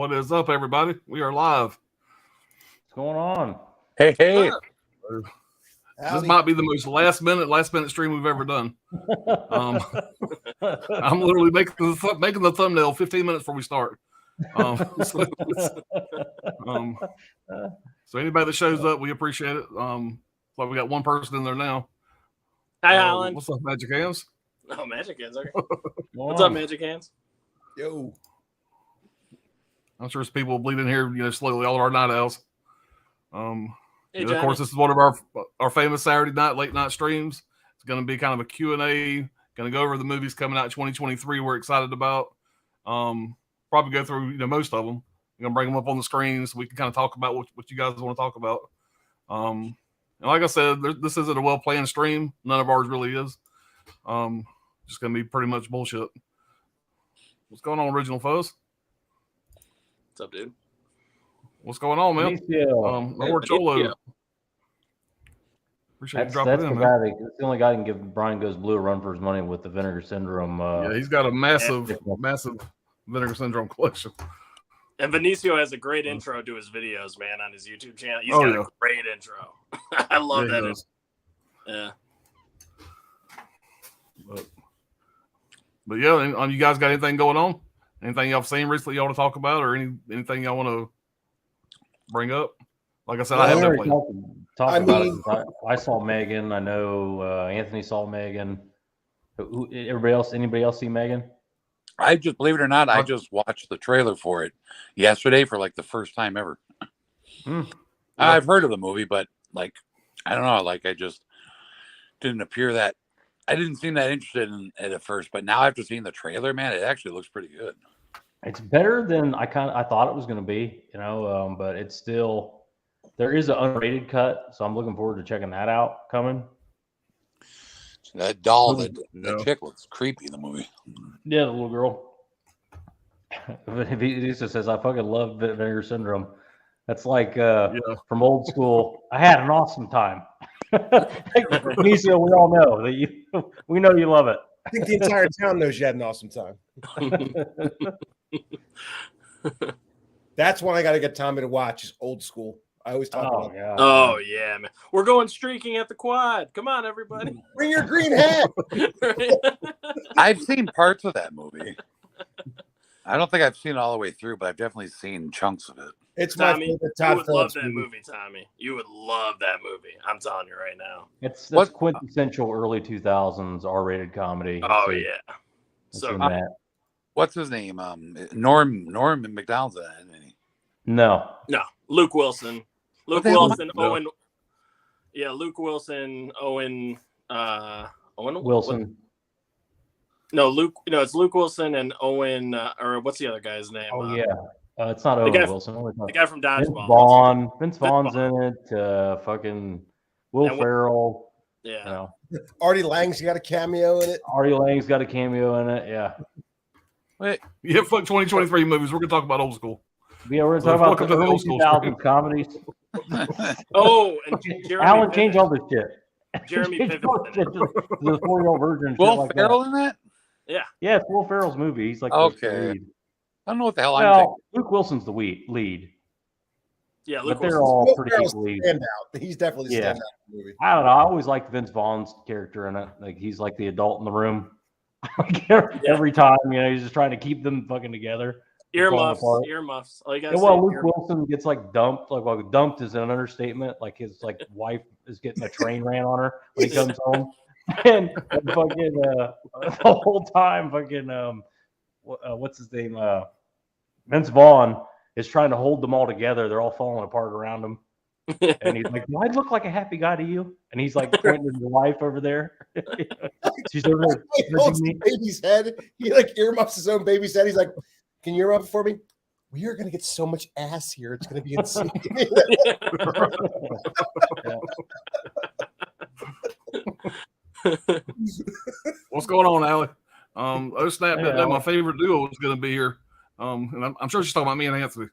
What is up, everybody? We are live. What's going on? Hey. This might be the most last minute stream we've ever done. I'm literally making the thumbnail 15 minutes before we start. So anybody that shows up, we appreciate it. Like we got one person in there now. Hi, Alan. What's up, Magic Hands? Oh, Magic Hands. Okay. What's up, Magic Hands? Yo. I'm sure some people will bleed in here, slowly. All of our night owls. Hey, of course, this is one of our famous Saturday night late night streams. It's going to be kind of a Q&A. Going to go over the movies coming out in 2023. We're excited about. Probably go through most of them. I'm going to bring them up on the screen so we can kind of talk about what you guys want to talk about. And like I said, this isn't a well planned stream. None of ours really is. Just going to be pretty much bullshit. What's going on, Original Foes? What's up, dude? What's going on, man? Lord Cholo. Appreciate you dropping in, man. That's the only guy that can give Brian Goes Blue a run for his money with the Vinegar Syndrome. Yeah, he's got a massive Vinegar Syndrome collection. And Benicio has a great intro to his videos, man, on his YouTube channel. He's got a great intro. I love that. Yeah. But yeah, you guys got anything going on? Anything y'all seen recently y'all want to talk about, or anything y'all want to bring up? Like I said, I have no plan. I saw Megan. I know Anthony saw Megan. Anybody else see Megan? I just, believe it or not, I just watched the trailer for it yesterday for like the first time ever. I've heard of the movie, but I don't know. I just didn't appear that. I didn't seem that interested in it at first, but now after seeing the trailer, man, it actually looks pretty good. It's better than I thought it was going to be, but it's still, there is an unrated cut, so I'm looking forward to checking that out coming. That doll, that chick looks creepy in the movie. Yeah, the little girl. He just says, I fucking love Vinegar Syndrome. That's like from old school. I had an awesome time. Benicio, we all know that we know you love it. I think the entire town knows you had an awesome time. That's one I got to get Tommy to watch. Is Old School. I always talk about. Yeah. Oh yeah, man. We're going streaking at the quad. Come on, everybody. Bring your green hat. I've seen parts of that movie. I don't think I've seen it all the way through, but I've definitely seen chunks of it. It's Tommy, my favorite Todd you would Phillips love that movie, Tommy. You would love that movie. I'm telling you right now. That's quintessential early 2000s R-rated comedy. Oh yeah. So what's his name? Norm McDonald's in it, isn't he? No, Luke Wilson. Owen. Yeah, Luke Wilson, Owen. Owen Wilson. No, Luke. No, it's Luke Wilson and Owen. Or what's the other guy's name? Oh yeah, it's not Owen Wilson. The guy from Dodgeball. Vince Vaughn's in it. Fucking Will Ferrell. Yeah. Artie Lang's got a cameo in it. Artie Lang's got a cameo in it. Yeah. Wait. Yeah, fuck 2023 movies. We're gonna talk about Old School. Yeah, we're going to talk about the old 2000 comedies. Oh, and Jeremy Alan changed all this shit. Jeremy Piven. The 4-year-old version. Will Ferrell in that? Yeah. Yeah, it's Will Ferrell's movie. He's like okay. The lead. I don't know what the hell I'm thinking. Luke Wilson's the lead. Yeah, Luke but they're Wilson's all pretty equally. He's definitely stand out in the movie. I don't know. I always liked Vince Vaughn's character in it. Like he's like the adult in the room. Every time, he's just trying to keep them fucking together. Earmuffs. Luke Wilson gets dumped. Dumped is an understatement. Like his wife is getting a train ran on her when he comes home, and fucking the whole time, what's his name? Vince Vaughn is trying to hold them all together. They're all falling apart around him, and he's like, "Do I look like a happy guy to you?" And he's like pointing to the wife over there. She's over there. He holds the baby's head. He earmuffs his own baby's head. He's like, "Can you earmuff it for me? We are going to get so much ass here. It's going to be insane." What's going on, Allie? Snap! My favorite duo is going to be here. And I'm sure she's talking about me and Anthony.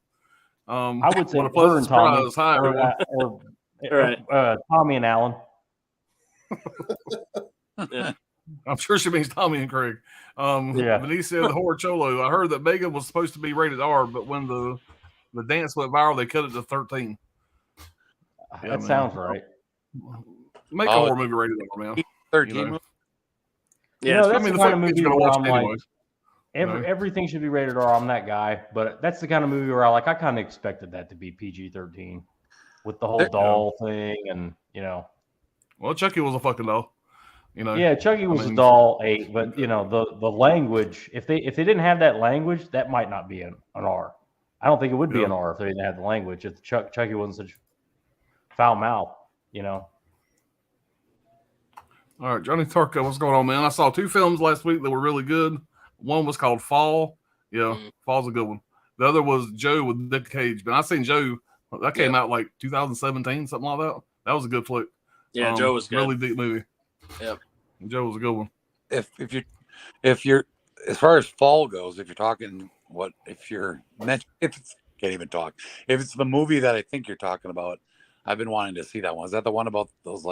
I would say what a pleasant surprise. Hi, everyone. Tommy and Alan. Yeah. I'm sure she means Tommy and Craig. Benicio the Horror Cholo. I heard that Megan was supposed to be rated R, but when the dance went viral, they cut it to 13. That sounds right. Make a horror movie rated R, man. 13. You know? Yeah, that's the kind of movie where I'm like, anyway. Everything should be rated R. I'm that guy, but that's the kind of movie where I kind of expected that to be PG-13 with the whole doll thing, and Well, Chucky was a fucking doll. Yeah, Chucky was a doll 8, but the language. If they didn't have that language, that might not be an R. I don't think it would be an R if they didn't have the language. If Chucky wasn't such foul mouth, All right, Johnny Tarko, what's going on, man? I saw 2 films last week that were really good. One was called Fall. Yeah, Fall's a good one. The other was Joe with Nick Cage. But I seen Joe. That came out like 2017, something like that. That was a good flick. Yeah, Joe was good. Really deep movie. Yep. Joe was a good one. If you're as far as Fall goes, if you're talking can't even talk. If it's the movie that I think you're talking about, I've been wanting to see that one. Is that the one about those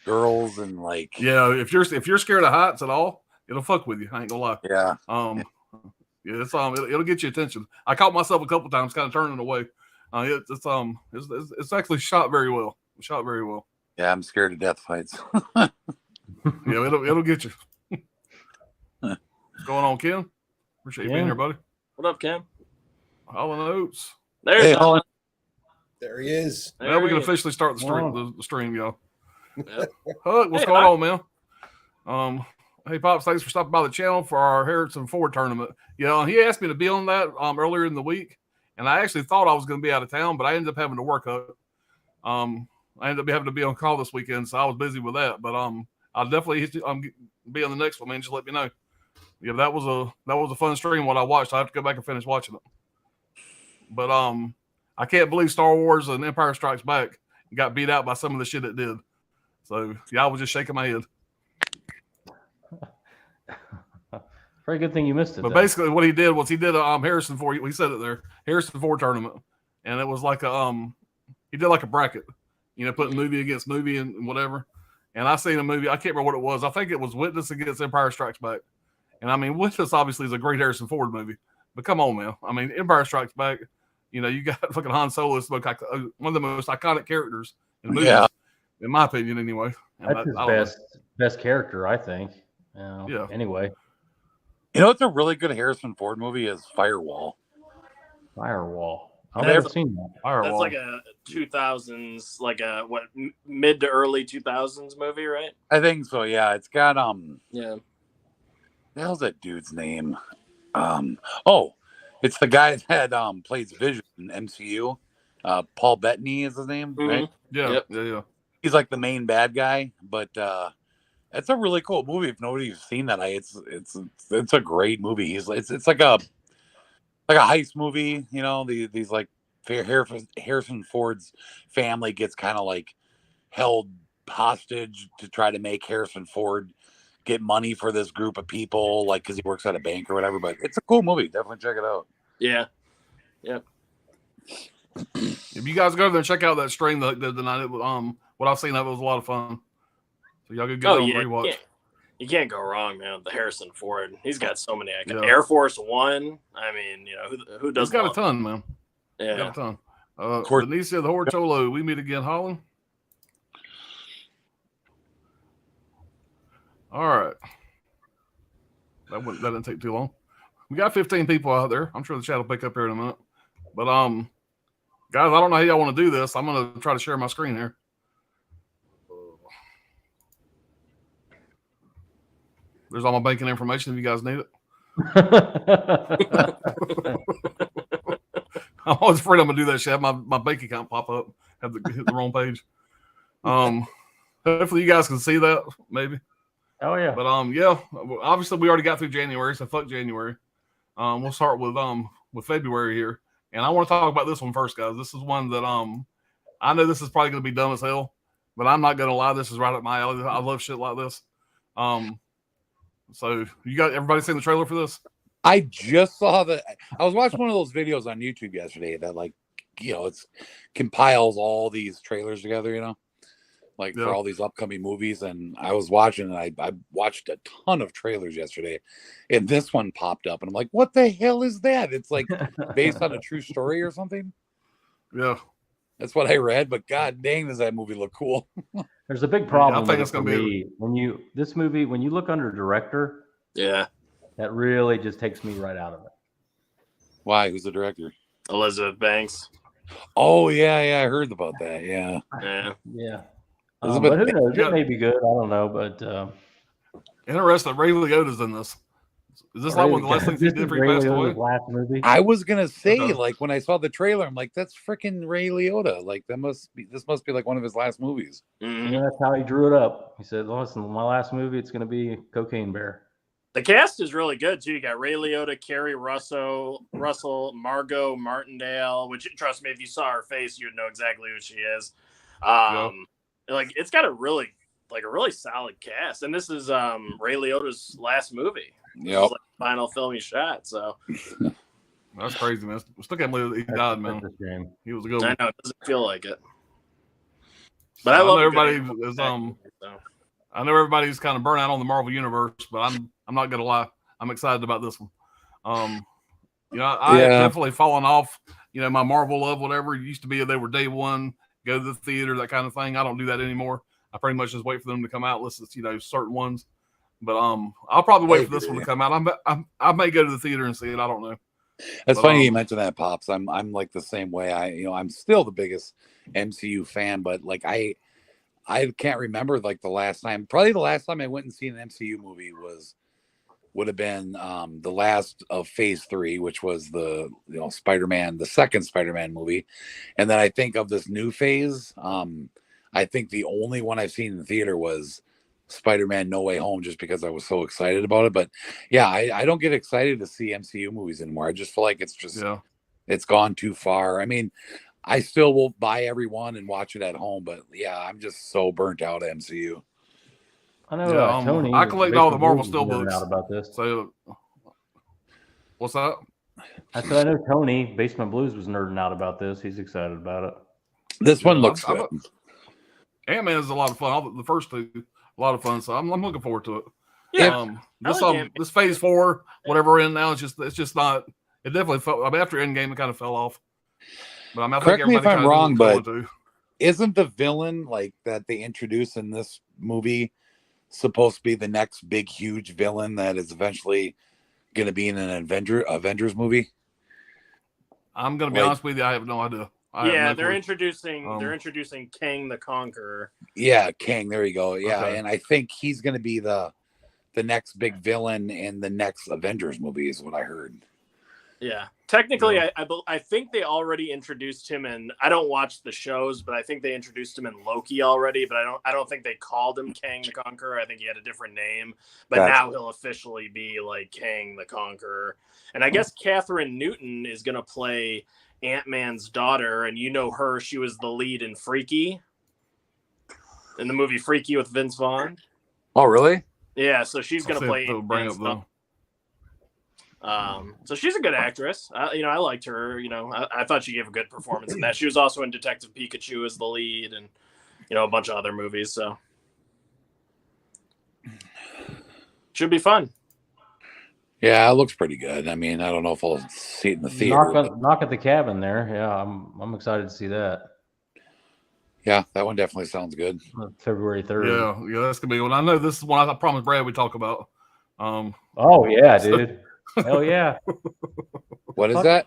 girls and like? Yeah, if you're scared of heights at all, it'll fuck with you. I ain't gonna lie. Yeah. Yeah, it's it'll get your attention. I caught myself a couple times kind of turning away. It's actually shot very well. Yeah, I'm scared of death fights. Yeah, it'll get you. What's going on, Ken? Appreciate you being here, buddy. What up, Ken? Holland Oates. Holland. There he is. Now we can officially start the stream, y'all. Yep. Hug, what's going on, man? Hey, Pops, thanks for stopping by the channel for our Harrison Ford tournament. He asked me to be on that earlier in the week, and I actually thought I was going to be out of town, but I ended up having to work up. I ended up having to be on call this weekend, so I was busy with that. But I'll definitely be on the next one, man. Just let me know. Yeah, that was a fun stream. What I watched, I have to go back and finish watching it. But I can't believe Star Wars and Empire Strikes Back got beat out by some of the shit it did. So yeah, I was just shaking my head. Very good thing you missed it. But basically, what he did was he did a Harrison Ford. We said it there, Harrison Ford tournament, and it was like he did like a bracket, putting movie against movie and whatever. And I seen a movie, I can't remember what it was. I think it was Witness against Empire Strikes Back. And I mean, Witness obviously is a great Harrison Ford movie, but come on, man. I mean, Empire Strikes Back. You got fucking Han Solo, one of the most iconic characters in movies, in my opinion, anyway. And that's his best character, I think. Yeah. Anyway. What's a really good Harrison Ford movie is Firewall. I've never seen that. That's like a 2000s, like a mid to early 2000s movie, right? I think so. Yeah, it's got Yeah. The hell's that dude's name? It's the guy that plays Vision in MCU. Paul Bettany is his name, right? Yeah, yeah. He's like the main bad guy, but it's a really cool movie. If nobody's seen that, it's a great movie. It's like a heist movie. These like Harrison Ford's family gets kind of like held hostage to try to make Harrison Ford get money for this group of people, like because he works at a bank or whatever. But it's a cool movie. Definitely check it out. Yeah. Yep. If you guys go there and check out that stream the night, what I've seen of it was a lot of fun. So y'all could go and rewatch. You can't go wrong, man. The Harrison Ford, he's got so many. Air Force One. I mean, who does? He's got a ton, man. Yeah, he's got a ton. Benicio the Horror Cholo. We meet again, Holland. All right. That didn't take too long. We got 15 people out there. I'm sure the chat will pick up here in a minute. But guys, I don't know how y'all want to do this. I'm gonna try to share my screen here. There's all my banking information if you guys need it. I'm always afraid I'm gonna do that shit. Have my bank account pop up, hit the wrong page. Hopefully you guys can see that, maybe. Oh yeah. But obviously we already got through January, so fuck January. We'll start with February here. And I want to talk about this one first, guys. This is one that I know this is probably gonna be dumb as hell, but I'm not gonna lie, this is right up my alley. I love shit like this. So you got everybody seen the trailer for this? I just saw I was watching one of those videos on YouTube yesterday that it compiles all these trailers together, like for all these upcoming movies. And I was watching, and I watched a ton of trailers yesterday, and this one popped up, and I'm like, what the hell is that? It's like based on a true story or something. Yeah. That's what I read, but god dang, does that movie look cool. There's a big problem. I think it's going to be when you look under director, Yeah. that really just takes me right out of it. Why? Who's the director? Elizabeth Banks. Oh yeah, I heard about that. Yeah. Yeah. Elizabeth But who Banks. knows? It may be good. I don't know, but interesting. Ray Liotta's in this. Is this like one of the last things he did for he passed away? Last movie. I was gonna say, like when I saw the trailer, I'm like, that's freaking Ray Liotta. Like this must be like one of his last movies. Mm-hmm. Yeah, that's how he drew it up. He said, "Listen, my last movie, it's gonna be Cocaine Bear." The cast is really good too. You got Ray Liotta, Kerry Russell, Margot Martindale. Which, trust me, if you saw her face, you'd know exactly who she is. Like it's got a really solid cast, and this is Ray Liotta's last movie. Yep. Like the final film he shot. So that's crazy, man. I still can't believe he died, man. He was a good one. I know it doesn't feel like it, but I love know everybody is so. I know everybody's kind of burnt out on the Marvel universe, but I'm not gonna lie, I'm excited about this one. You know, I have definitely fallen off. You know, my Marvel love, whatever it used to be, they were day one, go to the theater, that kind of thing. I don't do that anymore. I pretty much just wait for them to come out, listen to certain ones. But I'll probably wait for this one to come out. I may go to the theater and see it. I don't know. That's funny you mentioned that, Pops. I'm like the same way. I'm still the biggest MCU fan, but like I can't remember like the last time I went and seen an MCU movie would have been the last of Phase 3, which was the Spider-Man, the second Spider-Man movie. And then I think of this new phase. I think the only one I've seen in the theater was Spider-Man No Way Home, just because I was so excited about it. But yeah, I don't get excited to see MCU movies anymore. I just feel like it's just it's gone too far. I mean, I still will buy every one and watch it at home, but yeah, I'm just so burnt out of MCU. I know Tony. I collect all the Marvel Steelbooks. Out about this. So what's that? I said I know Tony, Basement Blues, was nerding out about this. He's excited about it. This one looks good. Ant-Man is a lot of fun. The first two, a lot of fun. So I'm looking forward to it. Yeah. This Phase 4, whatever we're in now, it's just not. It definitely felt. I mean, after Endgame, it kind of fell off. But I Correct me if I'm wrong, but isn't the villain like that they introduced in this movie supposed to be the next big, huge villain that is eventually going to be in an Avengers movie? I'm going to be honest with you. I have no idea. They're introducing Kang the Conqueror. Yeah, Kang. There you go. Yeah, okay. And I think he's going to be the next big villain in the next Avengers movie, is what I heard. Yeah, technically, I think they already introduced him in. I don't watch the shows, but I think they introduced him in Loki already. But I don't think they called him Kang the Conqueror. I think he had a different name. But now he'll officially be like Kang the Conqueror. And I guess Catherine Newton is gonna play Ant-Man's daughter, and you know her. She was the lead in Freaky, in the movie Freaky with Vince Vaughn. Oh, really? Yeah, so she's gonna play Ant-Man's daughter. So she's a good actress. I liked her. I thought she gave a good performance in that. She was also in Detective Pikachu as the lead, and a bunch of other movies. So should be fun. Yeah, it looks pretty good. I mean, I don't know if I'll see it in the theater. Knock at the Cabin there. Yeah, I'm excited to see that. Yeah, that one definitely sounds good. February 3rd. Yeah, that's gonna be one. I know this is one I promised Brad we talk about. Oh yeah, dude. Hell yeah. What is that?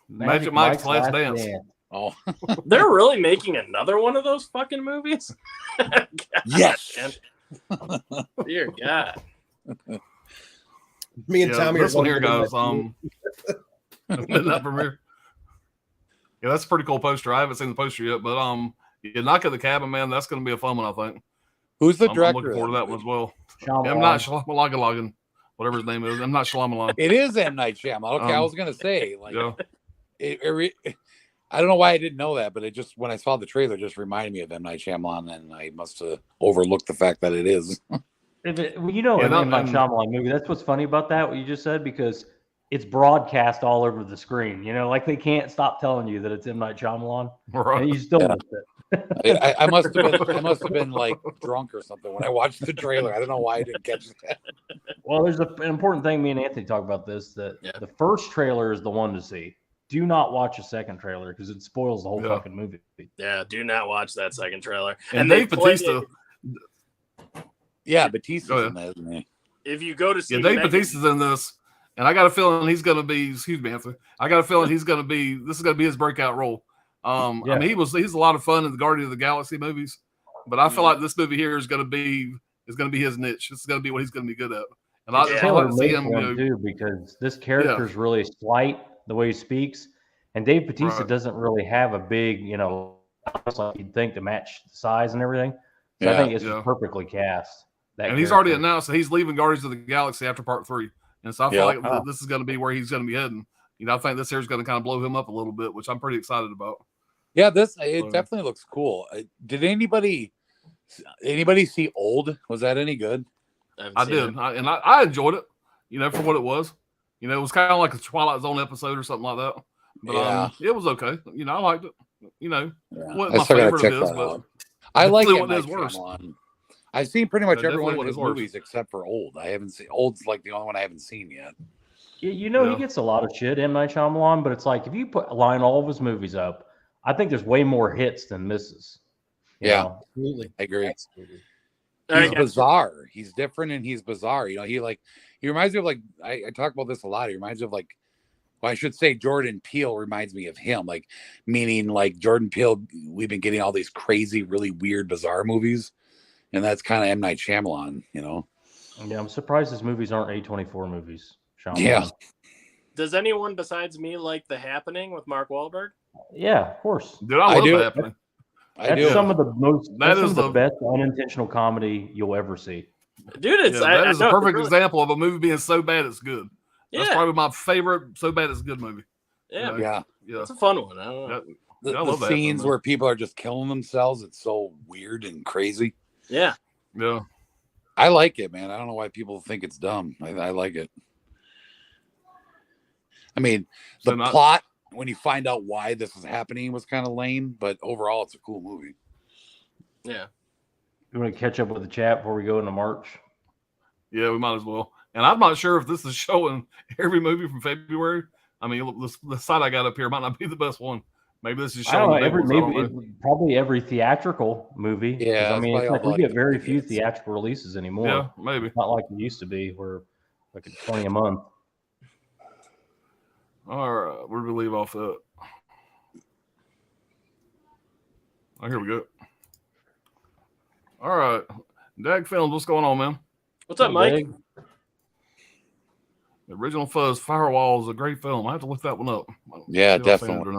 Magic Mike's Last Dance. Oh. They're really making another one of those fucking movies? Yes. Dear God. Me and Tommy this one here goes midnight premiere. Yeah, that's a pretty cool poster. I haven't seen the poster yet, but Knock at the Cabin, man, that's gonna be a fun one, I think. Who's the director? I'm looking forward to that one as well. I'm not Shyamalan, whatever his name is. I'm not Shyamalan. It is M. Night Shyamalan. Okay, I was gonna say I don't know why I didn't know that, but it just when I saw the trailer, just reminded me of M. Night Shyamalan, and I must have overlooked the fact that it is. M. Night Shyamalan movie. That's what's funny about that, what you just said, because it's broadcast all over the screen. Like they can't stop telling you that it's M. Night Shyamalan, right. and you still missed it. I must have been like drunk or something when I watched the trailer. I don't know why I didn't catch that. Well, there's an important thing. Me and Anthony talk about this. That the first trailer is the one to see. Do not watch a second trailer because it spoils the whole fucking movie. Yeah, do not watch that second trailer. And Dave Bautista. Yeah, Bautista's in that, isn't he? If you go to see Dave Bautista's in this, and I got a feeling he's going to be. Excuse me, Anthony. I got a feeling he's going to be. This is going to be his breakout role. I mean, he's a lot of fun in the Guardian of the Galaxy movies, but I feel like this movie here is going to be his niche. This is going to be what he's going to be good at. And I like to see him too, because this character is really slight the way he speaks, and Dave Bautista doesn't really have a big, like you'd think to match the size and everything. So I think it's perfectly cast. And he's already announced that he's leaving Guardians of the Galaxy after Part 3, and so I feel like this is going to be where he's going to be heading. I think this here is going to kind of blow him up a little bit, which I'm pretty excited about. Yeah, it definitely looks cool. Did anybody see Old? Was that any good? I did, and I enjoyed it. For what it was. It was kind of like a Twilight Zone episode or something like that. But it was okay. I liked it. What my favorite of his, but I like it. What is worse. I've seen pretty much every one of his movies except for Old. I haven't seen Old's like the only one I haven't seen yet. He gets a lot of shit, M. Night Shyamalan, but it's like if you line all of his movies up, I think there's way more hits than misses. Absolutely. I agree. Absolutely. He's bizarre. He's different and he's bizarre. He reminds me of I talk about this a lot. He reminds me of I should say Jordan Peele reminds me of him. Meaning Jordan Peele, we've been getting all these crazy, really weird, bizarre movies. And that's kind of M. Night Shyamalan, Yeah, I'm surprised his movies aren't A24 movies. Shyamalan. Yeah. Does anyone besides me like The Happening with Mark Wahlberg? Yeah, of course. Dude, I love The Happening. That's some of the best unintentional comedy you'll ever see. Dude, that is a perfect example of a movie being so bad it's good. That's probably my favorite so bad it's good movie. Yeah. It's a fun one. I don't know. The scenes where people are just killing themselves, it's so weird and crazy. Yeah. I like it, man. I don't know why people think it's dumb. I like it. I mean, the plot, when you find out why this is happening, was kind of lame, but overall, it's a cool movie. Yeah. You want to catch up with the chat before we go into March? Yeah, we might as well. And I'm not sure if this is showing every movie from February. I mean, the site I got up here might not be the best one. Maybe this is showing probably every theatrical movie. Yeah, I mean, it's like we get very few theatrical releases anymore. Yeah, maybe it's not like it used to be, where like 20 a month. All right, where do we leave off at? Oh, here we go. All right, Dag Films, what's going on, man? What's up, Mike? The Original Fuzz Firewall is a great film. I have to look that one up. Yeah, definitely.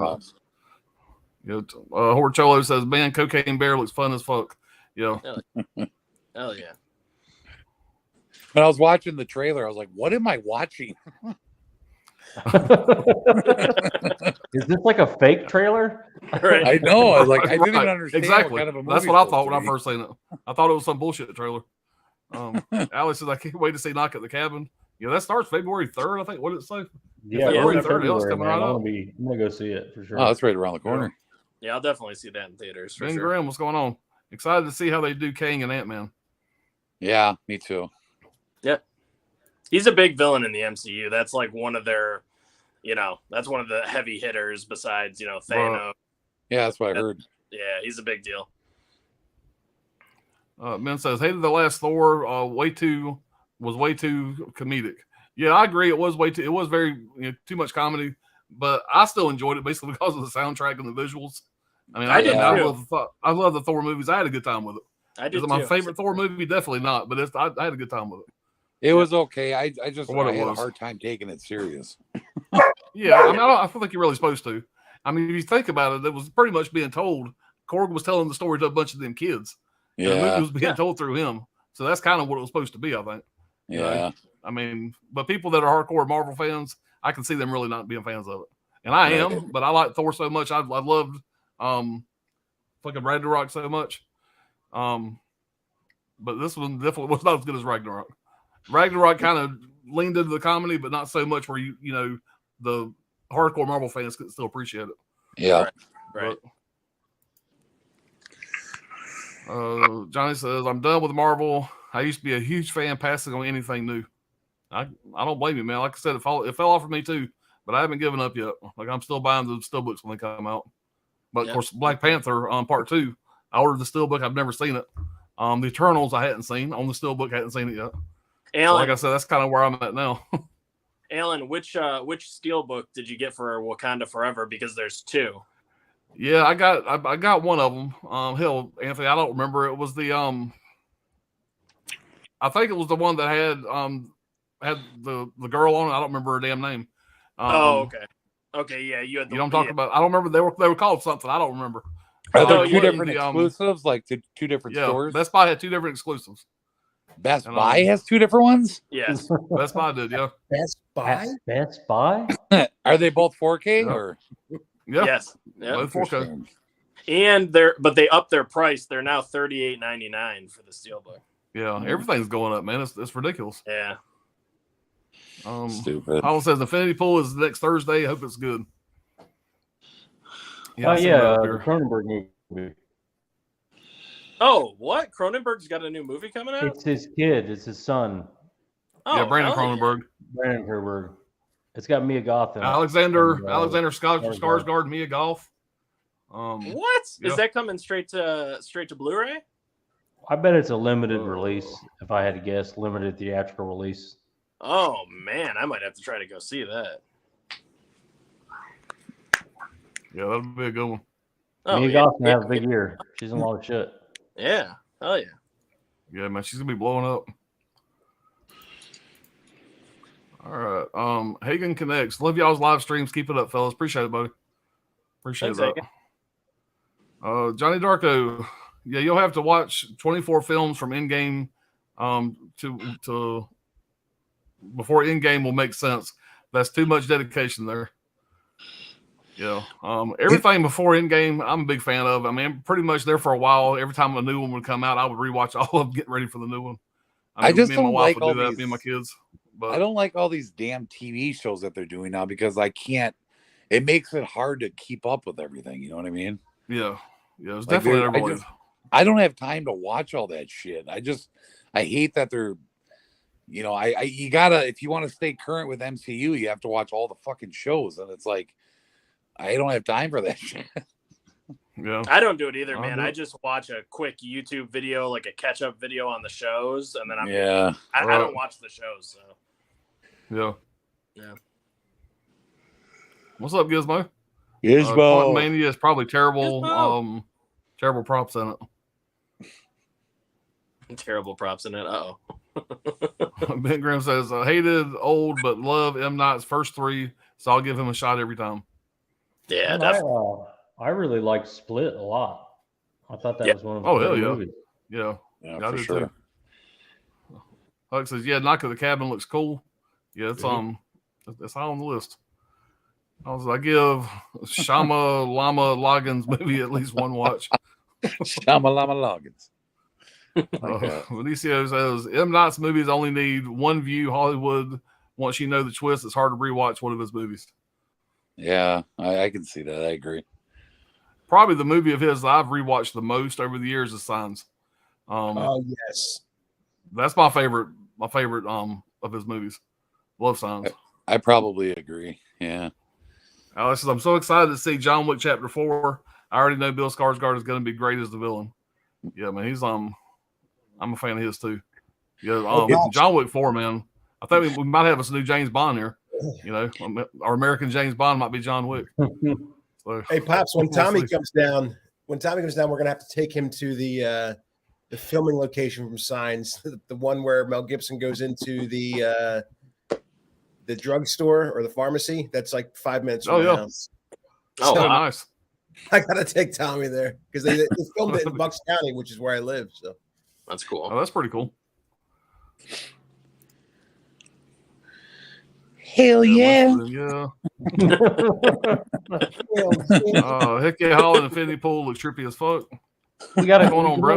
Horde Cholo says, "Man, Cocaine Bear looks fun as fuck." Yeah. Hell yeah. When I was watching the trailer, I was like, "What am I watching?" Is this like a fake trailer? Right. I know. I was like, I didn't even understand. Exactly. What kind of a movie that's what I thought when I first seen it. I thought it was some bullshit trailer. Alex says, "I can't wait to see Knock at the Cabin." That starts February 3rd, I think. What did it say? Yeah, February 3rd. It's coming right up. I'm gonna go see it for sure. Oh, that's right around the corner. Yeah, I'll definitely see that in theaters. Ben Graham, what's going on? Excited to see how they do Kang and Ant-Man. Yeah, me too. Yeah, he's a big villain in the MCU. That's like one of their, that's one of the heavy hitters besides, Thanos. Yeah, that's what I heard. Yeah, he's a big deal. Ben says, hated the last Thor. Way too comedic. Yeah, I agree. It was very too much comedy, but I still enjoyed it basically because of the soundtrack and the visuals. I mean, I love the Thor movies. I had a good time with it. I did. Is it my favorite Thor movie? Definitely not, but I had a good time with it. It was okay. I had a hard time taking it serious. Yeah, I mean, I don't think you're really supposed to. I mean, if you think about it, it was pretty much being told. Korg was telling the story to a bunch of them kids. Yeah, the movie was being told through him. So that's kind of what it was supposed to be, I think. Yeah. I mean, but people that are hardcore Marvel fans, I can see them really not being fans of it. And I am, but I like Thor so much. I loved fucking Ragnarok so much. But this one definitely was not as good as Ragnarok. Ragnarok kind of leaned into the comedy, but not so much where the hardcore Marvel fans could still appreciate it. Yeah. Right. Johnny says, I'm done with Marvel. I used to be a huge fan, passing on anything new. I don't blame you, man. Like I said, it fell off for me too, but I haven't given up yet. Like I'm still buying the steelbooks when they come out. But of course, Black Panther Part 2, I ordered the steelbook. I've never seen it. The Eternals I hadn't seen. On the steelbook, I hadn't seen it yet. Alan, so like I said, that's kind of where I'm at now. Alan, which steelbook did you get for Wakanda Forever? Because there's 2. Yeah, I got one of them. Hell, Anthony, I don't remember. It was the I think it was the one that had the girl on it. I don't remember her damn name. Okay. Okay, yeah, you had the. You know what I'm talking about? I don't remember. They were called something. I don't remember. Are there Oh, two yeah, different the, exclusives, like two different stores? Best Buy had 2 different exclusives. Best Buy has 2 different ones? Yes. Best Buy did, yeah. Best Buy? Best Buy? Are they both 4K Yeah. or? Yeah. Yes. Yeah. Both 4K. And but they upped their price. They're now $38.99 for the steelbook. Yeah, everything's going up, man. It's ridiculous. Yeah. Stupid. Howell says Infinity Pool is next Thursday. I hope it's good. Oh I see yeah, that up the here. Cronenberg movie. Oh, what? Cronenberg's got a new movie coming out? It's his kid. It's his son, Oh, Yeah, Brandon hell yeah. Cronenberg. Brandon Cronenberg. It's got Mia Goth in it. Alexander Skarsgård. Skarsgård, Mia Goth. What? Yeah. Is that coming straight to Blu-ray? I bet it's a limited release. If I had to guess, limited theatrical release. Oh man, I might have to try to go see that. Yeah, that'll be a good one. Oh, Mia yeah. Goth can have a big year. She's in a lot of shit. Yeah. Hell yeah. Yeah, man, she's gonna be blowing up. All right. Hagen Connects. Love y'all's live streams. Keep it up, fellas. Appreciate it, buddy. Appreciate Thanks, that. Johnny Darko. Yeah, you'll have to watch 24 films from Endgame to before Endgame will make sense. That's too much dedication there. Yeah. Everything before Endgame, I'm a big fan of. I mean, pretty much there for a while. Every time a new one would come out, I would rewatch all of them, getting ready for the new one. I just me and my don't wife like would all do that, these. me and my kids. But I don't like all these damn TV shows that they're doing now because I can't. It makes it hard to keep up with everything. You know what I mean? yeah, it's Like, definitely I overload. I don't have time to watch all that shit. I hate that they're, you know, you gotta, if you want to stay current with MCU, you have to watch all the fucking shows. And it's like, I don't have time for that shit. Yeah. I don't do it either, I'll man. do I it. just watch a quick YouTube video, like a catch-up video on the shows, and then I Right. don't watch the shows. So Yeah. Yeah. What's up, Gizmo? Gizmo. Quantum Mania is probably terrible. Gizmo. Terrible props in it. terrible props in it. Uh-oh. Ben Grimm says, hated old but love M. Night's first 3, so I'll give him a shot every time. Yeah, definitely. I really liked Split a lot. I thought that Yeah. was one of Oh, the hell better yeah. movies. Yeah. Yeah, I for do sure. too. Huck says, yeah, Knock at the Cabin looks cool. Yeah, it's it's high on the list. I give Shama Lama Loggins movie at least one watch. Shamalama Loggins. Benicio says M. Night's movies only need one view. Hollywood, once you know the twist, it's hard to rewatch one of his movies. Yeah, I can see that. I agree. Probably the movie of his that I've rewatched the most over the years is Signs. Oh yes, That's my favorite of his movies. Love Signs. I probably agree. Yeah. Alex says, I'm so excited to see John Wick Chapter 4. I already know Bill Skarsgård is going to be great as the villain. Yeah, man, he's I'm a fan of his too. Yeah, John Wick 4, man. I think we might have us a new James Bond here. You know, our American James Bond might be John Wick. So, hey Pops, when we'll Tommy see. comes down, we're gonna have to take him to the filming location from Signs, the one where Mel Gibson goes into the drugstore or the pharmacy. That's like 5 minutes from Oh, my yeah. house. Oh, Oh, wow. nice. I gotta take Tommy there because they filmed it in Bucks County, which is where I live. So That's cool. Oh, that's pretty cool. Hell Yeah. Heck yeah, Holland Infinity Pool looks trippy as fuck. We gotta What's going on, bro?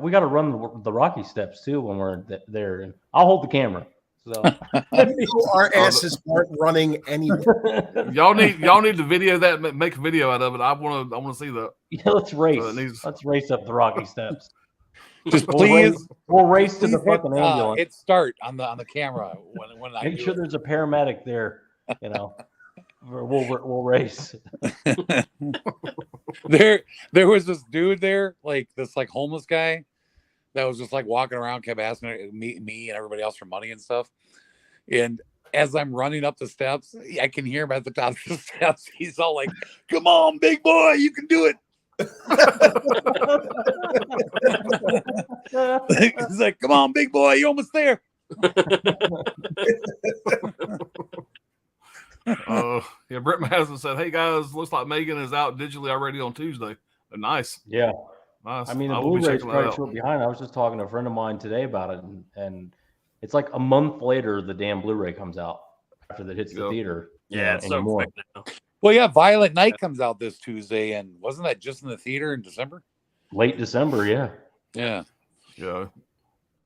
We gotta run the Rocky steps too when we're there. And I'll hold the camera. So Our asses aren't running anywhere. Y'all need to video that, make a video out of it. I want to see that. yeah, let's race. needs- Let's race up the rocky steps. Just We'll please, race, we'll race to the please fucking ambulance. hit start on the camera when I Make do sure it. there's a paramedic there. You know, we'll race. There was this dude there, like this like homeless guy that was just like walking around, kept asking me and everybody else for money and stuff. And as I'm running up the steps, I can hear him at the top of the steps. He's all like, "Come on, big boy, you can do it." He's like, "Come on, big boy, you're almost there." Yeah, Brett Madison said, "Hey guys, looks like Megan is out digitally already on Tuesday." Nice. Yeah. Nice. I mean, the will be Blu-ray's checking that probably out. short behind. I was just talking to a friend of mine today about it, and it's like a month later the damn Blu-ray comes out after that hits the Yep. theater. Yeah, it's so anymore. quick now. Well, yeah, Violent Night comes out this Tuesday, and wasn't that just in the theater in December? Late December, yeah. Yeah. Yeah.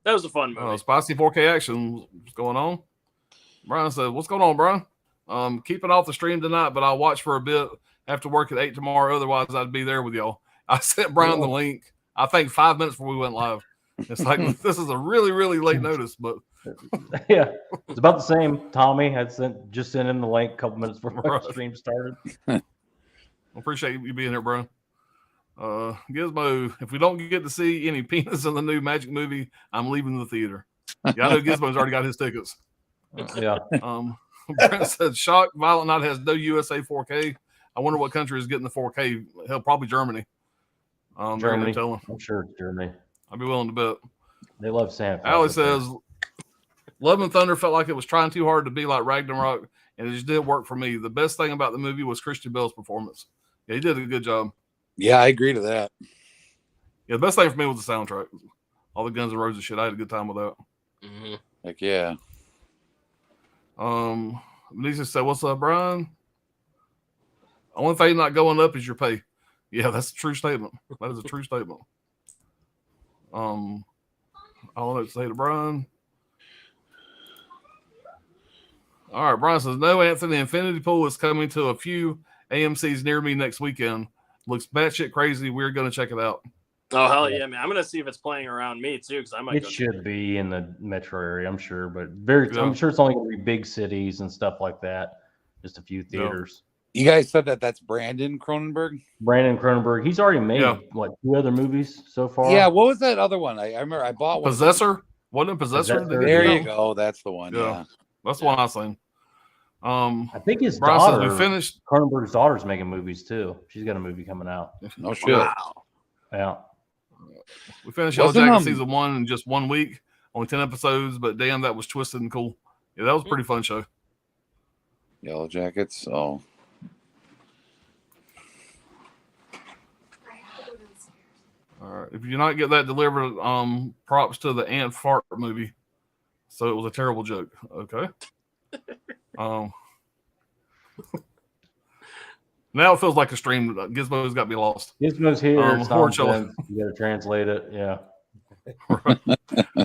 That was a fun movie. Spicy 4K action. What's going on? Brian said, "What's going on, Brian? Keeping off the stream tonight, but I'll watch for a bit after work at 8 tomorrow. Otherwise, I'd be there with y'all." I sent Brian the link, I think 5 minutes before we went live. It's like, this is a really, really late notice, but Yeah, it's about the same. Tommy had just sent in the link a couple minutes before Right. the stream started. I appreciate you being here, Brian. Gizmo, if we don't get to see any penis in the new Magic movie, I'm leaving the theater. Yeah, I know Gizmo's already got his tickets. Yeah, Brent said, "Shock, Violent Night has no USA 4K. I wonder what country is getting the 4K. Hell, probably Germany. Germany. Tell him. I'm sure it's Germany. I'd be willing to bet." They love Santa. Allie says, "Love and Thunder felt like it was trying too hard to be like Ragnarok, and it just didn't work for me. The best thing about the movie was Christian Bale's performance. Yeah, he did a good job. Yeah, I agree to that. Yeah, the best thing for me was the soundtrack. All the Guns N' Roses shit. I had a good time with that." Mhm. Like, yeah. Lisa said, "What's up, Brian? Only thing not going up is your pay." Yeah, that's a true statement. That is a true statement. I don't know what to say to Brian. All right, Brian says, "No, Anthony, Infinity Pool is coming to a few AMCs near me next weekend. Looks batshit crazy. We're going to check it out." Oh hell yeah, man! I'm gonna see if it's playing around me too, because I might. It go should be in the metro area, I'm sure, but Yeah. I'm sure it's only going to be big cities and stuff like that. Just a few theaters. You guys said that's Brandon Cronenberg? Brandon Cronenberg, he's already made Yeah. what 2 other movies so far. Yeah, what was that other one? I remember I bought one. Possessor? Wasn't it Possessor? Possessor. There Yeah. you go. That's the one. Yeah. Yeah. That's the one I seen. I think his Brian daughter, says, "We finished." Cronenberg's daughter's making movies too. She's got a movie coming out. No shit. Wow. Yeah. We finished Yellow Wasn't, Jacket season 1 in just 1 week, only 10 episodes, but damn, that was twisted and cool. Yeah, that was a pretty fun show. Yellow Jackets. Oh. All right. If you not get that delivered, props to the Ant Fart movie. So it was a terrible joke. Okay. Now it feels like a stream. Gizmo's got me lost. Gizmo's here. It's Horchel. nonsense. You got to translate it. Yeah.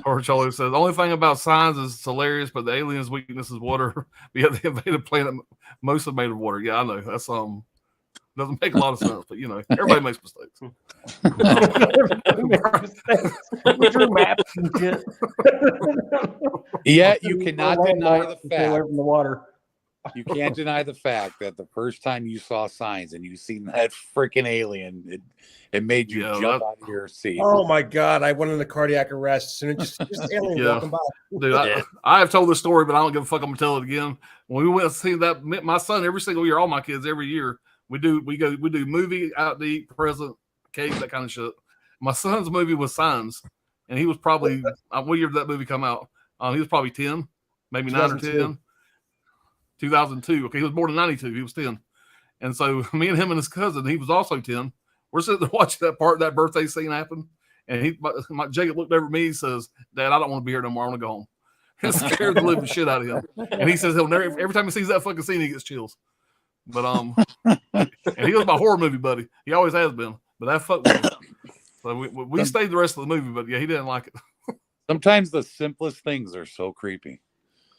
Horcholo says, "The only thing about Signs is it's hilarious, but the alien's weakness is water. But yeah, the invaded planet mostly made of water." Yeah, I know. That's doesn't make a lot of sense, but you know, everybody makes mistakes. We drew maps and shit. Yeah, you cannot deny the Stay away fact. from the water. You can't deny the fact that the first time you saw Signs and you seen that freaking alien, it made you Yeah, jump out of your seat. Oh my god, I went into cardiac arrest. And just alien Yeah. walking by. Dude, Yeah. I have told this story, but I don't give a fuck. I'm gonna tell it again. When we went to see that, my son every single year, all my kids every year, we do movie, out to eat, present, cake, that kind of shit. My son's movie was Signs, and he was probably what year did that movie come out? He was probably 10, maybe 9 or 2002. 10. 2002. Okay, he was born in 92. He was 10. And so me and him and his cousin, he was also 10. We're sitting there watching that birthday scene happen. And Jacob looked over at me. He says, "Dad, I don't want to be here no more. I want to go home." It scared the living shit out of him. And he says he'll never, every time he sees that fucking scene, he gets chills. But and he was my horror movie buddy. He always has been. But that fucked with him. So we stayed the rest of the movie, but yeah, he didn't like it. Sometimes the simplest things are so creepy.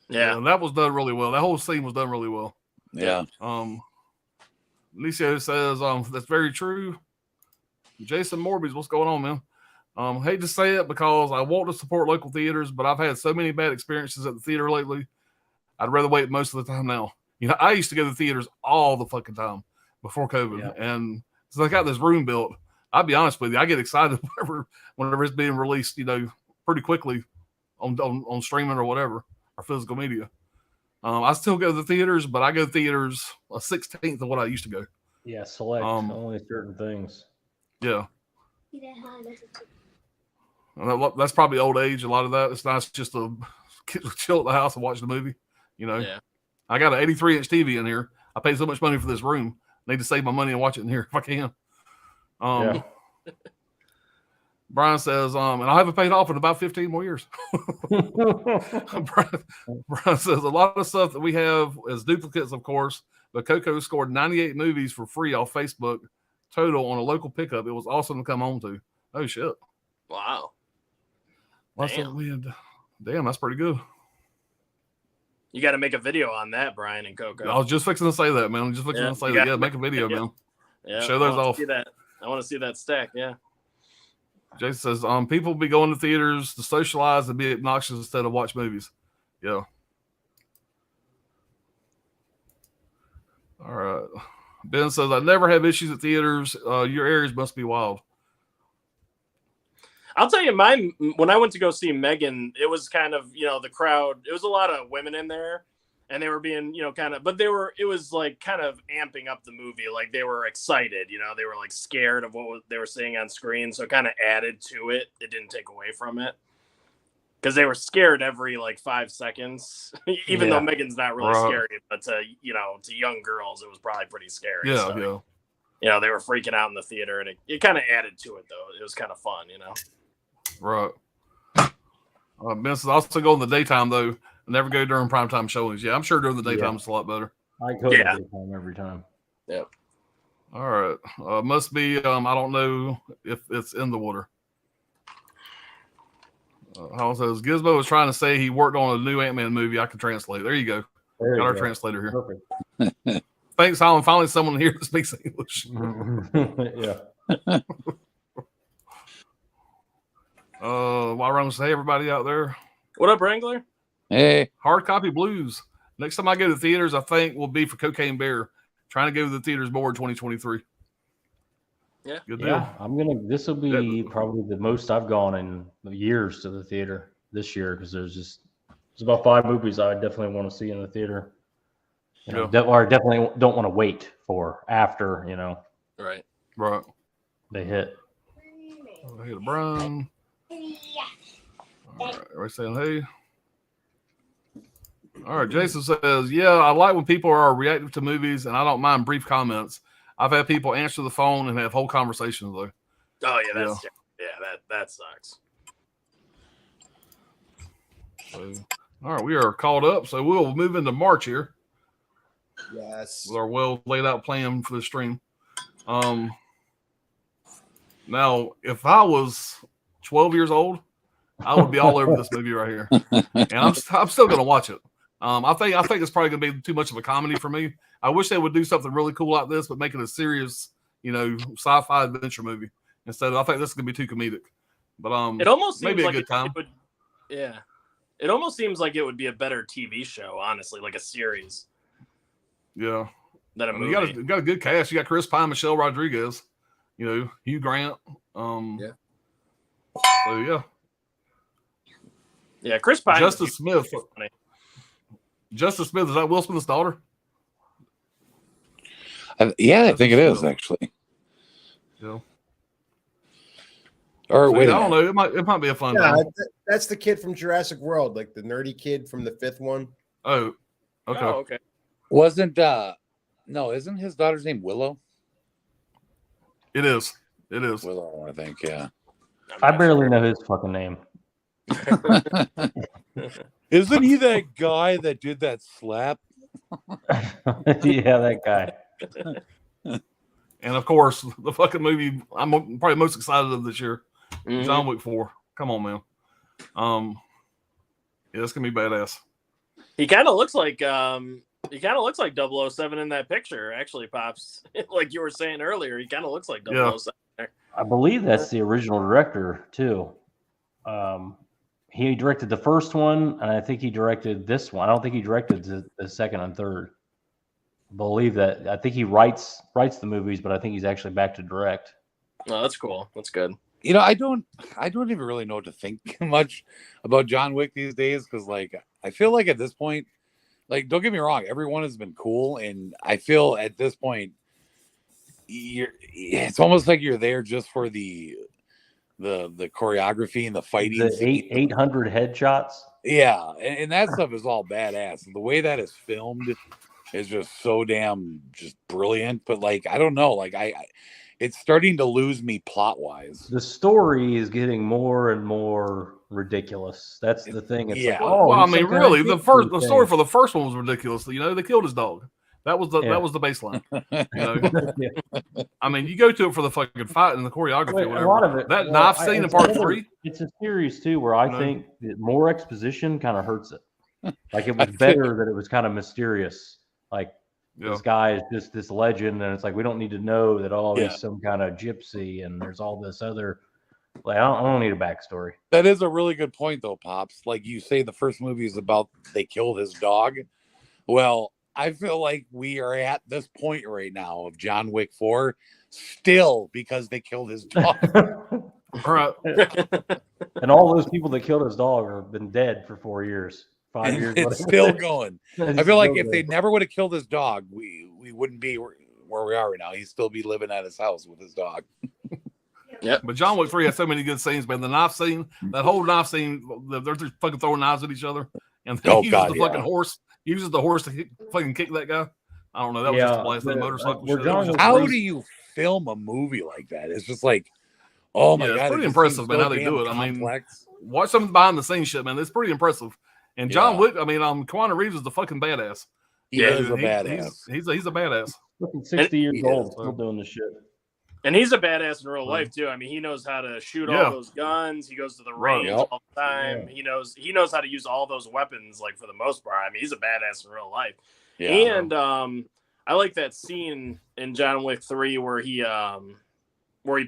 Yeah. And that was done really well. That whole scene was done really well. Yeah. Licio says, that's very true. Jason Morbius, what's going on, man? Hate to say it because I want to support local theaters, but I've had so many bad experiences at the theater lately. I'd rather wait most of the time now. You know, I used to go to the theaters all the fucking time before COVID. Yeah. And since I got this room built, I'll be honest with you, I get excited whenever it's being released, you know, pretty quickly on streaming or whatever, or physical media. I still go to the theaters, but I go to theaters a 16th of what I used to go. Yeah, select only certain things. Yeah. That's probably old age, a lot of that. It's nice just to chill at the house and watch the movie, you know. Yeah. I got an 83-inch TV in here. I paid so much money for this room. I need to save my money and watch it in here if I can. Brian says, and I haven't paid off in about 15 more years. Brian says, a lot of stuff that we have is duplicates, of course, but Coco scored 98 movies for free off Facebook total on a local pickup. It was awesome to come home to. Oh, shit. Wow. Damn, that's pretty good. You got to make a video on that, Brian and Coco. I was just fixing to say that, man. Yeah, make a video, man. Yeah, show those off. I want to see that stack, yeah. Jason says, people be going to theaters to socialize and be obnoxious instead of watch movies. Yeah. All right. Ben says, I never have issues at theaters. Your areas must be wild. I'll tell you, when I went to go see Megan, it was kind of, you know, the crowd, it was a lot of women in there, and they were being, you know, it was like kind of amping up the movie. Like they were excited, you know, they were like scared of what they were seeing on screen. So it kind of added to it. It didn't take away from it. Because they were scared every like 5 seconds, even though Megan's not really scary, but to young girls, it was probably pretty scary. Yeah, so, you know, they were freaking out in the theater, and it kind of added to it, though. It was kind of fun, you know. Right. Ben says, also go in the daytime, though. Never go during primetime showings. Yeah, I'm sure during the daytime it's a lot better. I go to the daytime every time. Yeah. All right. Must be, I don't know if it's in the water. How says Gizmo was trying to say he worked on a new Ant-Man movie. I can translate. There you go. Got our translator here. Perfect. Thanks, Holland. Finally, someone here that speaks English. Yeah. While Ron say, hey, everybody out there. What up, Wrangler? Hey. Hard copy blues. Next time I go to the theaters, I think will be for Cocaine Bear. Trying to go to the theaters more in 2023. Yeah. Good deal. Yeah, this will be probably the most I've gone in years to the theater this year, because there's about 5 movies I definitely want to see in the theater. Or definitely don't want to wait for after, you know. Right. They hit. Hey to Brian. All right, everybody saying hey. All right, Jason says, yeah, I like when people are reactive to movies, and I don't mind brief comments. I've had people answer the phone and have whole conversations, though. Oh, yeah, that sucks. So, all right, we are caught up, so we'll move into March here. Yes. With our well laid out plan for the stream. Now, if I was 12 years old, I would be all over this movie right here, and I'm still going to watch it. I think it's probably going to be too much of a comedy for me. I wish they would do something really cool like this, but make it a serious, you know, sci-fi adventure movie instead of. I think this is going to be too comedic. But it almost seems maybe like a good time. It almost seems like it would be a better TV show, honestly, like a series. Yeah, than a movie. You got a good cast. You got Chris Pine, Michelle Rodriguez, you know, Hugh Grant. Yeah. So yeah, Chris Pine. Justice Smith. Justice Smith, is that Will Smith's daughter? I think it is, actually. Yeah. Or wait, I don't know. It might be a fun time. That's the kid from Jurassic World, like the nerdy kid from the 5th one. Oh, okay. Oh, okay. Isn't his daughter's name Willow? It is. Willow, I think, yeah. I barely know his fucking name. Isn't he that guy that did that slap? Yeah, that guy. And of course, the fucking movie I'm probably most excited of this year, John Wick 4. Come on, man. Yeah, it's gonna be badass. He kind of looks like 007 in that picture. Actually, Pops, like you were saying earlier, he kind of looks like 007 there. I believe that's the original director too. He directed the first one, and I think he directed this one. I don't think he directed the second and third. I believe that. I think he writes the movies, but I think he's actually back to direct. Oh, that's cool. That's good. You know, I don't even really know what to think much about John Wick these days, because like I feel like at this point, like don't get me wrong, everyone has been cool, and I feel at this point it's almost like you're there just for the choreography and the fighting. The 800 headshots. Yeah, and that stuff is all badass. The way that is filmed is just so damn just brilliant. But like I don't know, like I it's starting to lose me plot wise. The story is getting more and more ridiculous. That's the thing. It's like, well, I mean, really, the story for the first one was ridiculous. You know, they killed his dog. That was the baseline. You know? I mean, you go to it for the fucking fight and the choreography. Whatever. A lot of it. That knife scene in part 3. It's a series too, where I think that more exposition kind of hurts it. Like it was better that it was kind of mysterious. Like this guy is just this legend, and it's like we don't need to know that he's some kind of gypsy, and there's all this other. Like I don't need a backstory. That is a really good point, though, Pops. Like you say, the first movie is about they killed his dog. Well, I feel like we are at this point right now of John Wick 4 still because they killed his dog. All right. And all those people that killed his dog have been dead for 4 years, 5 years. It's still going. I feel like if they never would have killed his dog, we wouldn't be where we are right now. He'd still be living at his house with his dog. Yeah, but John Wick 3 has so many good scenes, man. The knife scene, that whole knife scene, they're just fucking throwing knives at each other, and then he uses the fucking horse. He uses the horse to fucking kick that guy. I don't know. That was just a blast. That motorcycle. How do you film a movie like that? It's just like, oh my god, it's pretty impressive, man. How they do it. I mean, watch some behind the scenes shit, man. It's pretty impressive. And John Wick, I mean, Keanu Reeves is the fucking badass. He is a badass. He's a badass. Looking 60 years old, still doing this shit. And he's a badass in real life too. I mean, he knows how to shoot all those guns. He goes to the range all the time. Yeah. He knows how to use all those weapons, like for the most part. I mean, he's a badass in real life. Yeah. And I like that scene in John Wick 3 where he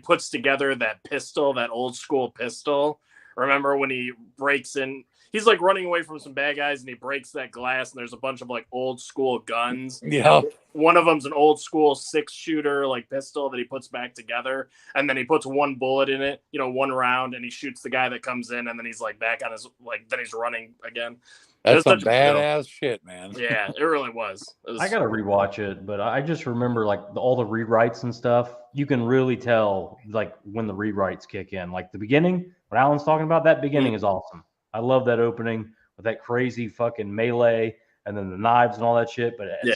puts together that pistol, that old school pistol. Remember when he breaks in? He's like running away from some bad guys, and he breaks that glass, and there's a bunch of like old school guns. Yeah. One of them's an old school 6-shooter like pistol that he puts back together, and then he puts one bullet in it, one round, and he shoots the guy that comes in, and then he's like back on his then he's running again. That's some badass shit, man. Yeah, it really was. I gotta rewatch it, but I just remember like all the rewrites and stuff. You can really tell like when the rewrites kick in. Like the beginning, what Alan's talking about, that beginning is awesome. I love that opening with that crazy fucking melee and then the knives and all that shit. But at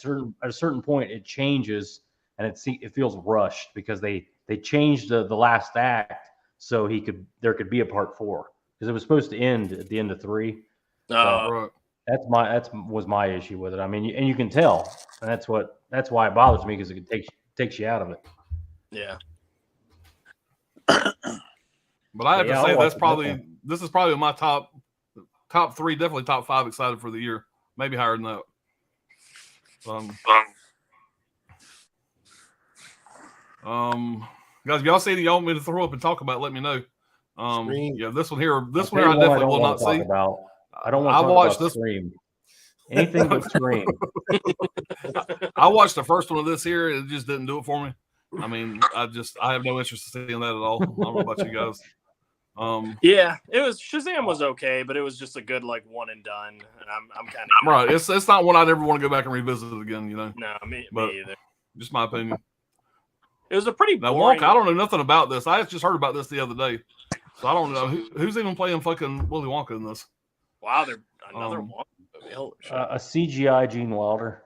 a certain point, it changes and it feels rushed because they changed the last act so there could be a part 4 because it was supposed to end at the end of 3. Right. That was my issue with it. I mean, and you can tell, and that's why it bothers me because it takes you out of it. Yeah. But I have to say this is probably my top 3, definitely top 5 excited for the year. Maybe higher than that. Guys, if y'all see anything y'all want me to throw up and talk about, let me know. This one here I definitely will not see. I don't want to talk about Scream. Anything but Scream. I watched the first one of this here. It just didn't do it for me. I mean, I have no interest in seeing that at all. I don't know about you guys. It was Shazam was okay, but it was just a good like one and done. And I'm kind of right. It's not one I'd ever want to go back and revisit again. No, me either. Just my opinion. It was a pretty boring. Now, Wonka, I don't know nothing about this. I just heard about this the other day, so I don't know who's even playing fucking Willy Wonka in this. Wow, they're another one. A CGI Gene Wilder.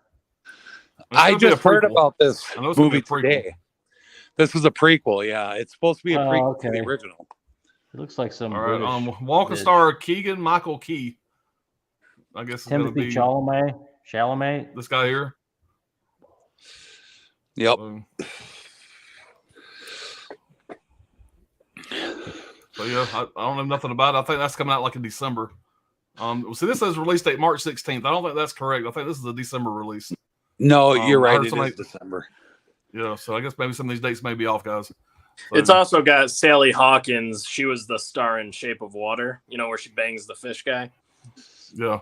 I just heard about this movie today. This was a prequel. Yeah, it's supposed to be a prequel to the original. It looks like some. All right, Wonka star Keegan Michael Key. I guess it's Timothy Chalamet. This guy here. Yep. So yeah, I don't know nothing about it. I think that's coming out like in December. So this says release date March 16th. I don't think that's correct. I think this is a December release. No, you're I right. heard It somebody- is December. Yeah, so I guess maybe some of these dates may be off, guys. So, It's also got Sally Hawkins. She was the star in Shape of Water, you know, where she bangs the fish guy. yeah.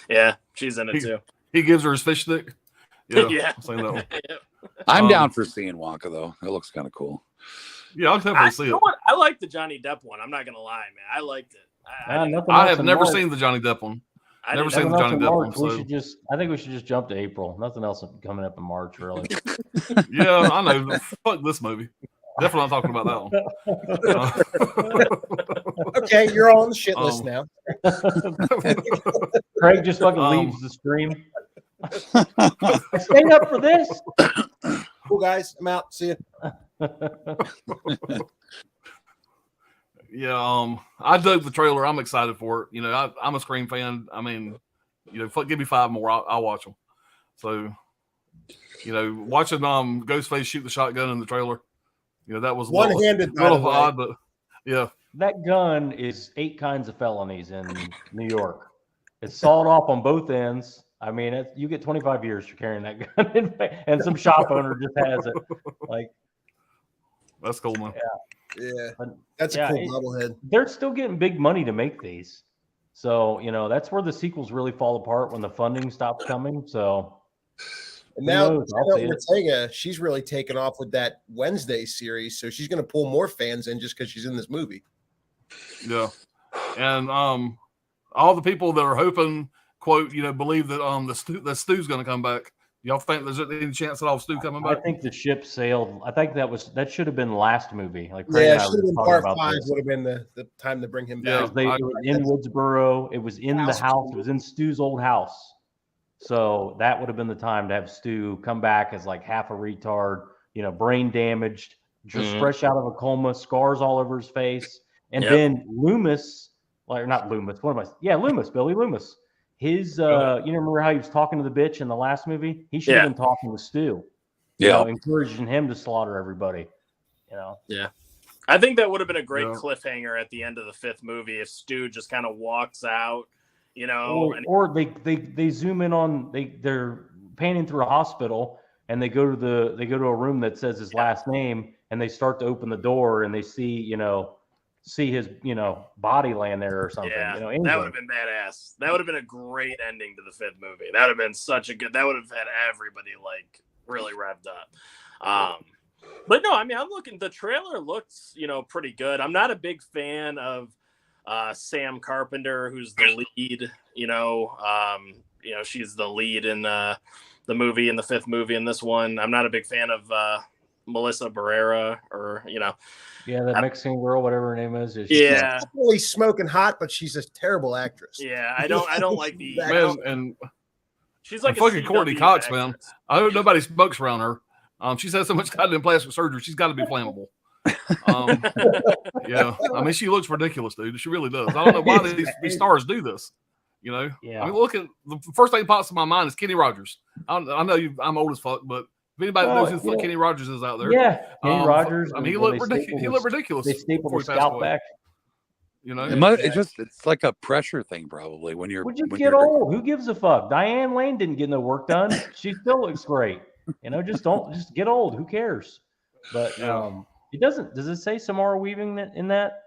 Yeah, she's in it too. He gives her his fish stick. Yeah, Yeah. I've seen that one. I'm Um, down for seeing Wonka though. It looks kind of cool. Yeah, I'll definitely see You know it. what? I like the Johnny Depp one. I'm not gonna lie, man. I liked it. Nothing I else have in never March. seen the Johnny Depp one. I never didn't- seen Nothing the else Johnny in Depp March. one, We so- should just. I think we should just jump to April. Nothing else coming up in March, really. Yeah, I know. Fuck this movie. Definitely not talking about that one. Okay, you're all on the shit list Um, now. Craig just fucking leaves the stream. I stayed up for this. Cool guys, I'm out. See you. Yeah, I dug the trailer. I'm excited for it. You know, I'm a Scream fan. I mean, you know, give me 5 more, I'll watch them. So, you know, watching Ghostface shoot the shotgun in the trailer, you know, that was One-handed, by little the way. odd, but yeah, That gun is 8 kinds of felonies in New York. It's sawed off on both ends. I mean, you get 25 years for carrying that gun, and some shop owner just has it. Like, that's cool, man. Yeah, But, that's yeah, a cool bobblehead. they're still getting big money to make these. So, you know, that's where the sequels really fall apart when the funding stops coming. So, And Who now knows? I'll Jenna see it. Ortega, she's really taken off with that Wednesday series, so she's going to pull more fans in just because she's in this movie. Yeah, and all the people that are hoping, quote, you know, believe that the Stu's going to come back. Y'all think there's any chance that Stu coming I back? think the ship sailed. I think that should have been last movie. Like Craig Yeah, and I should were have been talking part about 5 this. would have been the time to bring him Yeah. back. It was in Woodsboro. It was in the house. It was in Stu's old house. So that would have been the time to have Stu come back as like half a retard, you know, brain damaged, just Mhm. fresh out of a coma, scars all over his face. And Yep. then Loomis, like not Loomis, what am I? Yeah, Loomis, Billy Loomis. His, you remember how he was talking to the bitch in the last movie? He should have Yeah. been talking to Stu. You Yeah. know, encouraging him to slaughter everybody. You know, I think that would have been a great Yeah. cliffhanger at the end of the 5th movie if Stu just kind of walks out, you know. or they zoom in on they're panning through a hospital and they go to a room that says his last name and they start to open the door and they see his body laying there or something. Yeah, You know, that anything. would have been badass. That would have been a great ending to the 5th movie. That would have been such a good. That would have had everybody like really revved up. But no, I mean, I'm looking. The trailer looks, you know, pretty good. I'm not a big fan of Sam Carpenter, who's the lead. You know, she's the lead in the movie, in the 5th movie, in this one. I'm not a big fan of Melissa Barrera, or Yeah, that Mexican girl, whatever her name is. Yeah. She's really smoking hot, but she's a terrible actress. yeah. I don't like the. Man, Man, and She's like and a fucking Courtney CW Cox, actress. man. I hope nobody smokes around her. She's had so much goddamn plastic surgery. She's got to be flammable. Yeah, I mean, she looks ridiculous, dude. She really does. I don't know why these stars do this. You know, Yeah. I mean, look at the first thing that pops in my mind is Kenny Rogers. I know I'm old as fuck, but if anybody Well, knows who the fuck Kenny Rogers is out there, Yeah, Kenny Rogers. I mean, he when looked they ridiculous. stapled He his- looked ridiculous. They stapled before his he passed scalp away. back. You know, It's like a pressure thing probably when you're Would you when get you're- old? Who gives a fuck? Diane Lane didn't get no work done. She still looks great. You know, just get old. Who cares? But Yeah. it doesn't. Does it say Samara Weaving in that?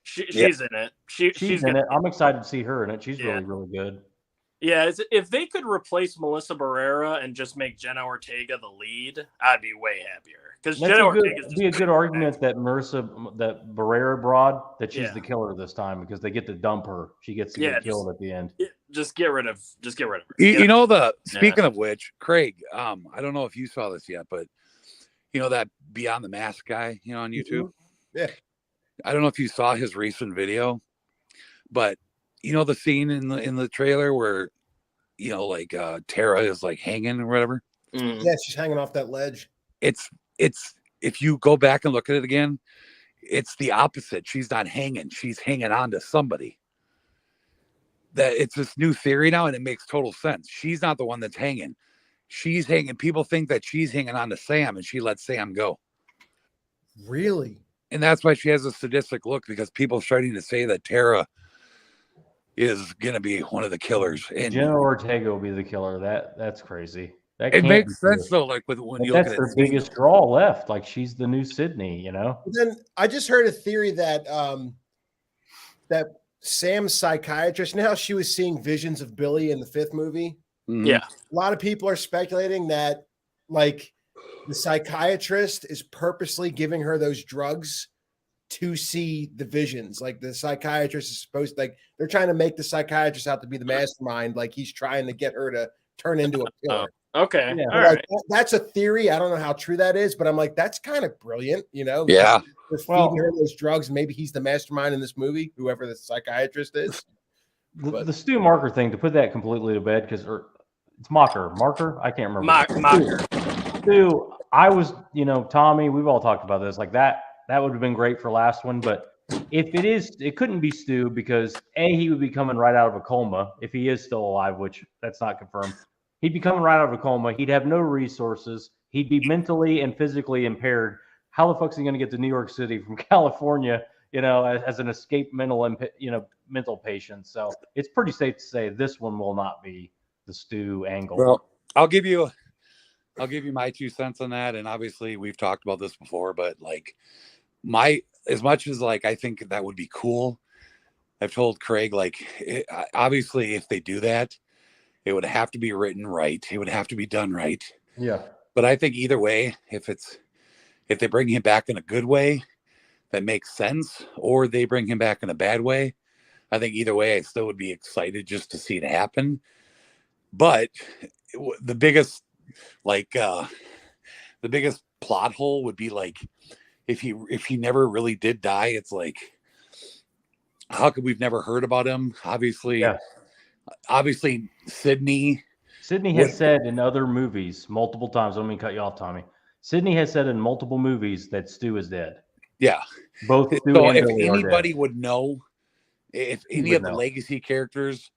She's in it. She's in good. it. I'm excited to see her in it. She's Yeah. really good. Yeah, if they could replace Melissa Barrera and just make Jenna Ortega the lead, I'd be way happier. Because That's Jenna a good, Ortega is be a good argument that that Barrera broad, that she's Yeah. the killer this time because they get to dump her. She gets to Yeah, get killed at the end. just get rid of her. You know Yeah. speaking of which, Craig, I don't know if you saw this yet, but you know that Beyond the Mask guy, on YouTube? Yeah. I don't know if you saw his recent video, but the scene in the trailer where Tara is like hanging or whatever. Mm. Yeah, she's hanging off that ledge. It's if you go back and look at it again, it's the opposite. She's not hanging, she's hanging on to somebody. That it's this new theory now, and it makes total sense. She's not the one that's hanging. She's hanging. People think that she's hanging on to Sam and she lets Sam go. Really? And that's why she has a sadistic look, because people are starting to say that Tara is going to be one of the killers. And Jenna Ortega will be the killer. That's crazy. That it can't makes be sense true. though. Like when But you look that's at their it, biggest draw left. Like she's the new Sydney, you know. Then I just heard a theory that that Sam's psychiatrist, now she was seeing visions of Billy in the 5th movie. Mhm. Yeah. A lot of people are speculating that like the psychiatrist is purposely giving her those drugs to see the visions. Like the psychiatrist is supposed to, like, they're trying to make the psychiatrist out to be the mastermind. Like he's trying to get her to turn into a killer. Okay. Yeah. All Like, right. that's a theory. I don't know how true that is, but I'm like, that's kind of brilliant, you know? Yeah. They're feeding her those drugs. Maybe he's the mastermind in this movie, whoever the psychiatrist is. The Stu Marker thing, to put that completely to bed, because it's Marker. I can't remember. Mocker. Stu, I was, Tommy, we've all talked about this. Like that would have been great for last one. But if it couldn't be Stu, because he would be coming right out of a coma if he is still alive, which that's not confirmed. He'd be coming right out of a coma. He'd have no resources. He'd be mentally and physically impaired. How the fuck is he going to get to New York City from California, as an escaped mental patient? So it's pretty safe to say this one will not be the Stu angle. Well, I'll give you my 2 cents on that. And obviously we've talked about this before, but like as much as like, I think that would be cool. I've told Craig, like, obviously if they do that, it would have to be written right. It would have to be done right. Yeah. But I think either way, if they bring him back in a good way that makes sense, or they bring him back in a bad way, I think either way, I still would be excited just to see it happen. But the biggest plot hole would be like, if he never really did die, it's like, how could we've never heard about him? Obviously Sydney has said in other movies multiple times. I don't mean to cut you off, Tommy. Sydney has said in multiple movies that Stu is dead. Yeah. Both Stu so and if Billy anybody would know, if any of the legacy characters,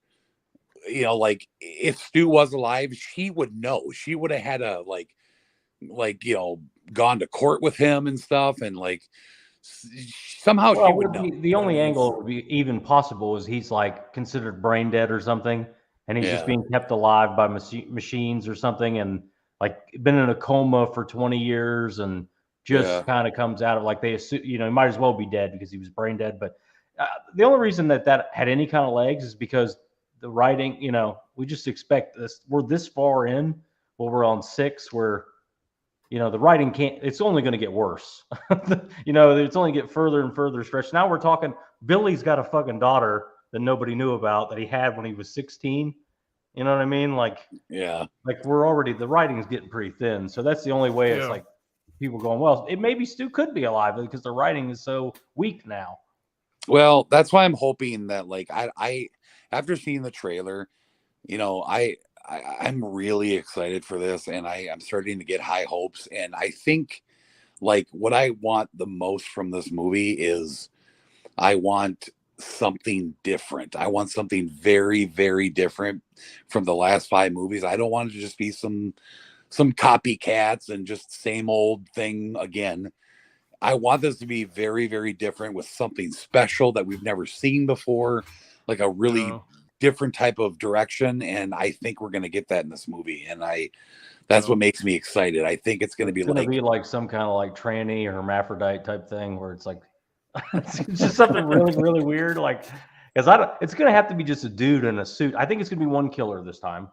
like if Stu was alive, she would know. She would have had a gone to court with him and stuff, and like somehow she would know. The only angle that would be even possible is he's like considered brain dead or something, and he's just being kept alive by machines or something, and like been in a coma for 20 years and just kind of comes out of, like, they assume, he might as well be dead because he was brain dead. But the only reason that had any kind of legs is because the writing, we just expect this. We're this far in, we're on 6, where the writing it's only going to get worse. It's only get further and further stretched. Now we're talking, Billy's got a fucking daughter that nobody knew about, that he had when he was 16. You know what I mean? Like, yeah, like the writing's getting pretty thin. So that's the only way. It's like people going, well, it maybe Stu could be alive because the writing is so weak now. Well, that's why I'm hoping that, like, I after seeing the trailer, I'm really excited for this, and I'm starting to get high hopes. And I think, like, what I want the most from this movie is I want something different. I want something very, very different from the last 5 movies. I don't want it to just be some copycats and just same old thing again. I want this to be very, very different, with something special that we've never seen before, like a really different type of direction. And I think we're going to get that in this movie. And that's what makes me excited. I think it's going to be like some kind of like tranny or hermaphrodite type thing, where it's like, it's just something really, really weird. Like, because it's going to have to be just a dude in a suit. I think it's going to be one killer this time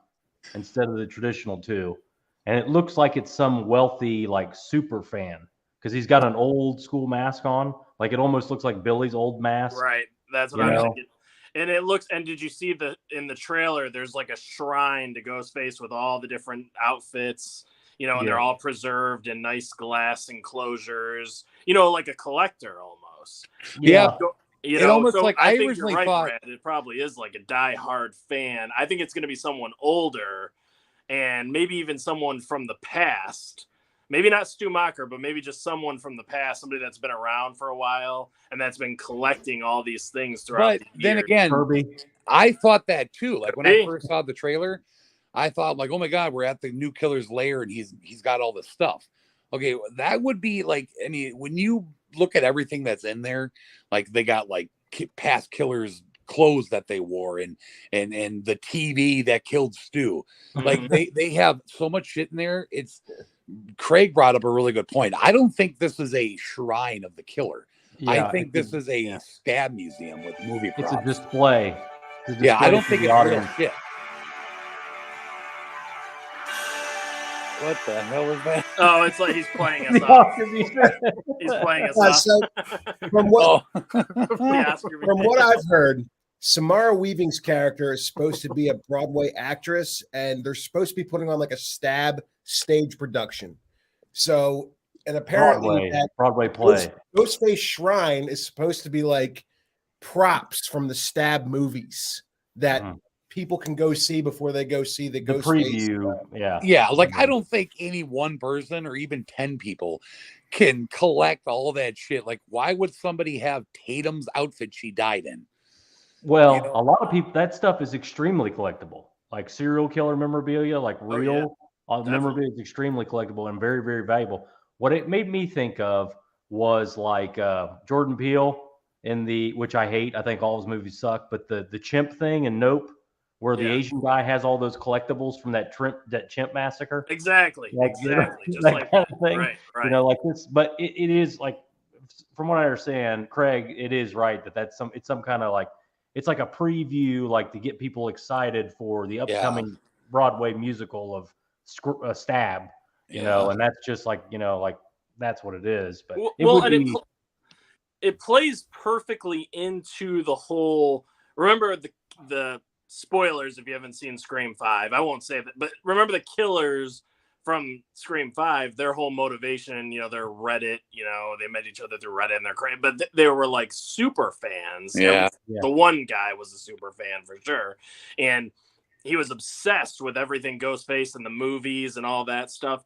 instead of the traditional 2. And it looks like it's some wealthy, like, super fan, because he's got an old school mask on. Like, it almost looks like Billy's old mask. Right. That's what I'm thinking. And it looks, and did you see in the trailer, there's like a shrine to Ghostface with all the different outfits, and they're all preserved in nice glass enclosures, like a collector almost. Yeah. It almost, so like I think you're right, Brad. It probably is like a diehard fan. I think it's going to be someone older, and maybe even someone from the past. Maybe not Stu Macher, but maybe just someone from the past, somebody that's been around for a while and that's been collecting all these things throughout the years. Then again, Kirby. I thought that too. Like, when I first saw the trailer, I thought, like, oh my God, we're at the new killer's lair and he's got all this stuff. Okay, that would be like, I mean, when you look at everything that's in there, like they got like past killers' clothes that they wore, and the TV that killed Stu. Like they have so much shit in there. It's Craig brought up a really good point. I don't think this is a shrine of the killer. Yeah, I think this is a stab museum with movie props. It's a display. Yeah, I don't think it's real shit. What the hell is that? Oh, it's like he's playing us off. He's playing us off. So from what From what I've heard, Samara Weaving's character is supposed to be a Broadway actress, and they're supposed to be putting on like a stab stage production. So, and apparently Broadway play. Ghostface Shrine is supposed to be like props from the stab movies that people can go see before they go see the Ghostface preview. Yeah. Like I don't think any one person or even 10 people can collect all that shit. Like, why would somebody have Tatum's outfit she died in? Well, you know? A lot of people, that stuff is extremely collectible. Like serial killer memorabilia, like real memorabilia is extremely collectible and very, very valuable. What it made me think of was like Jordan Peele in which I hate. I think all his movies suck, but the chimp thing in Nope, where the Asian guy has all those collectibles from that chimp massacre. Exactly. Like, exactly. You know, just like kind of thing. Right. You know, like this, but it is like, from what I understand, Craig, it is right it's some kind of like, it's like a preview, like to get people excited for the upcoming Broadway musical of Stab, you know, and that's just like, you know, like that's what it is. But it plays perfectly into the whole. Remember the spoilers if you haven't seen Scream 5. I won't say that, but remember the killers from Scream 5, their whole motivation, you know, their Reddit, you know, they met each other through Reddit and they're crazy, but they were like super fans. Yeah. The one guy was a super fan for sure. And he was obsessed with everything Ghostface and the movies and all that stuff.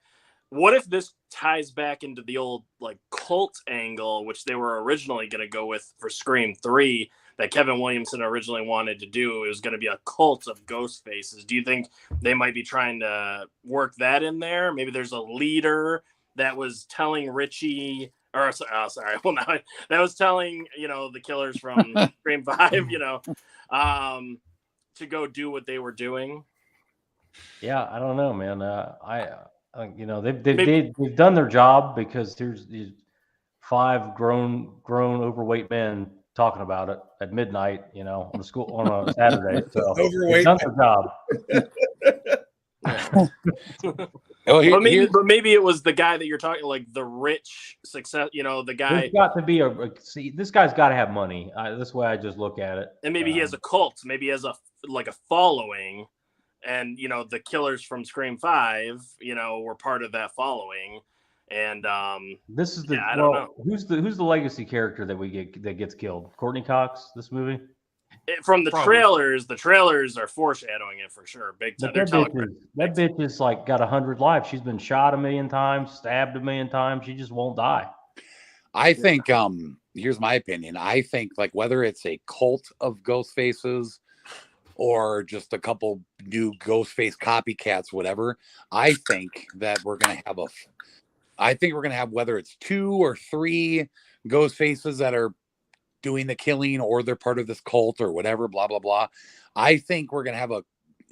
What if this ties back into the old like cult angle, which they were originally going to go with for Scream 3 that Kevin Williamson originally wanted to do? It was going to be a cult of ghost faces. Do you think they might be trying to work that in there? Maybe there's a leader that was telling Richie, or sorry, well, now that was telling, you know, the killers from Scream 5, you know, to go do what they were doing. Yeah, I don't know, man. You know, they've done their job, because there's these 5 grown overweight men talking about it at midnight, you know, on a Saturday. So they've done their job. But maybe it was the guy that you're talking, like the rich success, you know, the guy. There's got to be this guy's got to have money. This way I just look at it. And maybe he has a cult. Maybe he has a following. And, you know, the killers from Scream 5, you know, were part of that following. And this is I don't know. Who's the legacy character that gets killed? Courtney Cox this movie? From the trailers are foreshadowing it for sure. Big time. That bitch is like got 100 lives. She's been shot 1,000,000 times, stabbed 1,000,000 times. She just won't die. I think here's my opinion. I think like whether it's a cult of ghost faces or just a couple new Ghostface copycats, whatever, I think that we're gonna have whether it's 2 or 3 ghost faces that are doing the killing, or they're part of this cult or whatever, blah blah blah. I think we're gonna have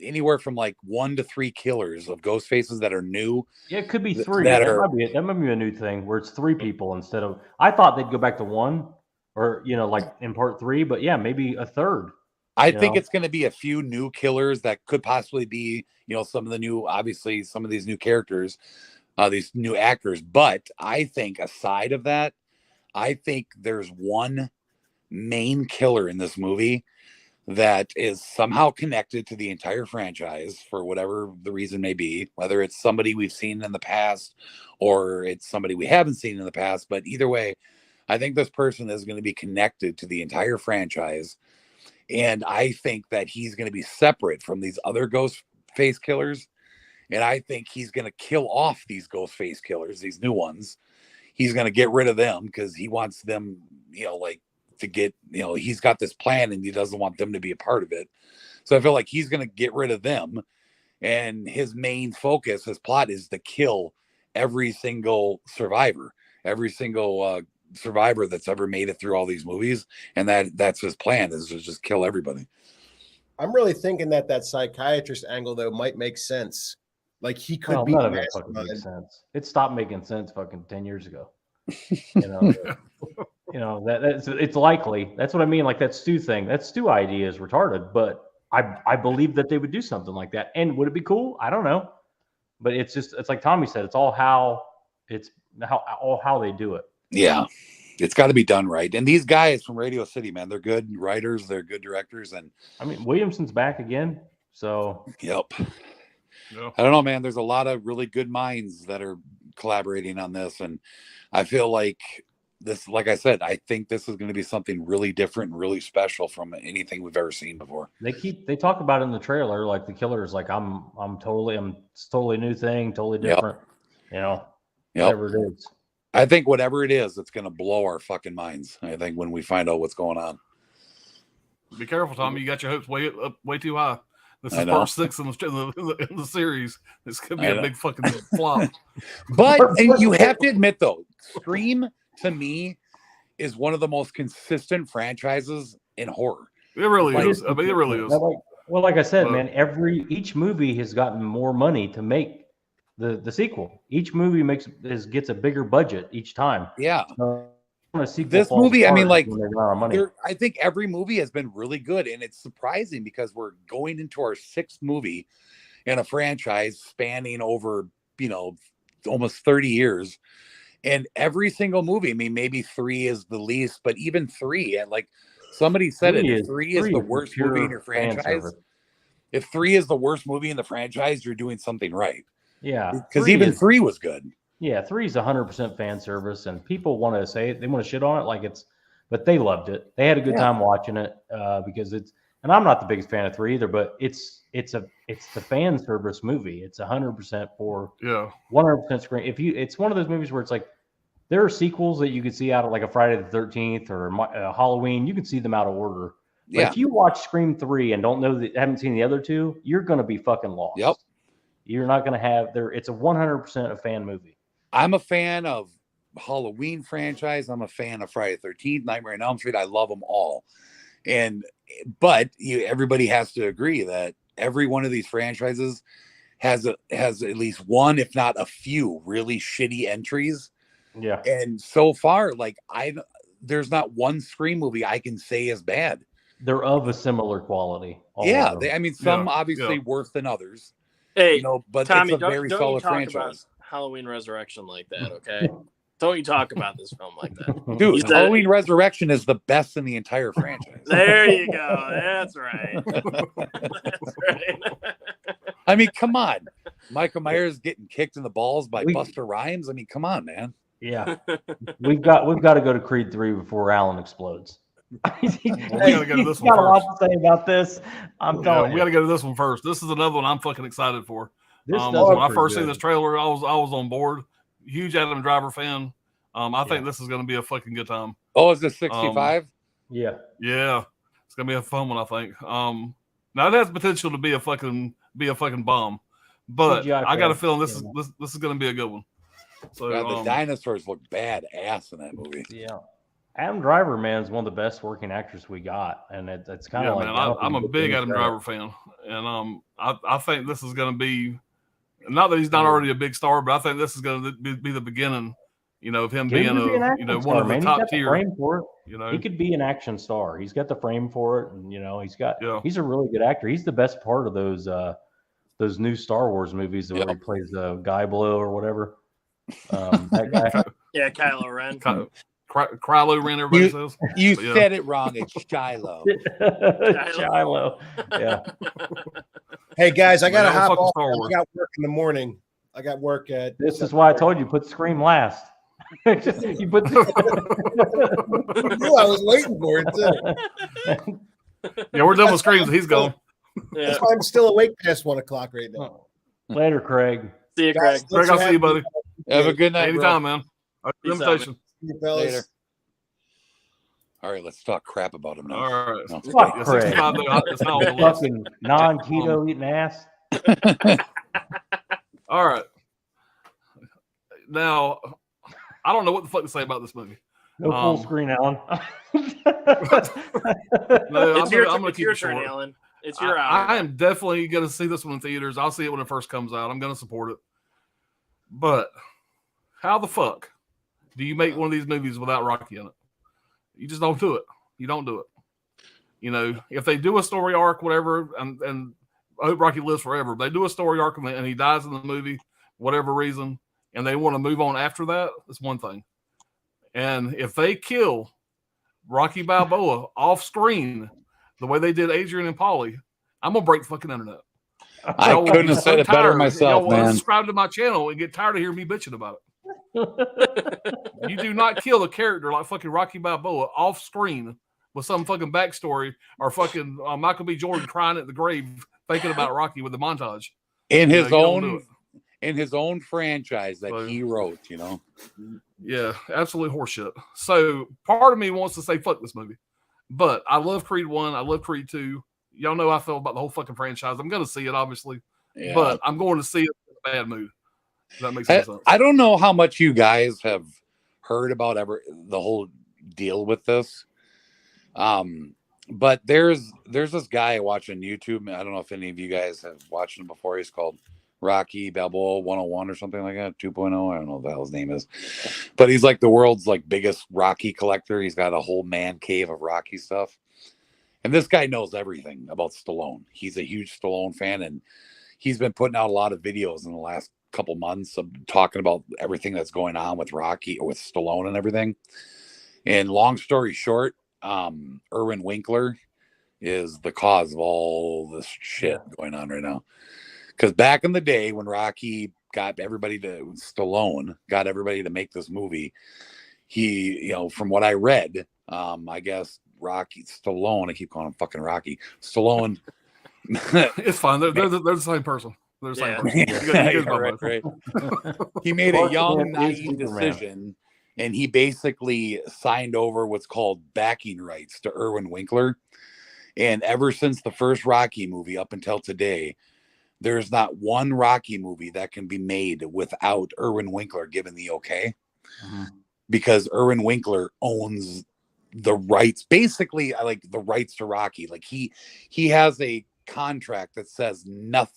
anywhere from like 1 to 3 killers of ghost faces that are new. Yeah, it could be 3. That might be a new thing where it's 3 people instead of. I thought they'd go back to 1, or you know, like in part 3. But yeah, maybe a 3rd. I think it's going to be a few new killers that could possibly be, you know, some of the new, obviously some of these new characters, these new actors. But I think aside of that, I think there's one main killer in this movie that is somehow connected to the entire franchise for whatever the reason may be, whether it's somebody we've seen in the past or it's somebody we haven't seen in the past. But either way, I think this person is going to be connected to the entire franchise. And I think that he's going to be separate from these other ghost face killers. And I think he's going to kill off these ghost face killers, these new ones. He's going to get rid of them because he wants them, you know, like to get, you know, he's got this plan and he doesn't want them to be a part of it. So I feel like he's going to get rid of them. And his main focus, his plot is to kill every single survivor, every single survivor that's ever made it through all these movies, and that's his plan, is to just kill everybody. I'm really thinking that psychiatrist angle though might make sense. Like he could Well, be. none of it fucking makes sense. It stopped making sense fucking 10 years ago. You know, it's likely. That's what I mean. Like that Stu thing. That Stu idea is retarded, but I believe that they would do something like that. And would it be cool? I don't know. But it's like Tommy said. It's all how they do it. Yeah, it's got to be done right. And these guys from Radio City, man, they're good writers, they're good directors, and I mean Williamson's back again. So yep. Yeah. I don't know, man. There's a lot of really good minds that are collaborating on this, and I feel like this, like I said, I think this is going to be something really different and really special from anything we've ever seen before. They talk about it in the trailer, like the killer is like, it's totally new thing, totally different. Yep. Whatever it is. I think whatever it is, it's going to blow our fucking minds. I think when we find out what's going on. Be careful, Tommy. You got your hopes way too high. This is part 6 in the series. This could be a big fucking flop. But you have to admit, though, Scream to me is one of the most consistent franchises in horror. It really is. I mean, it really is. Well, like I said, man, each movie has gotten more money to make the sequel. Each movie gets a bigger budget each time. Yeah. This movie, I mean, like, I think every movie has been really good, and it's surprising because we're going into our 6th movie in a franchise spanning over, almost 30 years. And every single movie, I mean, maybe 3 is the least, but even 3, and like somebody said, if 3 is the worst movie in your franchise, if 3 is the worst movie in the franchise, you're doing something right. Yeah, because even 3 was good. Yeah, 3 is 100% fan service, and people want to say it, they want to shit on it like but they loved it. They had a good time watching it because it's. And I'm not the biggest fan of 3 either, but it's the fan service movie. It's 100% for 100% screen. It's one of those movies where it's like there are sequels that you could see out of like a Friday the 13th or Halloween. You can see them out of order. But if you watch Scream 3 and haven't seen the other 2, you're gonna be fucking lost. Yep. You're not gonna have It's a 100% a fan movie. I'm a fan of Halloween franchise. I'm a fan of Friday the 13th, Nightmare on Elm Street. I love them all. But everybody has to agree that every one of these franchises has at least one, if not a few, really shitty entries. Yeah. And so far, like there's not one Scream movie I can say is bad. They're of a similar quality. Yeah. Some obviously worse than others. Hey, but Tommy, it's a very solid franchise. Halloween Resurrection like that, okay? Don't you talk about this film like that. Dude, Halloween Resurrection is the best in the entire franchise. There you go. That's right. That's right. I mean, come on. Michael Myers getting kicked in the balls by Busta Rhymes. I mean, come on, man. Yeah. We've got to go to Creed 3 before Alan explodes. We gotta go to this one got first. A lot to say about this. I'm telling you. We gotta go to this one first. This is another one I'm fucking excited for. When I first seen this trailer, I was on board. Huge Adam Driver fan. I think this is going to be a fucking good time. Oh, is this 65? Yeah. It's going to be a fun one, I think. Now it has potential to be a fucking bomb, but I got a feeling this is going to be a good one. So the dinosaurs look badass in that movie. Yeah. Adam Driver, man, is one of the best working actors we got, and it's kind of like. Man, I'm a big Adam Driver fan, and I think this is going to be. Not that he's not already a big star, but I think this is going to be the beginning, of him being one of the top tier. He could be an action star. He's got the frame for it, and he's a really good actor. He's the best part of those new Star Wars movies where he plays Guy Blow or whatever. That guy. Yeah, Kylo Ren. Kylo Ren, everybody says. You said it wrong. It's Shiloh. Shiloh. Yeah. Hey guys, I gotta hop off. I got work in the morning. I got work at. This is why I told you put Scream last. You put. I was waiting for it too. Yeah, we're done with Screams. He's gone. Yeah. That's why I'm still awake past 1 o'clock right now. Later, Craig. See you, Craig. Craig, I'll see you, buddy. Have a good night. Anytime, man. Invitation. Later. All right, let's talk crap about him now. All right. No. Fuck Craig. Fucking non-keto eating ass. All right. Now, I don't know what the fuck to say about this movie. No full screen, Alan. No, It's I'm gonna it's keep your it turn, short. Alan. It's your I am definitely going to see this one in theaters. I'll see it when it first comes out. I'm going to support it. But how the fuck do you make one of these movies without Rocky in it? You just don't do it. You don't do it. You know, if they do a story arc, whatever, and I hope Rocky lives forever, but they do a story arc and he dies in the movie, whatever reason, and they want to move on after that, it's one thing. And if they kill Rocky Balboa off screen the way they did Adrian and Paulie, I'm gonna break the fucking internet. I couldn't have said it better myself, man. Subscribe to my channel and get tired of hearing me bitching about it. You do not kill a character like fucking Rocky Balboa off screen with some fucking backstory or fucking Michael B. Jordan crying at the grave thinking about Rocky with the montage. In his own franchise that he wrote, you know. Yeah, absolute horseshit. So part of me wants to say fuck this movie. But I love Creed 1. I love Creed 2. Y'all know how I feel about the whole fucking franchise. I'm going to see it, obviously. Yeah. But I'm going to see it in a bad mood. If that makes sense. I don't know how much you guys have heard about the whole deal with this. But there's this guy I watch on YouTube. I don't know if any of you guys have watched him before. He's called Rocky Balboa 101 or something like that, 2.0. I don't know what the hell his name is, but he's like the world's like biggest Rocky collector. He's got a whole man cave of Rocky stuff. And this guy knows everything about Stallone. He's a huge Stallone fan, and he's been putting out a lot of videos in the last couple months of talking about everything that's going on with Rocky or with Stallone and everything. And long story short, Irwin Winkler is the cause of all this shit going on right now. Because back in the day when Rocky Stallone got everybody to make this movie, he, you know, from what I read, I guess Stallone, I keep calling him fucking Rocky. Stallone. It's fine. They're the same person. They're the same person. Right. He made a young, naive decision, and he basically signed over what's called backing rights to Irwin Winkler. And ever since the first Rocky movie up until today, there's not one Rocky movie that can be made without Irwin Winkler giving the okay. Mm-hmm. Because Irwin Winkler owns the rights, basically like the rights to Rocky. Like he has a contract that says not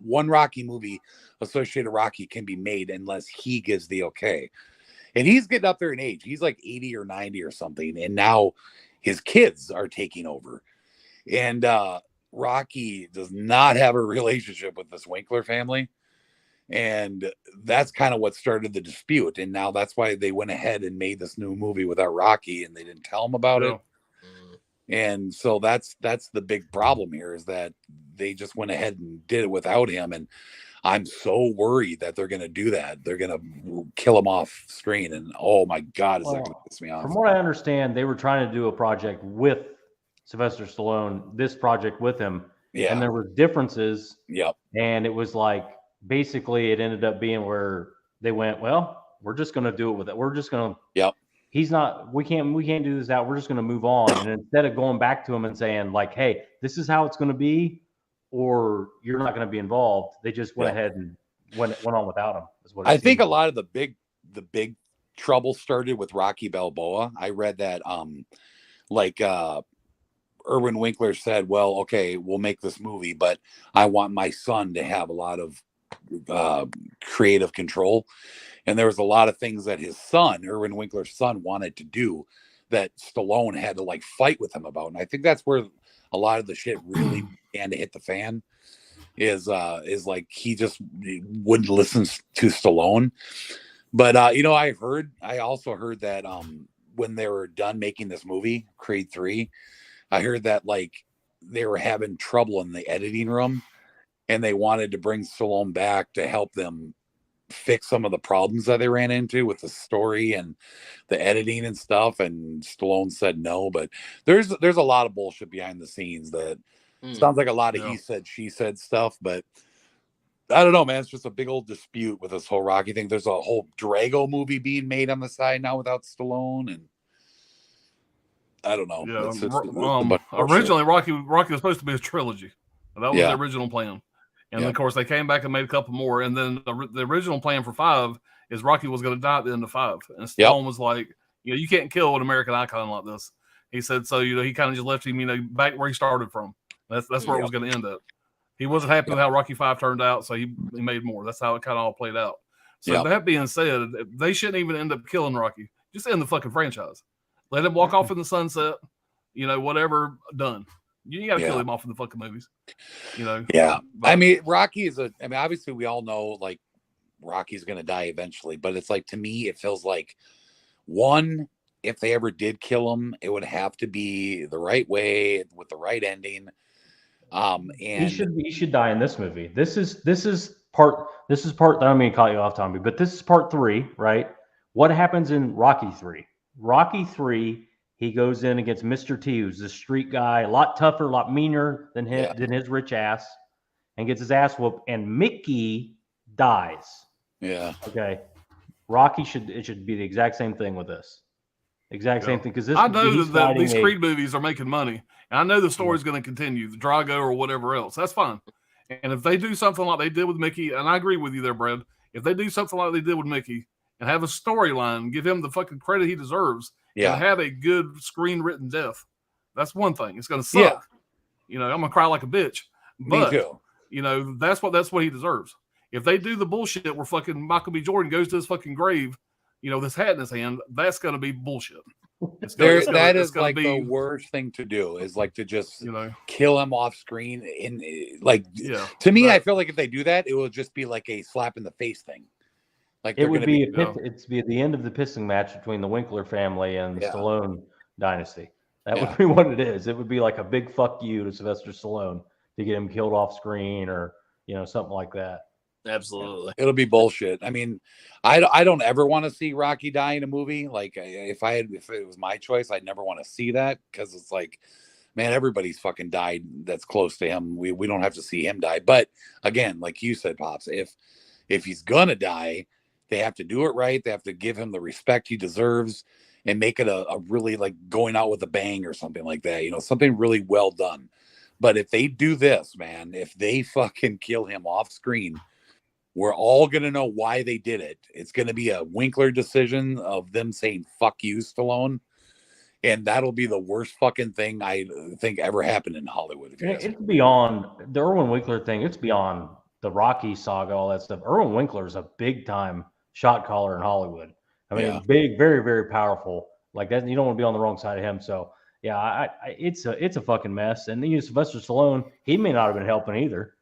one Rocky movie associated with Rocky can be made unless he gives the okay. And he's getting up there in age. He's like 80 or 90 or something. And now his kids are taking over. And Rocky does not have a relationship with this Winkler family. And that's kind of what started the dispute. And now that's why they went ahead and made this new movie without Rocky, and they didn't tell him about it. And so that's the big problem here, is that they just went ahead and did it without him. And I'm so worried that they're going to do that. They're going to kill him off screen. And oh my God, is that going to piss me off? From what I understand, they were trying to do a project with Sylvester Stallone, this project with him. Yeah. And there were differences. Yep. And it was like, basically it ended up being where they went, well, we're just going to do it with it. We're just going to, yep. We can't do this out. We're just going to move on. And instead of going back to him and saying like, hey, this is how it's going to be, or you're not going to be involved, they just went ahead and went on without him. Is what I think a lot of the big trouble started with Rocky Balboa. I read that Irwin Winkler said, well, okay, we'll make this movie, but I want my son to have a lot of creative control. And there was a lot of things that his son, Irwin Winkler's son, wanted to do that Stallone had to like fight with him about. And I think that's where a lot of the shit really began to hit the fan, is like he just wouldn't listen to Stallone. But I also heard that when they were done making this movie, Creed 3, I heard that like they were having trouble in the editing room, and they wanted to bring Stallone back to help them fix some of the problems that they ran into with the story and the editing and stuff. And Stallone said no. But there's a lot of bullshit behind the scenes that sounds like a lot of he said, she said stuff. But I don't know, man. It's just a big old dispute with this whole Rocky thing. There's a whole Drago movie being made on the side now without Stallone, and I don't know. Yeah, originally Rocky was supposed to be a trilogy. That was the original plan. And of course, they came back and made a couple more. And then the original plan for 5 is Rocky was going to die at the end of 5. And Stallone was like, You can't kill an American icon like this. He said so. He kind of just left him, back where he started from. That's where it was going to end up. He wasn't happy with how Rocky V turned out, so he made more. That's how it kind of all played out. So that being said, they shouldn't even end up killing Rocky. Just end the fucking franchise. Let him walk off in the sunset. Whatever, done. You got to kill him off in the fucking movies. Yeah. But, Rocky is obviously we all know like Rocky's going to die eventually, but it's like, to me, it feels like one, if they ever did kill him, it would have to be the right way with the right ending. And he should die in this movie. This is part. I don't mean to cut you off, Tommy, but this is part 3, right? What happens in Rocky 3? Rocky 3, he goes in against Mr. T, who's the street guy, a lot tougher, a lot meaner than his rich ass, and gets his ass whooped. And Mickey dies. Yeah. Okay. Rocky should be the exact same thing with this. Exact same thing, because I know that these Creed movies are making money, and I know the story's going to continue, the Drago or whatever else. That's fine. And if they do something like they did with Mickey, and I agree with you there, Brad, if they do something like they did with Mickey and have a storyline, give him the fucking credit he deserves, and have a good screen-written death, that's one thing. It's going to suck. I'm going to cry like a bitch. But, me too. That's what he deserves. If they do the bullshit where fucking Michael B. Jordan goes to his fucking grave, this hat in his hand, that's going to be bullshit. That is like the worst thing to do, is like to just kill him off screen. To me, I feel like if they do that, it will just be like a slap in the face thing. Like it would be it's be at the end of the pissing match between the Winkler family and the Stallone dynasty. That would be what it is. It would be like a big fuck you to Sylvester Stallone to get him killed off screen, or something like that. Absolutely. It'll be bullshit. I don't ever want to see Rocky die in a movie. Like if it was my choice, I'd never want to see that, because it's like, man, everybody's fucking died that's close to him. We don't have to see him die. But again, like you said, Pops, if he's gonna die, they have to do it right. They have to give him the respect he deserves and make it a really like going out with a bang or something like that. Something really well done. But if they do this, man, if they fucking kill him off screen, we're all going to know why they did it. It's going to be a Winkler decision of them saying, fuck you, Stallone. And that'll be the worst fucking thing I think ever happened in Hollywood. It's beyond the Irwin Winkler thing. It's beyond the Rocky saga, all that stuff. Irwin Winkler is a big time shot caller in Hollywood. Big, very, very powerful. Like that, you don't want to be on the wrong side of him. So it's a fucking mess. And Sylvester Stallone, he may not have been helping either,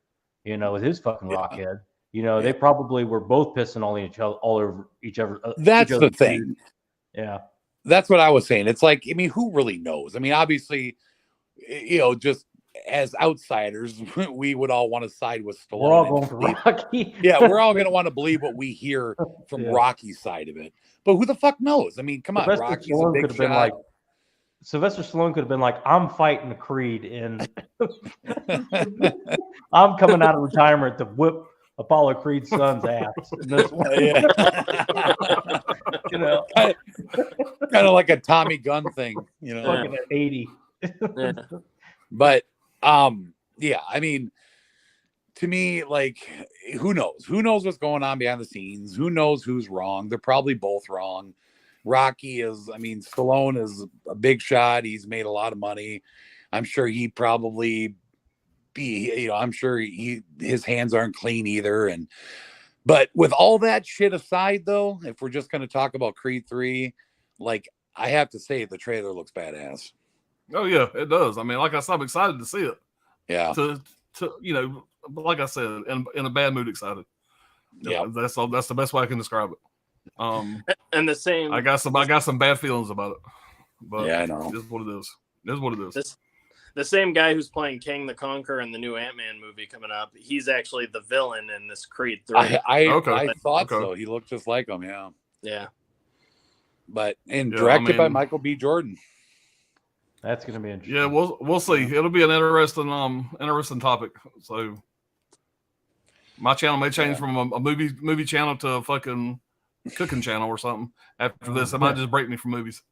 with his fucking rock head. They probably were both pissing on all over each other. That's the thing. Yeah. That's what I was saying. It's like, who really knows? Obviously, just as outsiders, we would all want to side with Stallone. We're all going for Rocky. We're all going to want to believe what we hear from Rocky's side of it. But who the fuck knows? Come on, Rocky's a big shot. Sylvester Stallone could have been like, I'm fighting the Creed, and I'm coming out of retirement to whip Apollo Creed's son's ass. This one. Kind of like a Tommy Gunn thing, Fucking at 80. But to me, like, who knows? Who knows what's going on behind the scenes? Who knows who's wrong? They're probably both wrong. Rocky is, Stallone is a big shot. He's made a lot of money. I'm sure he probably I'm sure his hands aren't clean either. But with all that shit aside, though, if we're just going to talk about Creed 3, like, I have to say the trailer looks badass. Oh yeah, it does. Like I said, I'm excited to see it. Yeah. To like I said, in a bad mood, excited. Yeah. That's all. That's the best way I can describe it. And the same. I got some bad feelings about it. But I know. This is what it is. This is what it is. The same guy who's playing King the Conqueror in the new Ant-Man movie coming up, he's actually the villain in this Creed 3. I thought so. He looked just like him, yeah. Yeah. But directed by Michael B. Jordan. That's gonna be interesting. Yeah, we'll see. It'll be an interesting topic. So my channel may change from a movie channel to a fucking cooking channel or something after this. It might just break me from movies.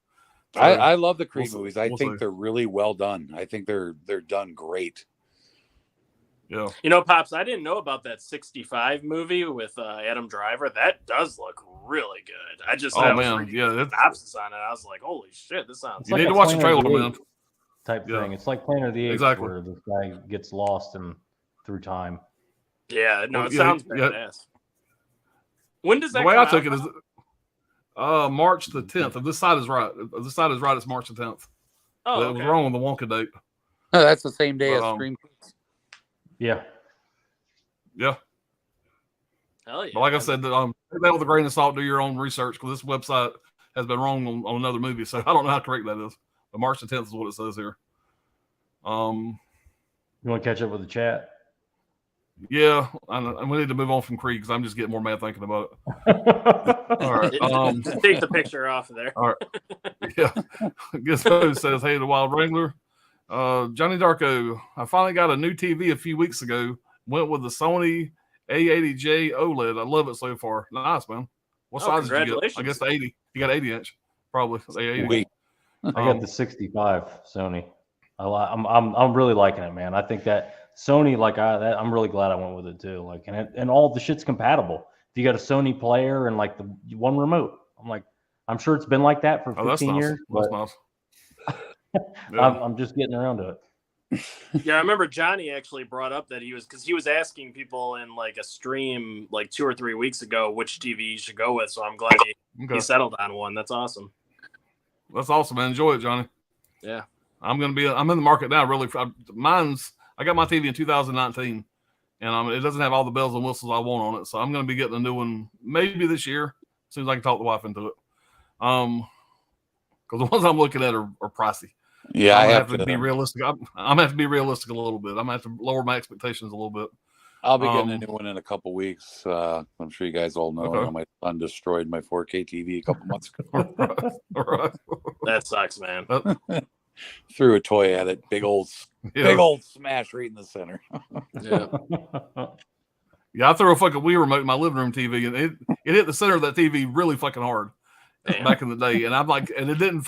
So, I love the Creed movies. I think they're really well done. I think they're done great. Yeah. Pops, I didn't know about that 65 movie with Adam Driver. That does look really good. I just Oh man, yeah, synopsis on it. I was like, holy shit, this sounds. You need to watch the trailer, man. Type thing. It's like Planet of the Apes, where this guy gets lost through time. Yeah, no, it sounds badass. When does that? The way I took it is March the 10th. If this side is right, it's March the 10th. Oh, it was wrong on the Wonka date. No, that's the same day as Scream. Yeah. Yeah. Hell yeah. But like I said, take that with a grain of salt. Do your own research because this website has been wrong on another movie, so I don't know how correct that is. But March the 10th is what it says here. You want to catch up with the chat? Yeah, and we need to move on from Creed because I'm just getting more mad thinking about it. All right. Just take the picture off of there. All right. Yeah. Gizmo says, hey, the Wild Wrangler. Johnny Darko, I finally got a new TV a few weeks ago. Went with the Sony A80J OLED. I love it so far. Nice, man. What size did you get? I guess the 80. You got 80 inch, probably. The 80. I got the 65 Sony. I'm really liking it, man. I think that Sony, I'm really glad I went with it too. Like, and all the shit's compatible. If you got a Sony player and like the one remote, I'm sure it's been like that for 15 years. That's nice. Yeah. I'm just getting around to it. Yeah, I remember Johnny actually brought up that he was asking people in like a stream like 2 or 3 weeks ago which TV you should go with. So I'm glad he settled on one. That's awesome. That's awesome, man. Enjoy it, Johnny. Yeah, I'm in the market now. Really, I got my TV in 2019, and it doesn't have all the bells and whistles I want on it. So I'm going to be getting a new one maybe this year, as soon as I can talk the wife into it. Because the ones I'm looking at are pricey. Yeah, I have to be realistic. I'm going to have to be realistic a little bit. I'm going to have to lower my expectations a little bit. I'll be getting a new one in a couple weeks. I'm sure you guys all know. My son destroyed my 4K TV a couple months ago. Right. That sucks, man. Threw a toy at it. Big old smash right in the center. Yeah, I threw a fucking Wii remote in my living room TV, and it hit the center of that TV really fucking hard. Damn. Back in the day, and I'm like, and it didn't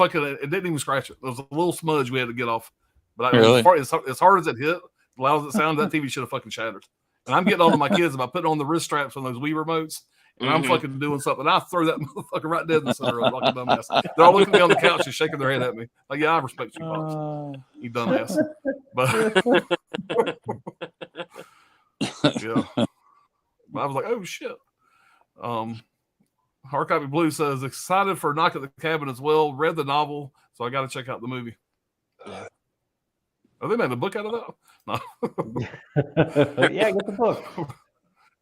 even scratch it. There was a little smudge we had to get off. But as hard as it hit, as loud as it sounded, that TV should have fucking shattered. And I'm getting on to my kids about putting on the wrist straps on those Wii remotes, and I'm fucking doing something. I throw that motherfucker right dead in the center of it like a dumbass. They're all looking at me on the couch and shaking their head at me. Like, yeah, I respect you, Pops. You dumbass. But yeah. But I was like, oh shit. Hard Copy Blue says, excited for Knock at the Cabin as well. Read the novel, so I got to check out the movie. Oh, they made a book out of that? No. Yeah, get the book.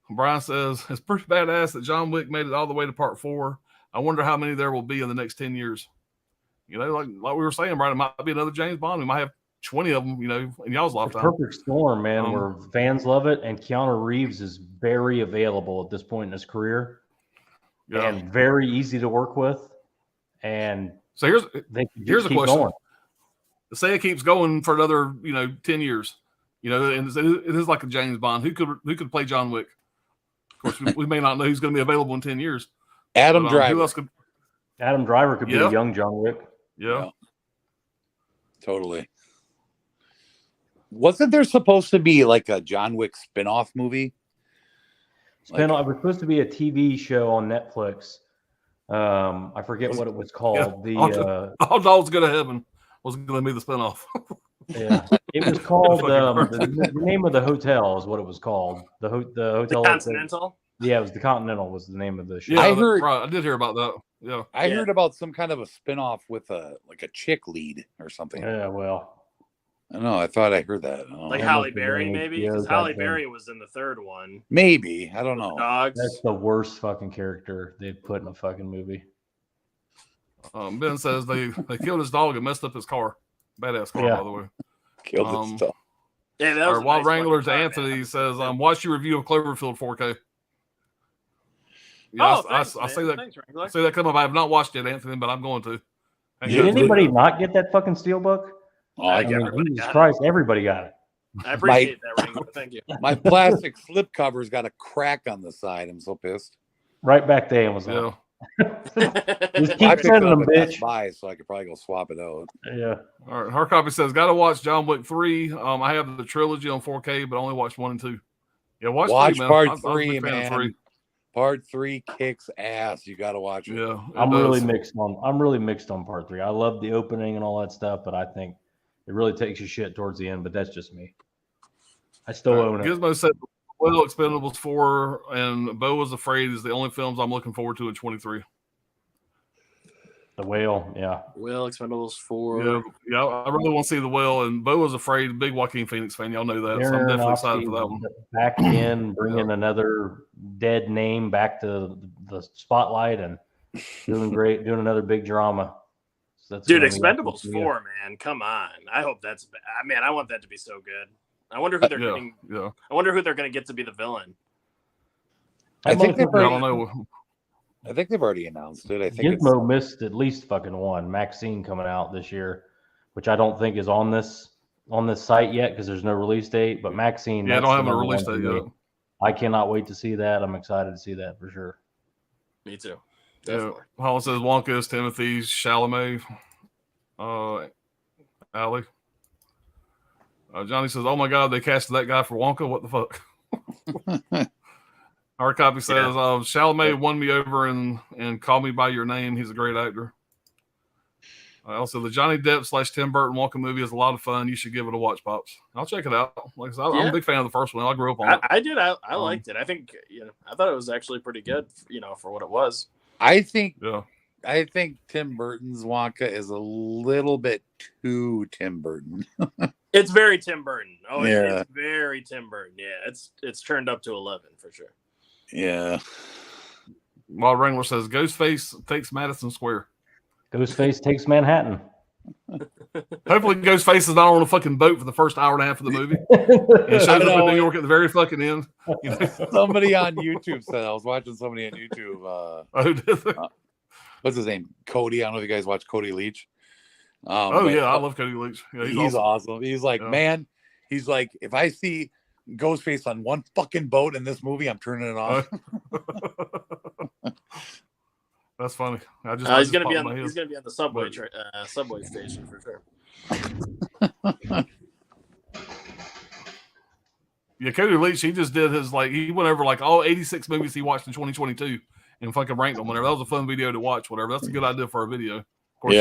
Brian says, it's pretty badass that John Wick made it all the way to part 4. I wonder how many there will be in the next 10 years. You know, like we were saying, Brian, it might be another James Bond. We might have 20 of them, you know, in y'all's lifetime. Perfect storm, man, where fans love it, and Keanu Reeves is very available at this point in his career. Yeah. And very easy to work with. And so here's a question. Going. Say it keeps going for another, 10 years, and it is like a James Bond. Who could play John Wick? Of course, we may not know who's going to be available in 10 years. Adam Driver. Who else could? Adam Driver could be a young John Wick. Yeah. Totally. Wasn't there supposed to be like a John Wick spinoff movie? It was supposed to be a TV show on Netflix. I forget what it was called. Yeah. All Dogs Go to Heaven was going to be the spinoff. Yeah, it was called the name of the hotel is what it was called. The hotel. The Continental. Yeah, it was the Continental was the name of the show. Yeah, I did hear about that. Yeah, I heard about some kind of a spinoff with a chick lead or something. Yeah, well. I don't know. I thought I heard that. Like Halle Berry, maybe? Because Halle Berry was in the third one. Maybe. I don't know. Dogs. That's the worst fucking character they'd put in a fucking movie. Ben says they killed his dog and messed up his car. Badass car, by the way. Killed his dog. Yeah, that was our Wild Wranglers Anthony says, watch your review of Cloverfield 4K. Yeah, I say that. Thanks, I say that come up. I have not watched it, Anthony, but I'm going to. Did anybody not get that fucking steelbook? Oh, Jesus Christ, everybody got it. I appreciate that, Ringo. Thank you. My plastic slip cover's got a crack on the side. I'm so pissed. Right back there was yeah. Just keep sending them, bitch. Buy, so I could probably go swap it out. Yeah. All right. Hard Copy says, got to watch John Wick 3. I have the trilogy on 4K, but only watched 1 and 2. Yeah, watch 3, man. Part 3, man. 3. Part 3 kicks ass. You got to watch it. Yeah, I'm really mixed on part 3. I love the opening and all that stuff, but I think it really takes you shit towards the end. But that's just me. I still own it. Gizmo said Will, Expendables 4, and Beau Was Afraid is the only films I'm looking forward to in 23. The Whale, yeah. Will, Expendables 4. Yeah, I really want to see The Whale, and Beau Was Afraid, big Joaquin Phoenix fan. Y'all know that, so I'm definitely excited for that one. Back in, bringing another dead name back to the spotlight and doing great, doing another big drama. So dude, Expendables 4, man, come on. I hope that's, man, I want that to be so good. I wonder who they're getting. Yeah. I wonder who they're going to get to be the villain. I think they've already, I don't know. I think they've already announced it. I think Gizmo missed at least fucking one. Maxine coming out this year, which I don't think is on this site yet because there's no release date. But Maxine, I don't have a release date yet. I cannot wait to see that. I'm excited to see that for sure. Me too. Definitely. Yeah. Holland says Wonka is Timothy Chalamet. Allie. Johnny says, "Oh my God, they casted that guy for Wonka. What the fuck?" Our copy says, "Chalamet won me over and Call Me by Your Name. He's a great actor." Also, the Johnny Depp / Tim Burton Wonka movie is a lot of fun. You should give it a watch, Pops. I'll check it out. Like I said, I'm a big fan of the first one. I grew up on it. I did. I liked it. I think I thought it was actually pretty good. For what it was. I think Tim Burton's Wonka is a little bit too Tim Burton. It's very Tim Burton. Oh, yeah. It's very Tim Burton. Yeah, it's turned up to 11 for sure. Yeah. Wild Wrangler says Ghostface takes Madison Square. Ghostface takes Manhattan. Hopefully Ghostface is not on a fucking boat for the first hour and a half of the movie. It shows up in New York at the very fucking end. Somebody on YouTube said, I was watching somebody on YouTube. What's his name? Cody. I don't know if you guys watch Cody Leach. I love Cody Leach. Yeah, he's awesome. He's like, man, he's like, if I see Ghostface on one fucking boat in this movie, I'm turning it off. That's funny. He's gonna be on the subway subway station for sure. Yeah, Cody Leach, he just did his he went over all 86 movies he watched in 2022 and fucking ranked them. Whatever, that was a fun video to watch. Whatever, that's a good idea for a video. Of course,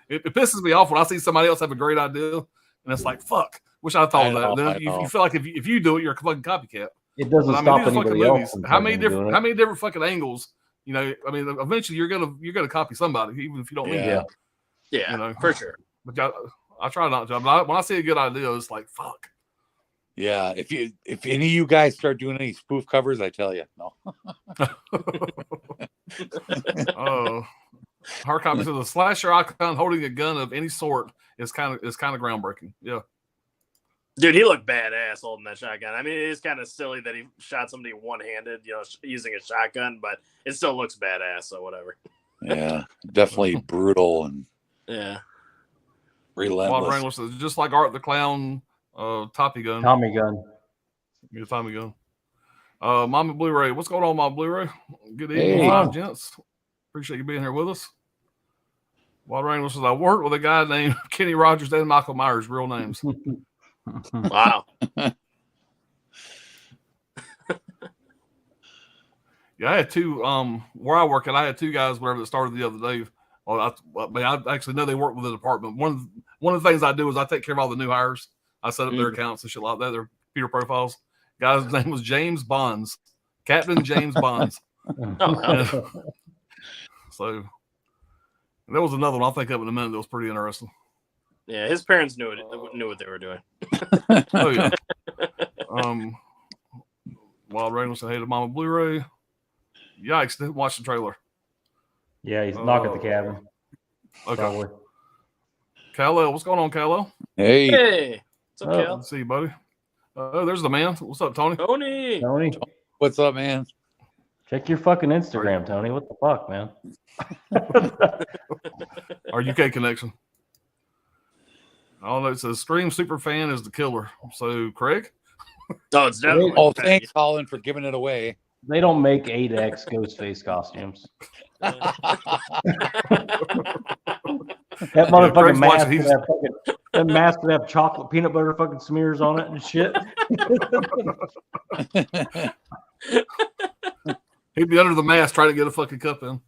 it pisses me off when I see somebody else have a great idea and it's like, fuck, wish I thought of that. Then you feel like if you do it, you're a fucking copycat. It doesn't stop anybody else. How many different fucking angles? Eventually you're gonna copy somebody, even if you don't mean it. Yeah, for sure. But I try not to. But when I see a good idea, it's like, fuck. Yeah, if any of you guys start doing any spoof covers, I tell you, no. Hard copy says the slasher icon holding a gun of any sort is kind of groundbreaking. Yeah. Dude, he looked badass holding that shotgun. I mean, it is kind of silly that he shot somebody one-handed, using a shotgun, but it still looks badass, so whatever. Yeah, definitely brutal and relentless. Wild Wrangler says, just like Art the Clown, Tommy gun. Yeah, Tommy gun. Mama Blu-ray. What's going on, Mama Blu-ray? Good evening, gents. Appreciate you being here with us. Wild Wrangler says, I worked with a guy named Kenny Rogers and Michael Myers, real names. Wow. Yeah, I had two. Where I work at, I had two guys. Whatever that started the other day. I actually know they work with the department. One of the things I do is I take care of all the new hires. I set up their accounts and shit like that. Their computer profiles. Guy's name was James Bonds, Captain James Bonds. So there was another one I'll think of in a minute that was pretty interesting. Yeah, his parents knew what they were doing. Oh yeah. Wild Wrangler said, "Hey to Mama Blu-ray." Yikes! Didn't watch the trailer. Yeah, he's knocking at the cabin. Okay. Kal-El, what's going on, Kal-El? Hey, what's up, Cal? Let's see you, buddy. Oh, there's the man. What's up, Tony? Tony, what's up, man? Check your fucking Instagram, Tony. What the fuck, man? Our UK connection. Oh, it says Scream Superfan is the killer. So, Craig? Oh, it's definitely. Oh, thanks, Colin, for giving it away. They don't make 8X Ghostface costumes. That motherfucking mask would have chocolate peanut butter fucking smears on it and shit. He'd be under the mask trying to get a fucking cup in.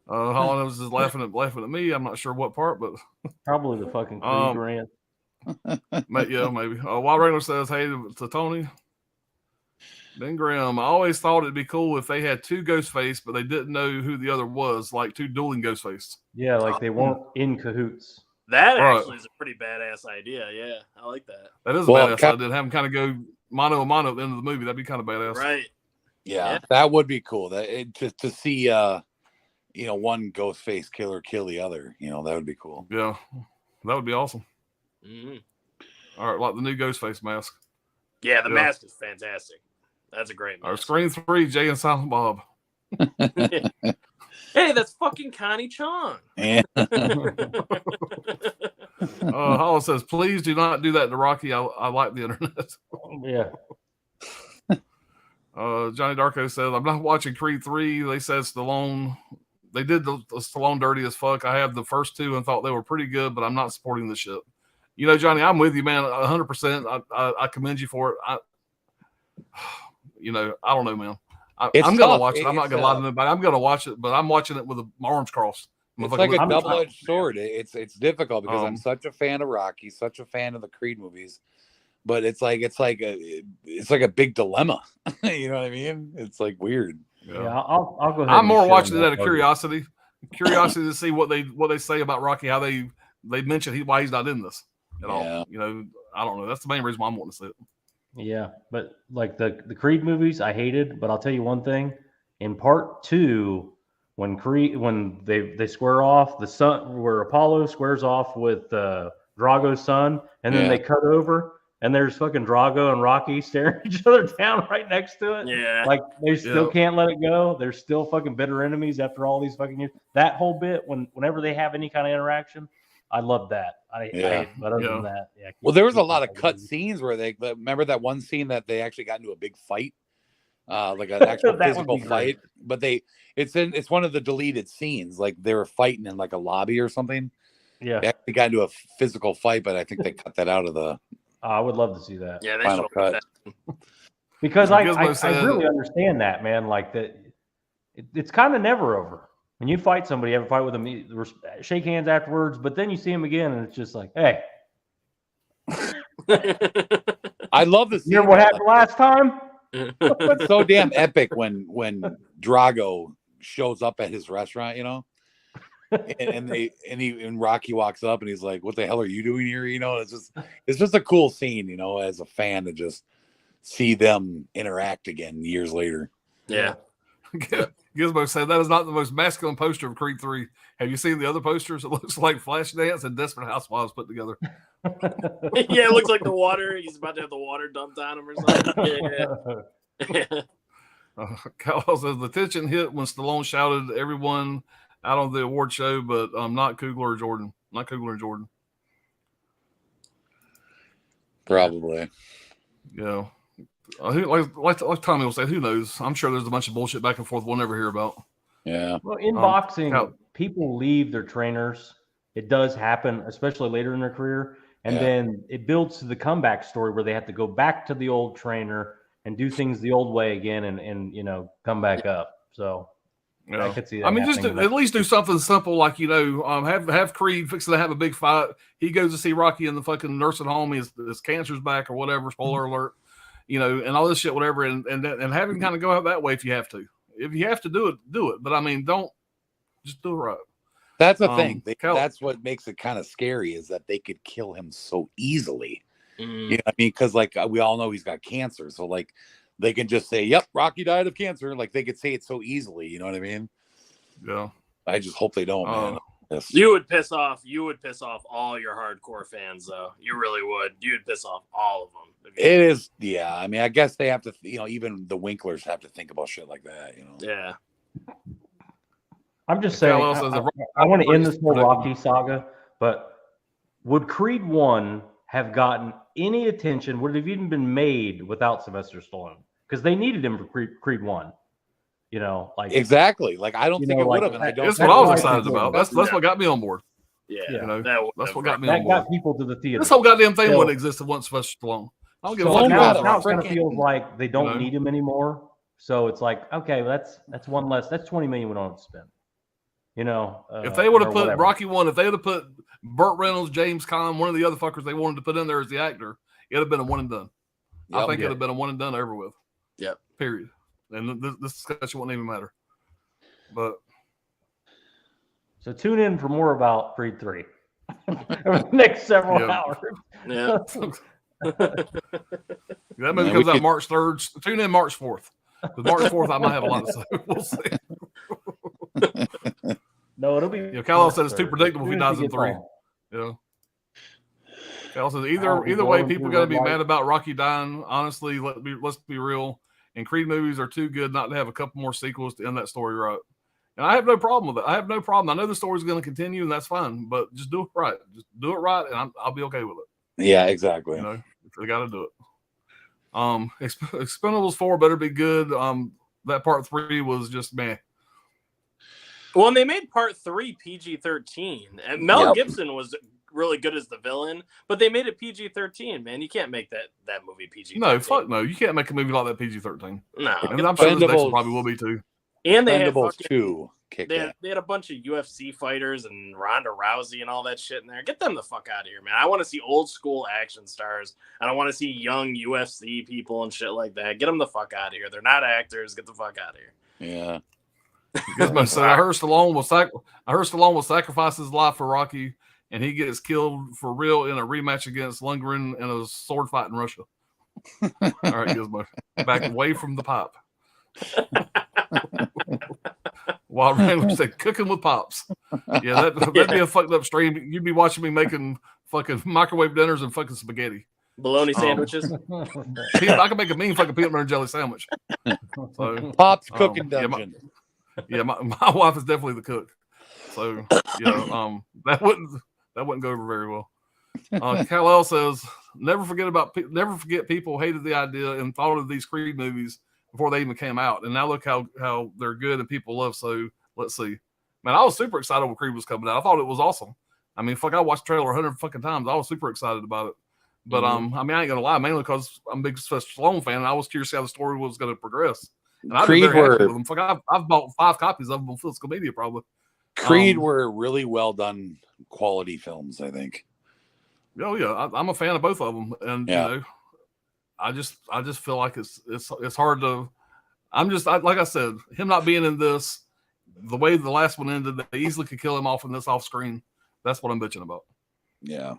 Holland was just laughing at me. I'm not sure what part, but probably the fucking Creed rant. Yeah, maybe. Wild Wrangler says, "Hey to Tony, Ben Graham. I always thought it'd be cool if they had two Ghostface, but they didn't know who the other was, like two dueling Ghostface. Yeah, like they weren't in cahoots. That actually is a pretty badass idea. Yeah, I like that. That is a badass idea. Have them kind of go mano a mano at the end of the movie. That'd be kind of badass, right? Yeah, that would be cool. To see one Ghostface killer kill the other. That would be cool. Yeah, that would be awesome. Mm-hmm. All right, like the new Ghostface mask. Yeah, the mask is fantastic. That's a great mask. Our Screen 3, Jay and Silent Bob. Hey, that's fucking Connie Chung. Yeah. Holland says, "Please do not do that to Rocky. I like the internet." Yeah. Johnny Darko says, "I'm not watching Creed 3. They said Stallone. They did the Stallone dirty as fuck. I have the first two and thought they were pretty good, but I'm not supporting the shit." Johnny, I'm with you, man, 100%. I commend you for it. I don't know, man. I'm gonna watch it. I'm not gonna lie to anybody. I'm gonna watch it, but I'm watching it with my arms crossed. It's like a double-edged sword. It's difficult because I'm such a fan of Rocky, such a fan of the Creed movies, but it's like a big dilemma. You know what I mean? It's like weird. Yeah, I'll go ahead. I'm more watching it out of curiosity to see what they say about Rocky, how they mention why he's not in this at all. I don't know. That's the main reason why I'm wanting to see it. Yeah, but like the Creed movies, I hated. But I'll tell you one thing: in part 2, when they square off the sun, where Apollo squares off with Drago's son, and then they cut over, and there's fucking Drago and Rocky staring each other down right next to it. Yeah, like they still can't let it go. They're still fucking bitter enemies after all these fucking years. That whole bit, whenever they have any kind of interaction, I love that. But other than that, well, there was a lot of cut scenes where they remember that one scene that they actually got into a big fight, like an actual physical fight. But it's one of the deleted scenes, like they were fighting in like a lobby or something. Yeah, they actually got into a physical fight, but I think they cut that out of the. I would love to see that. Yeah, they final cut. Because I really understand that, man. Like that, it's kind of never over. When you fight somebody, you have a fight with them, you shake hands afterwards, but then you see them again, and it's just like, hey. I love this. You remember what happened last time? It's so damn epic when Drago shows up at his restaurant, and Rocky walks up and he's like, "What the hell are you doing here?" It's just a cool scene, as a fan to just see them interact again years later. Yeah. Gizmo said that is not the most masculine poster of Creed 3. Have you seen the other posters? It looks like Flashdance and Desperate Housewives put together. Yeah, it looks like the water. He's about to have the water dumped on him or something. Yeah. Kyle says the tension hit when Stallone shouted at everyone out on the award show, but not Coogler or Jordan. Not Coogler and Jordan. Probably. Yeah. Like Tommy will say, who knows? I'm sure there's a bunch of bullshit back and forth we'll never hear about. Yeah. Well, in boxing, people leave their trainers. It does happen, especially later in their career. And then it builds to the comeback story where they have to go back to the old trainer and do things the old way again and come back up. So I could see that. I mean, just at least do something simple like, have Creed fixing to have a big fight. He goes to see Rocky in the fucking nursing home. His cancer's back or whatever, spoiler alert. And all this shit, whatever, and have him kind of go out that way if you have to. If you have to do it, do it. But I mean, don't just do it right. That's the thing. That's what makes it kind of scary is that they could kill him so easily. You know what I mean? Because like we all know he's got cancer, so like they can just say, "Yep, Rocky died of cancer." Like they could say it so easily. You know what I mean? Yeah. I just hope they don't, man. Yes. You would piss off all your hardcore fans, though. You really would. You'd piss off all of them. It is, yeah. I mean, I guess they have to, even the Winklers have to think about shit like that, Yeah. I'm just saying, I want to end this whole Rocky saga, but would Creed 1 have gotten any attention? Would it have even been made without Sylvester Stallone? Because they needed him for Creed 1. Exactly. Like I don't think it would have. That's what I was excited about. That's what got me on board. Yeah, that's what got me on board. That got people to the theater. This whole goddamn thing wouldn't exist if it wasn't Sylvester Stallone. I don't give a So fuck. now got it a kind of frickin'- feels like they don't you know? need him anymore. So it's like, okay, that's one less. That's $20 million we don't have to spend. You know, If they would have or put whatever. Rocky 1, if they would have put Burt Reynolds, James Caan, one of the other fuckers they wanted to put in there as the actor, it'd have been a one and done. I Yep. think it'd have been a one and done over with. Yep. Period. And this discussion wouldn't even matter. But So tune in for more about Creed 3 over the next several Yeah. hours. Yeah. that movie Yeah, comes we out could- March 3rd. Tune in March 4th. Because March 4th, I might have a lot to say. We'll see. No, it'll be. Yeah, Cal said it's too predictable if he As soon as dies in gets 3. home. Yeah. Cal says I'll either be way, blowing people through got to red be light. mad about Rocky dying. Honestly, let's be real. And Creed movies are too good not to have a couple more sequels to end that story right. And I have no problem with it. I have no problem. I know the story's going to continue, and that's fine. But just do it right. Just do it right, and I'll be okay with it. Yeah, exactly. You know, they got to do it. Expendables 4 better be good. That part 3 was just man. Well, and they made part 3 PG-13, and Mel Yep. Gibson was really good as the villain, but they made it PG-13. Man, you can't make that movie PG-13. No, fuck no. You can't make a movie like that PG-13. No. And I'm sure this next one Expendables- probably will be too. And they had, Expendables fucking, 2 kicked they, in. had, they had a bunch of UFC fighters and Ronda Rousey and all that shit in there. Get them the fuck out of here, man. I want to see old school action stars. I don't want to see young UFC people and shit like that. Get them the fuck out of here. They're not actors. Get the fuck out of here. Yeah. Gizmo said, I heard Stallone will sacrifice his life for Rocky, and he gets killed for real in a rematch against Lundgren in a sword fight in Russia. All right, Gizmo, back away from the pipe. While Randall said, cooking with pops. Yeah, that'd be a fucked up stream. You'd be watching me making fucking microwave dinners and fucking spaghetti. Bologna sandwiches. I could make a mean fucking peanut butter and jelly sandwich. So, Pop's Cooking yeah, Dungeon. my wife is definitely the cook. So, that wouldn't go over very well. Kal-El says, never forget people hated the idea and thought of these Creed movies before they even came out. And now look how they're good and people love. So let's see. Man, I was super excited when Creed was coming out. I thought it was awesome. I mean, fuck, I watched the trailer 100 fucking times. I was super excited about it. But I mean, I ain't gonna lie, mainly because I'm a big Stallone fan, and I was curious how the story was gonna progress. And I've been Creed very happy were- with them. Fuck, I've bought 5 copies of them on physical media, probably. Creed were really well done quality films, I think. Oh yeah, I'm a fan of both of them, and Yeah. you know, I just feel like it's hard to. Like I said, him not being in this, the way the last one ended, they easily could kill him off in this off screen. That's what I'm bitching about. Yeah.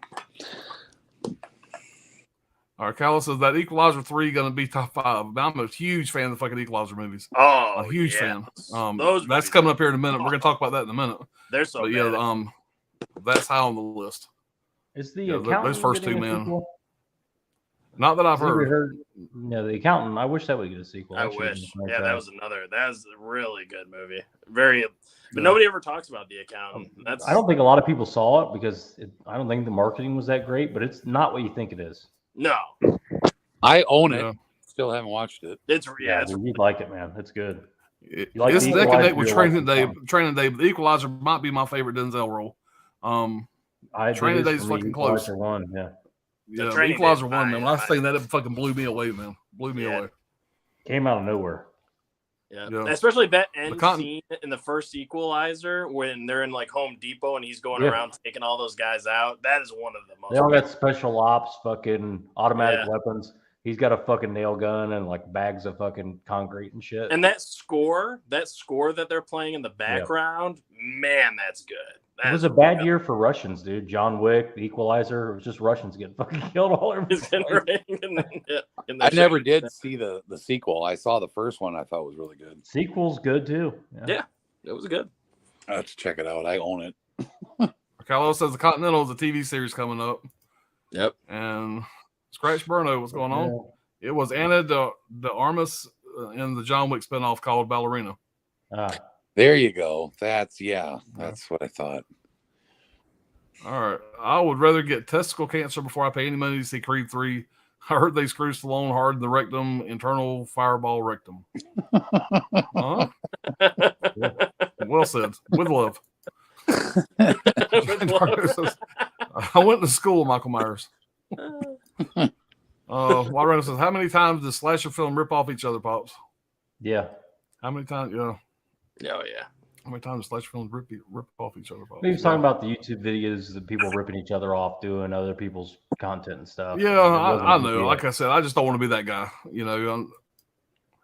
All right, Callis says that Equalizer 3 going to be top 5. I'm a huge fan of the fucking Equalizer movies. Oh, A huge yeah. fan. Those That's movies coming are- up here in a minute. We're going to talk about that in a minute. They're so But bad. yeah, that's high on the list. Is the Yeah, accountant those first getting two, a man. sequel? Not that I've Has anybody heard. No, the accountant. I wish that would get a sequel. I Actually, wish. like Yeah, that was a really good movie. But nobody ever talks about The Accountant. That's I don't think a lot of people saw it because I don't think the marketing was that great, but it's not what you think it is. no. I own it. Yeah. Still haven't watched it. It's dude, you'd like it, man. It's good. like It's the neck and Equalizer, neck with you'll Training like Day. the Training Day, but the Equalizer might be my favorite Denzel role. Training it is Day's for me, fucking close. Equalizer one, yeah. Yeah, Training Equalizer Day's 1, man. When I fine. seen that, it fucking blew me away, man. Blew me Yeah. away. Came out of nowhere. Yeah. Yeah. Especially that end con- scene in the first Equalizer when they're in like Home Depot and he's going Yeah. around taking all those guys out. That is one of the most. They all got special ops, fucking automatic Yeah. weapons. He's got a fucking nail gun and like bags of fucking concrete and shit. And that score that they're playing in the background, man, that's good. It was a bad year for Russians, dude. John Wick, The Equalizer. It was just Russians getting fucking killed all over the place. I never did see the sequel. I saw the first one. I thought was really good. Sequel's good too. Yeah. It was good. I have to check it out. I own it. Carlos says the Continental is a TV series coming up. Yep. And Scratch Burno, what's going on? It was Anna de Armas in the John Wick spinoff called Ballerina. There you go. That's what I thought. All right. I would rather get testicle cancer before I pay any money to see Creed 3. I heard they screw Stallone hard in the rectum, internal fireball rectum. Huh? Well said. With love. I went to school, Michael Myers. Wyrona says, how many times does slasher film rip off each other, Pops? Yeah. How many times? Yeah. Oh yeah. How many times slasher films rip off each other, Pops? He was talking about the YouTube videos that people ripping each other off, doing other people's content and stuff. Yeah, I know. Like I said, I just don't want to be that guy.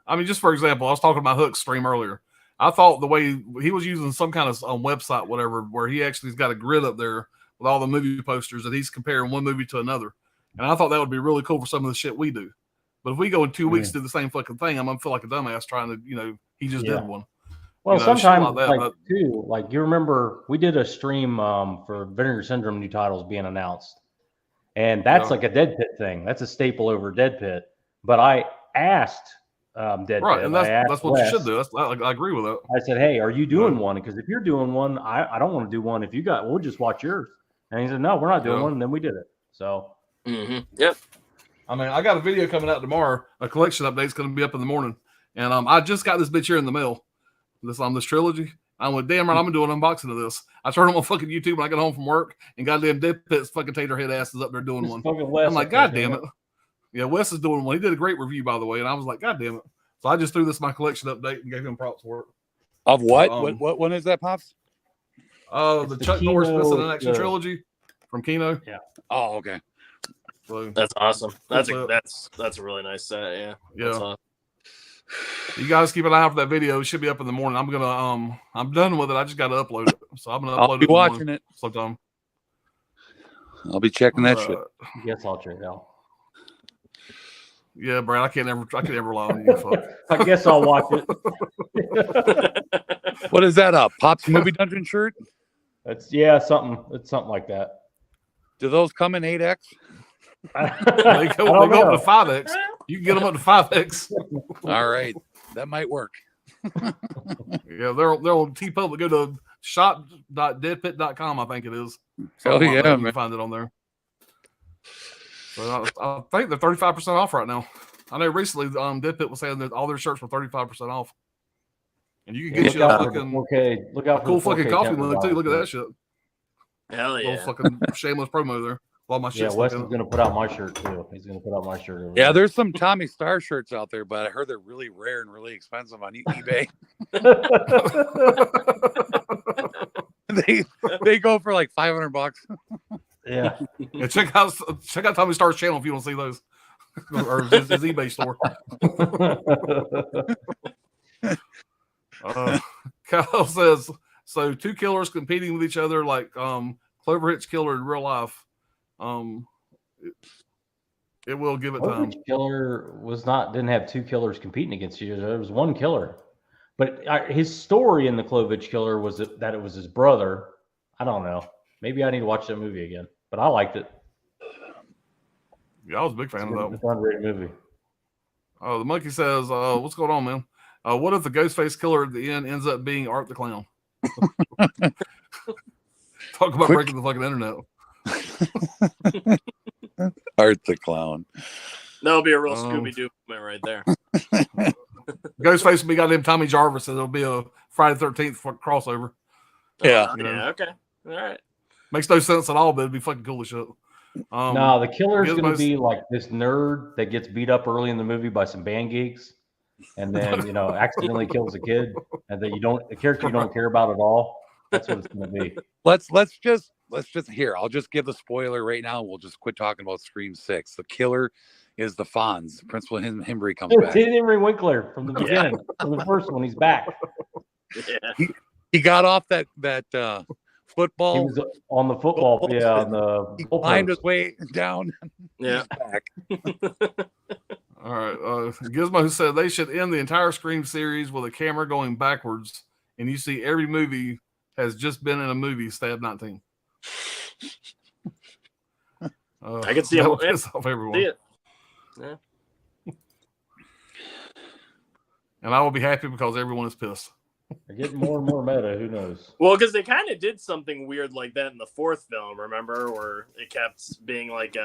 I mean, just for example, I was talking about Hook's stream earlier. I thought the way he was using some kind of website, whatever, where he actually's got a grid up there with all the movie posters that he's comparing one movie to another. And I thought that would be really cool for some of the shit we do. But if we go in 2 weeks to do the same fucking thing, I'm gonna feel like a dumbass trying to, he just did one. Well, sometimes too, like you remember we did a stream for Vinegar Syndrome new titles being announced. And that's like a Dead Pit thing. That's a staple over Dead Pit. But I asked Dead Pit. And that's what Wes, you should do. I agree with that. I said, hey, are you doing one? Because if you're doing one, I don't want to do one. If you got, we'll just watch yours. And he said, no, we're not doing one. And then we did it. So, Yep. I mean, I got a video coming out tomorrow. A collection update's going to be up in the morning. And I just got this bitch here in the mail. This trilogy. I went, damn right, I'm gonna do an unboxing of this. I turned on my fucking YouTube when I got home from work, and goddamn Dead Pit's fucking tater head ass is up there doing one. I'm like, god damn it. Yeah, Wes is doing one. He did a great review, by the way, and I was like, god damn it. So I just threw this my collection update and gave him props for it. Of what? What one is that, Pops? The Chuck Norris Missing in Action trilogy from Kino. Yeah. Oh, okay. So, that's awesome. That's a really nice set. Yeah. Yeah. Awesome. You guys keep an eye out for that video. It should be up in the morning. I'm gonna I'm done with it. I just got to upload it, so I'm gonna upload it. I'll be watching it sometime. I'll be checking that shit. Yes, I'll check it out. Yeah, Brad, I can't ever rely on you. Fuck. I guess I'll watch it. What is that? Pop's Movie Dungeon shirt? It's something. It's something like that. Do those come in 8X? They go up to 5X. You can get them up to 5X. All right, that might work. Yeah, they're on TeePublic. Go to shop.deadpit.com, I think it is. Oh yeah, you man. can find it on there. So I think they're 35% off right now. I know recently Dead Pit was saying that all their shirts were 35% off, and you can get you a fucking look out a cool fucking coffee mug too. Look at that shit. Hell yeah! Little fucking shameless promo there. All my shit. Yeah, Wes is gonna put out my shirt too. He's gonna put out my shirt. Yeah, there's some Tommy Star shirts out there, but I heard they're really rare and really expensive on eBay. they go for like $500. Yeah. Yeah, check out Tommy Star's channel if you want to see those, or his eBay store. Kyle says, so two killers competing with each other like Clover Hitch Killer in real life. It will give it time. Killer didn't have two killers competing against each other. There was one killer, but his story in the Clovitch Killer was that it was his brother. I don't know. Maybe I need to watch that movie again, but I liked it. Yeah, I was a big fan of that. It's an underrated movie. Oh, the monkey says, "What's going on, man? What if the Ghostface killer at the end ends up being Art the Clown?" Talk about breaking the fucking internet. Art the Clown. That'll be a real Scooby-Doo moment right there. Ghostface will be goddamn Tommy Jarvis, and it'll be a Friday the 13th crossover. Yeah. Yeah. Okay. All right. Makes no sense at all, but it'd be fucking cool as shit. No, the killer's going to be like this nerd that gets beat up early in the movie by some band geeks, and then accidentally kills a kid, and then the character you don't care about at all. That's what it's going to be. Let's just here. I'll just give the spoiler right now. We'll just quit talking about Scream 6. The killer is the Fonz. Principal Himbry comes back. It's Henry Winkler from the beginning, from the first one. He's back. Yeah. He got off that football. He was on the football. He climbed his way down. Yeah. Back. All right. Gizmo said they should end the entire Scream series with a camera going backwards, and you see every movie has just been in a movie. Stab 19. I can see how piss off everyone. See it. Yeah. And I will be happy because everyone is pissed. They're getting more and more meta. Who knows? Well, because they kind of did something weird like that in the fourth film. Remember, where it kept being like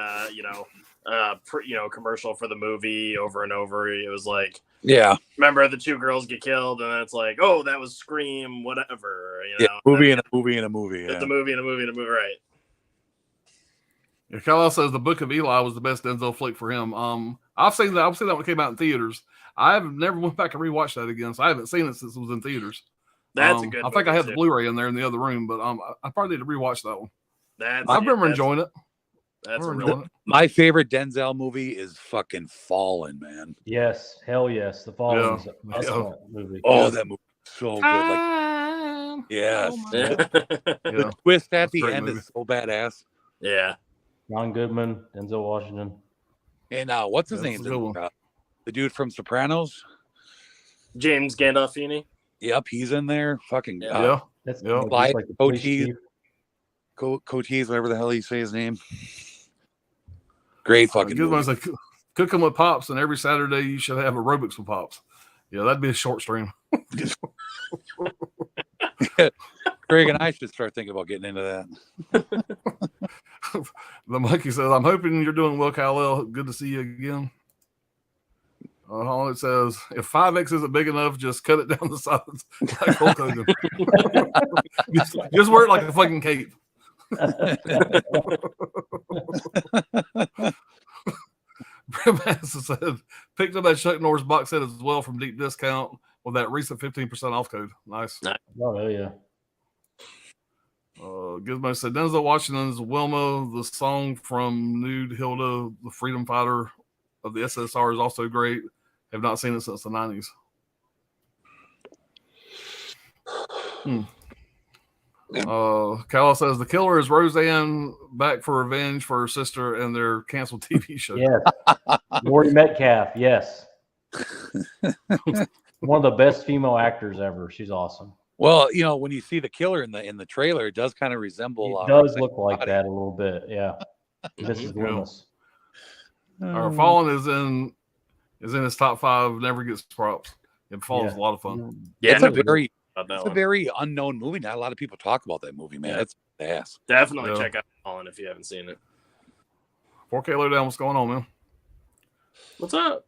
commercial for the movie over and over. It was like, yeah, remember the two girls get killed, and then it's like, oh, that was Scream, whatever. Movie and a movie and a movie. Yeah. The movie and a movie and a movie, right? Yeah, Kyle says the Book of Eli was the best Denzel flick for him. I've seen that. I've seen that one came out in theaters. I have never went back and rewatched that again, so I haven't seen it since it was in theaters. That's a good. I think I had the Blu-ray in there in the other room, but I probably need to rewatch that one. I remember enjoying it. My favorite Denzel movie is fucking Fallen, man. Yes, hell yes, The Fallen is an excellent movie. Oh, that movie is so good. Like, yes, the twist at the end is so badass. Yeah, John Goodman, Denzel Washington, and what's his name? The dude from Sopranos, James Gandolfini. Yep, he's in there. Fucking that's like Cochise, whatever the hell you say his name. Great fucking good ones like Cooking with Pops, and every Saturday you should have aerobics with Pops. Yeah, that'd be a short stream. Greg and I should start thinking about getting into that. The monkey says, "I'm hoping you're doing well, Kal-El. Good to see you again." It says, "If 5X isn't big enough, just cut it down the sides like Hulk Hogan. just wear it like a fucking cape." Brimmaster said, "Picked up that Chuck Norris box set as well from Deep Discount with that recent 15% off code. Nice." Oh yeah. Gizmo said, "Denzel Washington's Wilma, the song from Nude Hilda, the freedom fighter of the SSR, is also great. Have not seen it since the 90s. Kyle says, "The killer is Roseanne back for revenge for her sister and their canceled TV show." Yes. Laurie Metcalf, yes. One of the best female actors ever. She's awesome. Well, when you see the killer in the trailer, it does kind of resemble. It does look like that a little bit, yeah. This is Loomis. Our Fallen is in his top 5. Never gets props. It Fallen's a lot of fun. Yeah, it's a very unknown movie. Not a lot of people talk about that movie, man. It's ass. Definitely check out Fallen if you haven't seen it. 4K Lowdown, what's going on, man? What's up?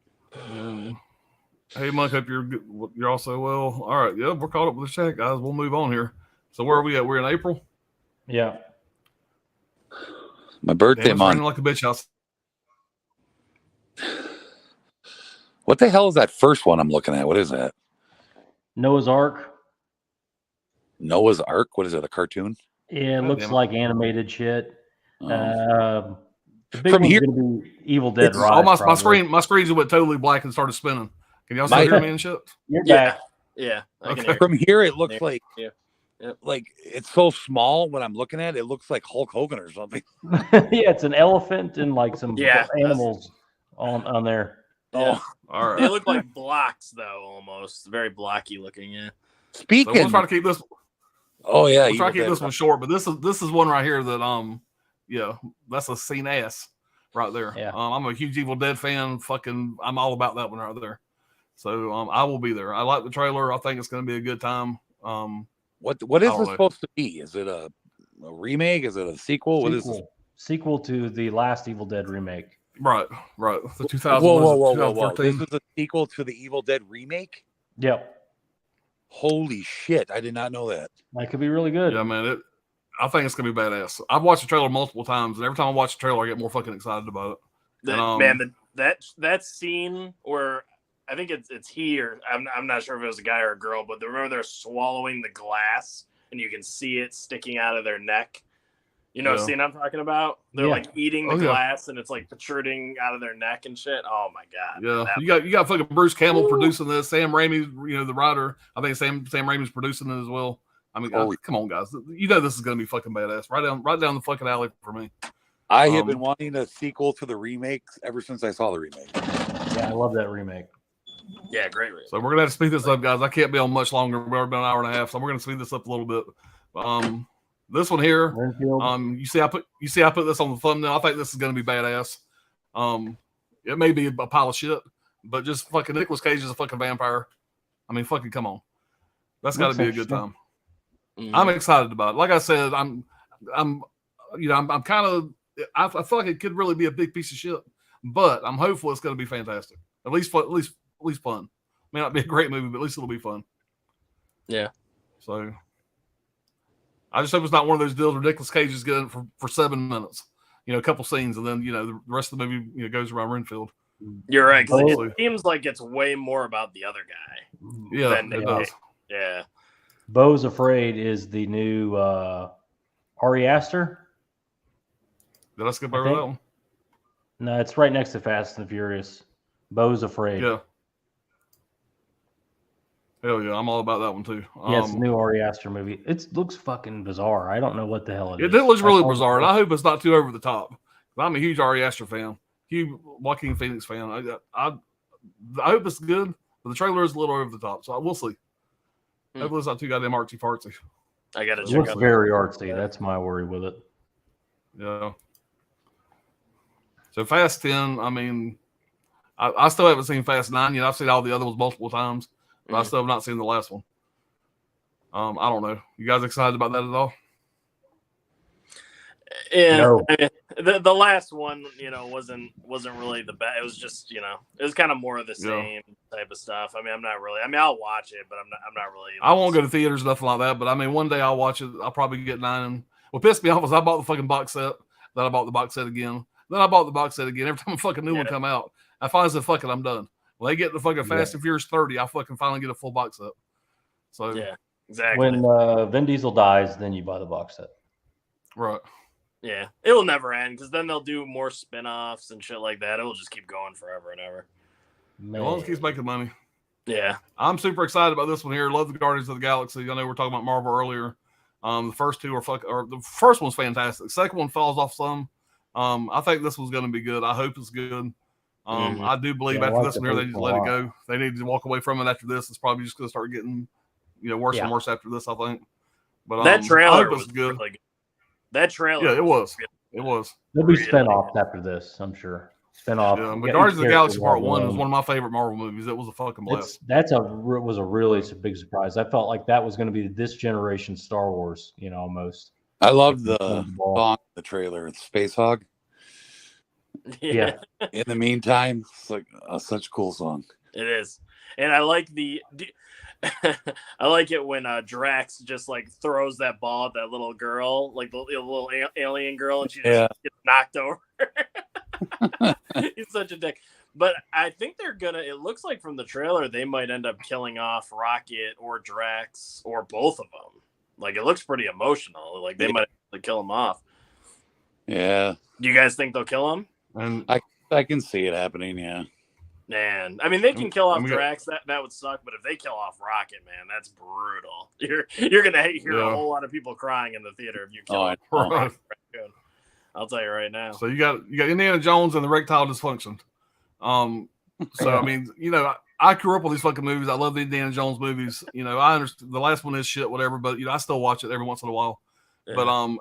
Hey, Monk, hope you're also well. All right, yeah, we're caught up with the chat, guys. We'll move on here. So where are we at? We're in April? Yeah. My birthday month. Like a bitch house. What the hell is that first one I'm looking at? What is that? Noah's Ark. Noah's Ark? What is it, a cartoon? Yeah, it looks like animated shit. The big From one's here, gonna be Evil Dead Rise. My screen went totally black and started spinning. Can y'all still hear me and shit? You're back. Yeah. Okay. From here, it looks like like it's so small. When I'm looking at it, it looks like Hulk Hogan or something. Yeah, it's an elephant and like some animals on there. Yeah. All right. They look like blocks though, almost very blocky looking. Yeah. Speaking, so we'll try to keep this. Oh yeah, we'll try to keep this one short, but this is one right here that that's a scene ass right there. Yeah. I'm a huge Evil Dead fan. I'm all about that one right there. So I will be there. I like the trailer. I think it's going to be a good time. What is this supposed to be? Is it a remake? Is it a sequel? What is this? Sequel to the last Evil Dead remake. Right. The 2000. Whoa! This is a sequel to the Evil Dead remake. Yep. Holy shit! I did not know that. That could be really good. Yeah, man. I think it's gonna be badass. I've watched the trailer multiple times, and every time I watch the trailer, I get more fucking excited about it. That scene where I think it's he or I'm not sure if it was a guy or a girl, but remember they're swallowing the glass and you can see it sticking out of their neck. You know what scene I'm talking about? They're like eating the glass and it's like protruding out of their neck and shit. Oh my god. Yeah. You got fucking Bruce Campbell producing this. Sam Raimi, the writer. I think Sam Raimi's producing it as well. I mean, come on, guys. You know this is gonna be fucking badass. Right down the fucking alley for me. I have been wanting a sequel to the remake ever since I saw the remake. Yeah, I love that remake. Yeah, great remake. So we're gonna have to speed this up, guys. I can't be on much longer. We've already been an hour and a half, so we're gonna speed this up a little bit. This one here, you see I put this on the thumbnail. I think this is gonna be badass. It may be a pile of shit, but just fucking Nicolas Cage is a fucking vampire. I mean, fucking come on. That's got to be a good time. Mm-hmm. I'm excited about it. Like I said, I'm kind of. I feel like it could really be a big piece of shit, but I'm hopeful it's going to be fantastic. At least fun. May not be a great movie, but at least it'll be fun. Yeah. So I just hope it's not one of those deals where Nicolas Cage is getting it for 7 minutes. a couple scenes, and then the rest of the movie goes around Renfield. You're right, because Honestly. it seems like it's way more about the other guy. Yeah, than it they- does. Yeah. Beau's Afraid is the new Ari Aster. Did I skip I over think- that one? No, it's right next to Fast and Furious. Beau's Afraid. Yeah. Hell yeah, I'm all about that one too. Yeah, it's a new Ari Aster movie. It looks fucking bizarre. I don't know what the hell it is. It looks really That's all- bizarre, and I hope it's not too over the top. I'm a huge Ari Aster fan, huge Joaquin Phoenix fan. I hope it's good, but the trailer is a little over the top, so we'll see. Hopefully, it's not too goddamn artsy fartsy. I got to It check looks out. very artsy. That's my worry with it. Yeah. So Fast 10, I mean, I still haven't seen Fast 9 yet. I've seen all the other ones multiple times, but I still have not seen the last one. I don't know. You guys excited about that at all? Yeah, No. I mean, the last one, wasn't really the best. It was just, it was kind of more of the same type of stuff. I mean, I'm not really. I mean, I'll watch it, but I'm not really. I won't go to theaters, nothing like that. But I mean, one day I'll watch it. I'll probably get 9. And what pissed me off was I bought the fucking box set. Then I bought the box set again. Then I bought the box set again. Every time a fucking new one come out, I finally said, "Fuck it, I'm done." When they get the fucking Fast and Furious 30, I fucking finally get a full box set. So Yeah, exactly. When Vin Diesel dies, then you buy the box set. right. Yeah, it will never end because then they'll do more spin-offs and shit like that. It will just keep going forever and ever. As long as it keeps making money. Yeah. I'm super excited about this one here. Love the Guardians of the Galaxy. I know we were talking about Marvel earlier. The first two are the first one's fantastic. The second one falls off some. I think this one's going to be good. I hope it's good. I do believe Yeah, I after like this the one here, they first need to one let a it lot. go. They need to walk away from it after this. It's probably just going to start getting, worse and Yeah. worse after this, I think. But That I trailer hope was it's good. really good. That trailer. Yeah, it was. really- It was. There'll be Really? spinoffs after this, I'm sure. Spinoff. Yeah, but Each Guardians of the Galaxy character Part will 1 have is their one of my favorite Marvel movies. It was a fucking blast. was a really big surprise. I felt like that was going to be this generation Star Wars, almost. I love the Ball. song, in the trailer, it's Space Hog. Yeah. In the meantime, it's like such a cool song. It is, and I like I like it when Drax just like throws that ball at that little girl, like the little alien girl, and she just gets knocked over. He's such a dick. But I think they're gonna. It looks like from the trailer they might end up killing off Rocket or Drax or both of them. Like it looks pretty emotional. Like they might actually kill him off. Yeah, Do you guys think they'll kill him? And I can see it happening. Yeah, Man, I mean they can kill off and we got- Drax. That would suck. But if they kill off Rocket, man, that's brutal. You're gonna hear Yeah. a whole lot of people crying in the theater if you kill Oh, I off know. Rocket. I'll tell you right now. So you got Indiana Jones and the erectile dysfunction. So I mean, I grew up on these fucking movies. I love the Indiana Jones movies. I understand the last one is shit, whatever, but I still watch it every once in a while. Yeah. But I'll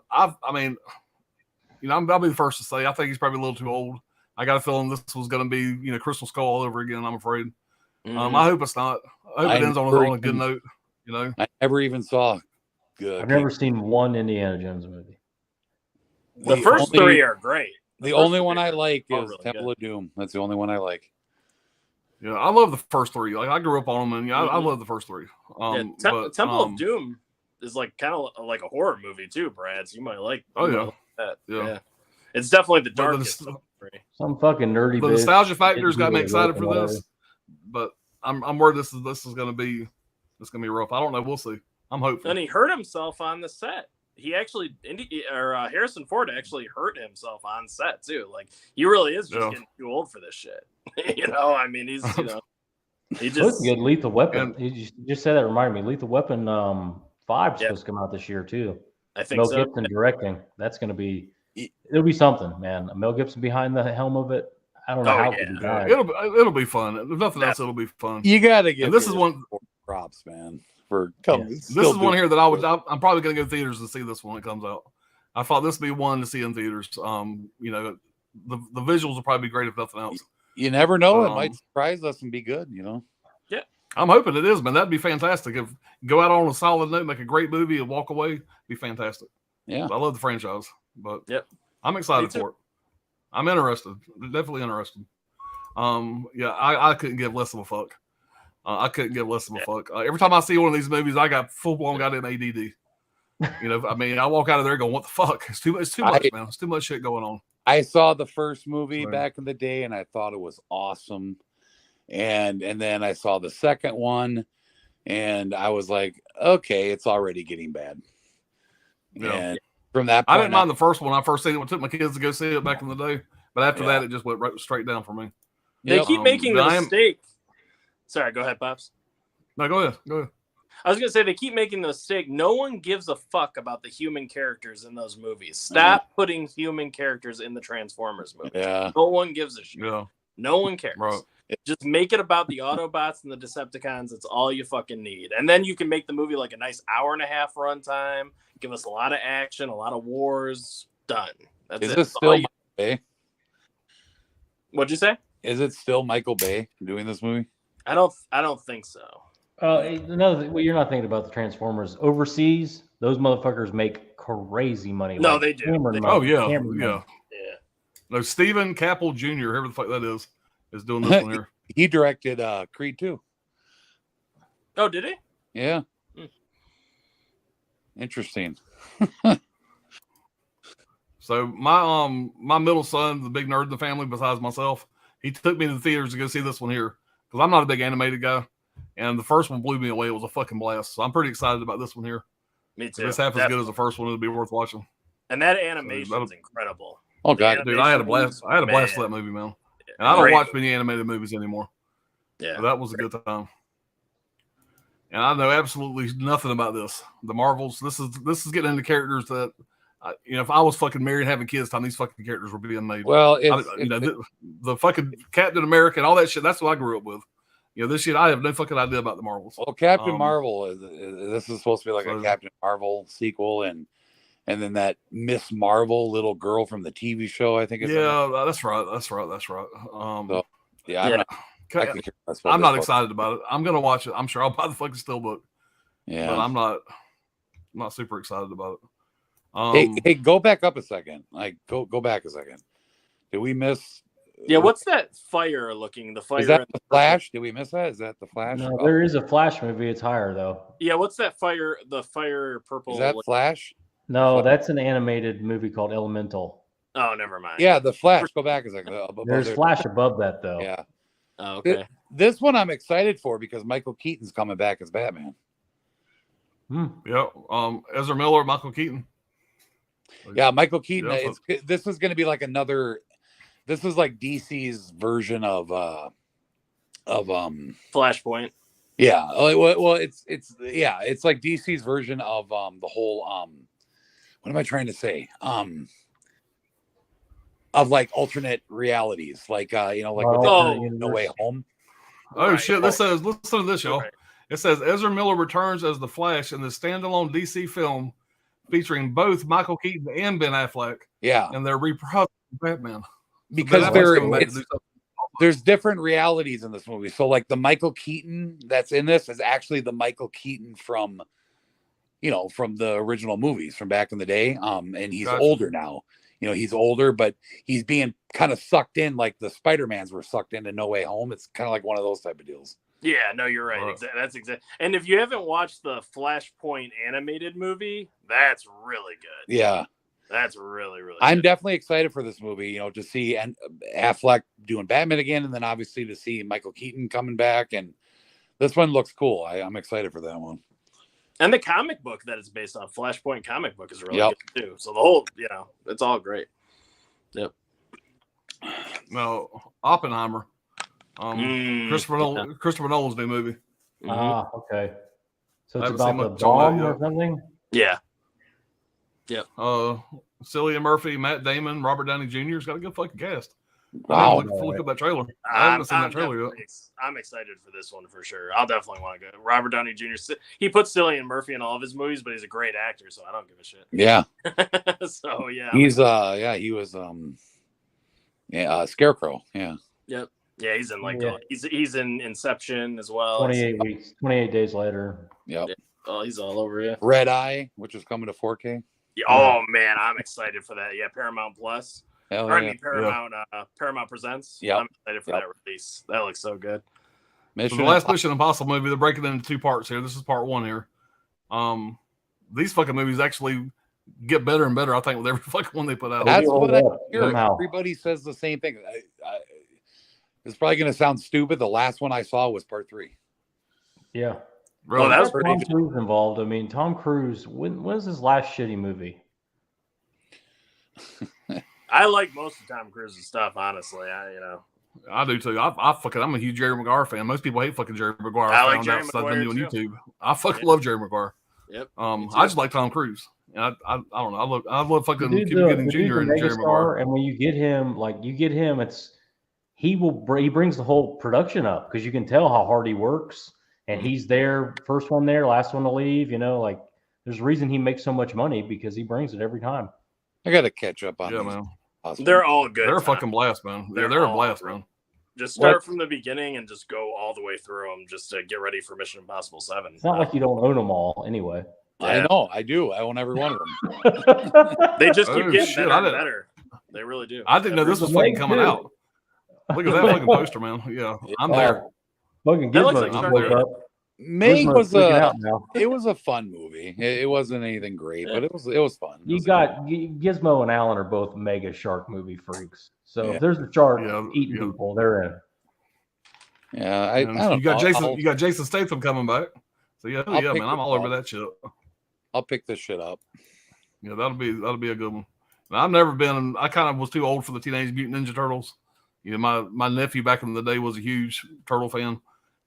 be the first to say I think he's probably a little too old. I got a feeling this was going to be Crystal Skull all over again. I'm afraid. Mhm. I hope it's not. I hope it ends on a good note. I never even saw. Good. I've never seen one Indiana Jones movie. the first three are great. The first only three one I are like all is really Temple good. of Doom. That's the only one I like. Yeah, I love the first three. Like I grew up on them, and I love the first three. Temple of Doom is like kind of like a horror movie too, Brad. So you might like. Oh, you yeah. might like that. Yeah. It's definitely the But the darkest. nos- of the three. Some fucking nerdy. The bitch nostalgia factors didn't got me do excited it for with this, but I'm worried this is going to be rough. I don't know. We'll see. I'm hopeful. And he hurt himself on the set. He actually, Harrison Ford actually hurt himself on set too. Like he really is just Yeah. getting too old for this shit. I mean, he's he Looks just good. Lethal Weapon. And- You just said that reminded me. Lethal Weapon 5 is Yeah. supposed to come out this year too. I think Mel so. Gibson directing. That's going to be. It'll be something, man. Mel Gibson behind the helm of it. I don't know Oh, how yeah. it could be Yeah, done. it'll be fun. If nothing else, it'll be fun. You gotta give. And this is Harrison one- Ford props, man. For coming. This is one here that I'm probably going to go to theaters to see this when it comes out. I thought this would be one to see in theaters. The visuals will probably be great if nothing else. You never know. It Um, might surprise us and be good. I'm hoping it is, man. That'd be fantastic. If go out on a solid note, make a great movie, and walk away, be fantastic. Yeah. I love the franchise, but Yep. I'm excited Me too. for it. I'm interested. Definitely interested. I couldn't give less of a fuck. I couldn't give less of a fuck. Every time I see one of these movies, I got full blown goddamn ADD. I walk out of there going, "What the fuck? It's too much, man. It's too much shit going on." I saw the first movie Same. back in the day, and I thought it was awesome. And then I saw the second one, and I was like, okay, it's already getting bad. Yeah. And from that point, I didn't mind the first one. I first seen it. I took my kids to go see it back in the day, but after that, it just went right straight down for me. They keep making the I am- mistake. Sorry, go ahead, Pops. No, go ahead. Go ahead. I was gonna say they keep making the mistake. No one gives a fuck about the human characters in those movies. Stop putting human characters in the Transformers movies. Yeah. No one gives a shit. Yeah. No one cares. Right. Just make it about the Autobots and the Decepticons. It's all you fucking need. And then you can make the movie like a nice hour-and-a-half runtime. Give us a lot of action, a lot of wars. Done. That's Is it. it That's still all Michael Bay? What'd you say? Is it still Michael Bay doing this movie? I don't think so. Another thing, well, you're not thinking about the Transformers overseas. Those motherfuckers make crazy money. No, like they do. Cameron They- money, Oh yeah, Cameron yeah. money. Yeah. No, Stephen Caple Jr., whoever the fuck that is doing this one here. He directed Creed 2. Oh, did he? Yeah. Hmm. Interesting. So my middle son, the big nerd in the family besides myself, he took me to the theaters to go see this one here because I'm not a big animated guy, and the first one blew me away. It was a fucking blast. So I'm pretty excited about this one here. Me too. It's half as good as the first one. It'll be worth watching. And that animation's that'll- incredible. Oh God. Dude, I had a blast. I had a blast Man. with that movie, man. And I don't Great. watch many animated movies anymore. Yeah. But that was a good time. And I know absolutely nothing about this. The Marvels. This is getting into characters that, if I was fucking married and having kids, time these fucking characters were being made. Well, the fucking Captain America and all that shit. That's what I grew up with. This shit, I have no fucking idea about the Marvels. well, Captain Um, Marvel this is supposed to be like a so- Captain Marvel sequel, and then that Miss Marvel little girl from the TV show. I think. It's Yeah, that's right. So, yeah, I'm Yeah. not, I could care less about I'm this not book. excited about it. I'm gonna watch it. I'm sure I'll buy the fucking steelbook, Yeah. but I'm not super excited about it. Hey, go back up a second. Like, go back a second. Did we miss? Yeah, what's that fire looking? The fire. Is that the Flash? Did we miss that? Is that the Flash? No, there is a Flash movie. It's higher though. Yeah, what's that fire? The fire purple. Is that Flash? No, that's an animated movie called Elemental. Oh, never mind. Yeah, the Flash. Go back a second. Above There's there. Flash above that though. Yeah. Oh, okay. This one I'm excited for because Michael Keaton's coming back as Batman. Yeah. Ezra Miller, Michael Keaton. Yeah, Michael Keaton. Yeah, This is going to be like another. This is like DC's version of Flashpoint. Yeah. Well, it's like DC's version of the whole what am I trying to say? Of like alternate realities, like with No Way Home. Oh Right. shit! Listen to this, y'all. Right. It says Ezra Miller returns as the Flash in the standalone DC film featuring both Michael Keaton and Ben Affleck, Yeah, and they're reprising Batman. because Ben Affleck's coming back to it's do something. there's different realities in this movie. So like the Michael Keaton that's in this is actually the Michael Keaton from the original movies from back in the day. And he's Gotcha. older now. He's older, but he's being kind of sucked in like the Spider-Mans were sucked into No Way Home. It's kind of like one of those type of deals. Yeah, no, you're right. Right. That's exact. And if you haven't watched the Flashpoint animated movie, that's really good. Yeah. That's really, really I'm good. definitely excited for this movie, to see Affleck doing Batman again, and then obviously to see Michael Keaton coming back. And this one looks cool. I'm excited for that one. And the comic book that it's based on, Flashpoint comic book, is really Yep. good too. So the whole, it's all great. Yep. No, Oppenheimer. Christopher Nolan's new movie. Mhm. Ah, okay. So I it's haven't seen about the much on that bomb or yet. something. Yeah. Cillian Murphy, Matt Damon, Robert Downey Jr.'s got a good fucking cast. Wow. Look at that trailer. I haven't seen that trailer yet. I'm excited for this one for sure. I'll definitely want to go. Robert Downey Jr. He puts Cillian Murphy in all of his movies, but he's a great actor, so I don't give a shit. Yeah. So yeah, He's he was Scarecrow. Yeah. yep, yeah. He's in Yeah. he's in Inception as well. 28 weeks, 28 days later. Yep. Oh, he's all over you. Red Eye, which is coming to 4K. Yeah, oh man, I'm excited for that. Yeah, Paramount Plus. Hell Or, I yeah. mean Paramount Presents. Yep. I'm excited for that release. That looks so good. So Mission the last Mission Impossible movie, they're breaking it into two parts here. This is part one here. These fucking movies actually get better and better. I think with every fucking one they put out. That's hold what I up hear. somehow. Everybody says the same thing. It's probably going to sound stupid. The last one I saw was part 3. Yeah. Really. Oh, that was Tom Cruise involved. I mean, Tom Cruise. When's his last shitty movie? I like most of Tom Cruise's stuff, honestly. I do too. I'm a huge Jerry Maguire fan. Most people hate fucking Jerry Maguire. I like found Jerry out stuff Maguire on too. YouTube. I fucking love Jerry Maguire. Yep. I just like Tom Cruise. And I don't know. I love fucking The dude's Cuba a- Gooding the dude's Jr. a and Jerry megastar, Maguire. and when you get him, he brings the whole production up because you can tell how hard he works, and he's there, first one there, last one to leave. Like there's a reason he makes so much money because he brings it every time. I got to catch up on Yeah, these. man. Awesome. They're all good. They're a Tom. fucking blast, man. They're They're a all blast, great. man. Just start What? from the beginning and just go all the way through them just to get ready for Mission Impossible 7. It's not like you don't own them all anyway. I know. I do. I own every one of them. They just keep Oh, getting shit, better I and didn't- better. They really do. I didn't know this was fucking coming out. Look at that fucking poster, man. Yeah, I'm there. Fucking That looks Gizmo like just Star woke Trek. up. Meg Gizmo's was freaking out now. it was a fun movie. It wasn't anything great, but it was fun. It You was got Gizmo and Alan are both mega shark movie freaks. So Yeah. if there's a shark Yeah, eating yeah. people, they're in. Yeah, I And don't you got know. Jason. You got Jason Statham coming back. So yeah, I'll yeah, pick man. I'm it all over up. that shit. I'll pick this shit up. Yeah, that'll be a good one. Now, I've never been. I kind of was too old for the Teenage Mutant Ninja Turtles. My nephew back in the day was a huge turtle fan.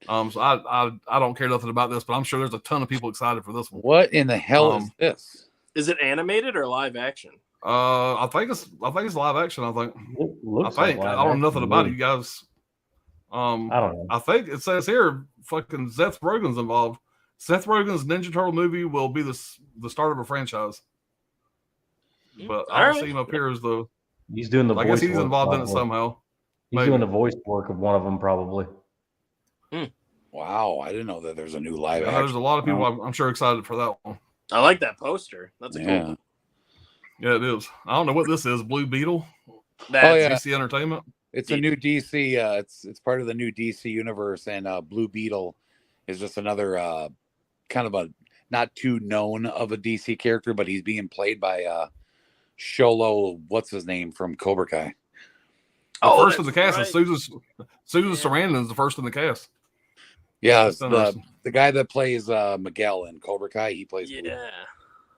So I don't care nothing about this, but I'm sure there's a ton of people excited for this one. What in the hell is this? Is it animated or live action? I think it's live action. I think. Looks I think like I live don't know action nothing to about me. it, you guys. I don't know. I think it says here, fucking Seth Rogen's involved. Seth Rogen's Ninja Turtle movie will be the start of a franchise. But I don't Alright. see him up here as the. He's doing the I voice guess he's work, involved in it probably. somehow. He's maybe. doing the voice work of one of them, probably. Wow, I didn't know that there's a new live Yeah, there's action. a lot of people I'm sure excited for that one. I like that poster. That's a Yeah. cool. Yeah, it is. I don't know what this is. Blue Beetle, That's, Oh, yeah. DC Entertainment. It's a new DC. It's part of the new DC universe, and Blue Beetle is just another kind of a not too known of a DC character, but he's being played by Sholo. What's his name from Cobra Kai? The first in the that's cast right. is Susan Sarandon is the first in the cast. Yeah, That's interesting. the guy that plays Miguel in Cobra Kai. He plays. Blue. Yeah.